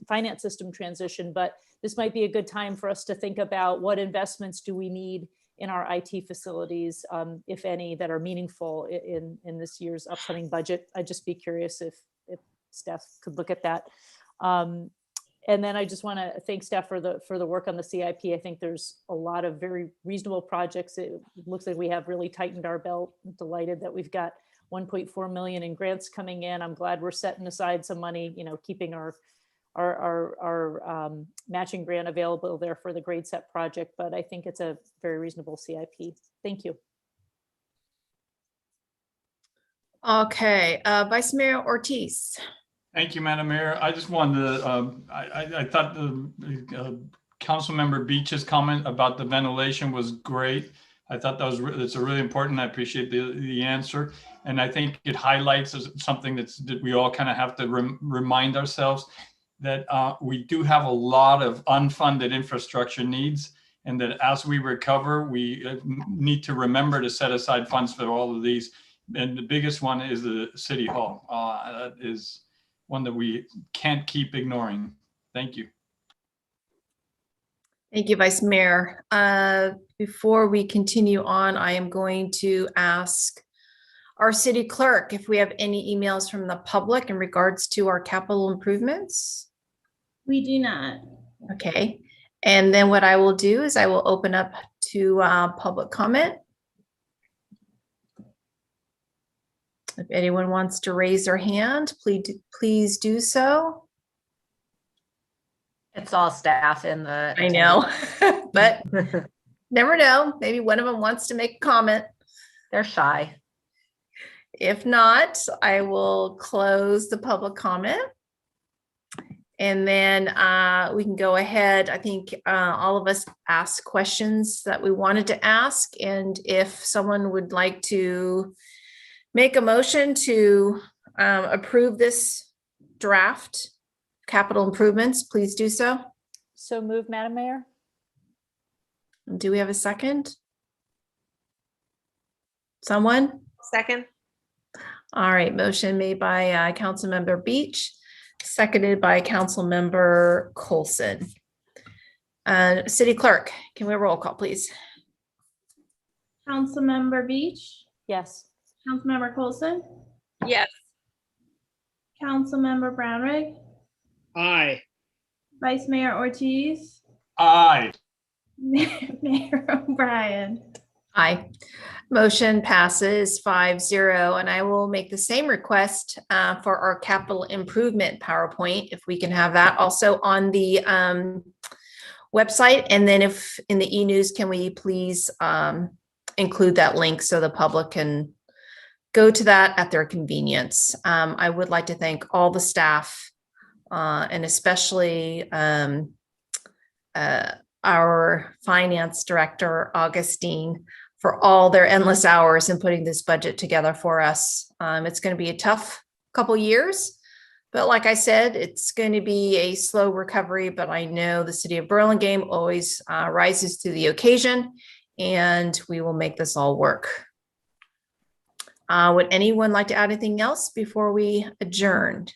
finance system transition, but this might be a good time for us to think about what investments do we need in our IT facilities, if any, that are meaningful in this year's upcoming budget. I'd just be curious if staff could look at that. And then I just want to thank staff for the work on the CIP. I think there's a lot of very reasonable projects. It looks like we have really tightened our belt. I'm delighted that we've got 1.4 million in grants coming in. I'm glad we're setting aside some money, keeping our matching grant available there for the grade set project. But I think it's a very reasonable CIP. Thank you. Okay, Vice Mayor Ortiz. Thank you, Madam Mayor. I just wanted to, I thought the Councilmember Beach's comment about the ventilation was great. I thought that's a really important. I appreciate the answer. And I think it highlights something that we all kind of have to remind ourselves that we do have a lot of unfunded infrastructure needs, and that as we recover, we need to remember to set aside funds for all of these. And the biggest one is the City Hall. That is one that we can't keep ignoring. Thank you. Thank you, Vice Mayor. Before we continue on, I am going to ask our city clerk if we have any emails from the public in regards to our capital improvements. We do not. Okay. And then what I will do is I will open up to public comment. If anyone wants to raise their hand, please do so. It's all staff in the. I know, but never know. Maybe one of them wants to make a comment. They're shy. If not, I will close the public comment. And then we can go ahead. I think all of us asked questions that we wanted to ask. And if someone would like to make a motion to approve this draft capital improvements, please do so. So move, Madam Mayor. Do we have a second? Someone? Second. All right, motion made by Councilmember Beach, seconded by Councilmember Colson. City Clerk, can we have a roll call, please? Councilmember Beach, Yes. Councilmember Colson, Yes. Councilmember Brownrigg, Aye. Vice Mayor Ortiz, Aye. Mayor O'Brien. Aye. Motion passes 5-0, and I will make the same request for our capital improvement PowerPoint, if we can have that also on the website. And then if in the e-news, can we please include that link so the public can go to that at their convenience. I would like to thank all the staff and especially our finance director, Augustine, for all their endless hours in putting this budget together for us. It's going to be a tough couple years, but like I said, it's going to be a slow recovery, but I know the city of Burlingame always rises to the occasion, and we will make this all work. Would anyone like to add anything else before we adjourn?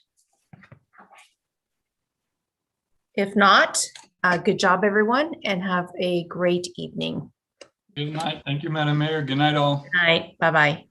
If not, good job, everyone, and have a great evening. Good night. Thank you, Madam Mayor. Good night, all. Good night. Bye-bye.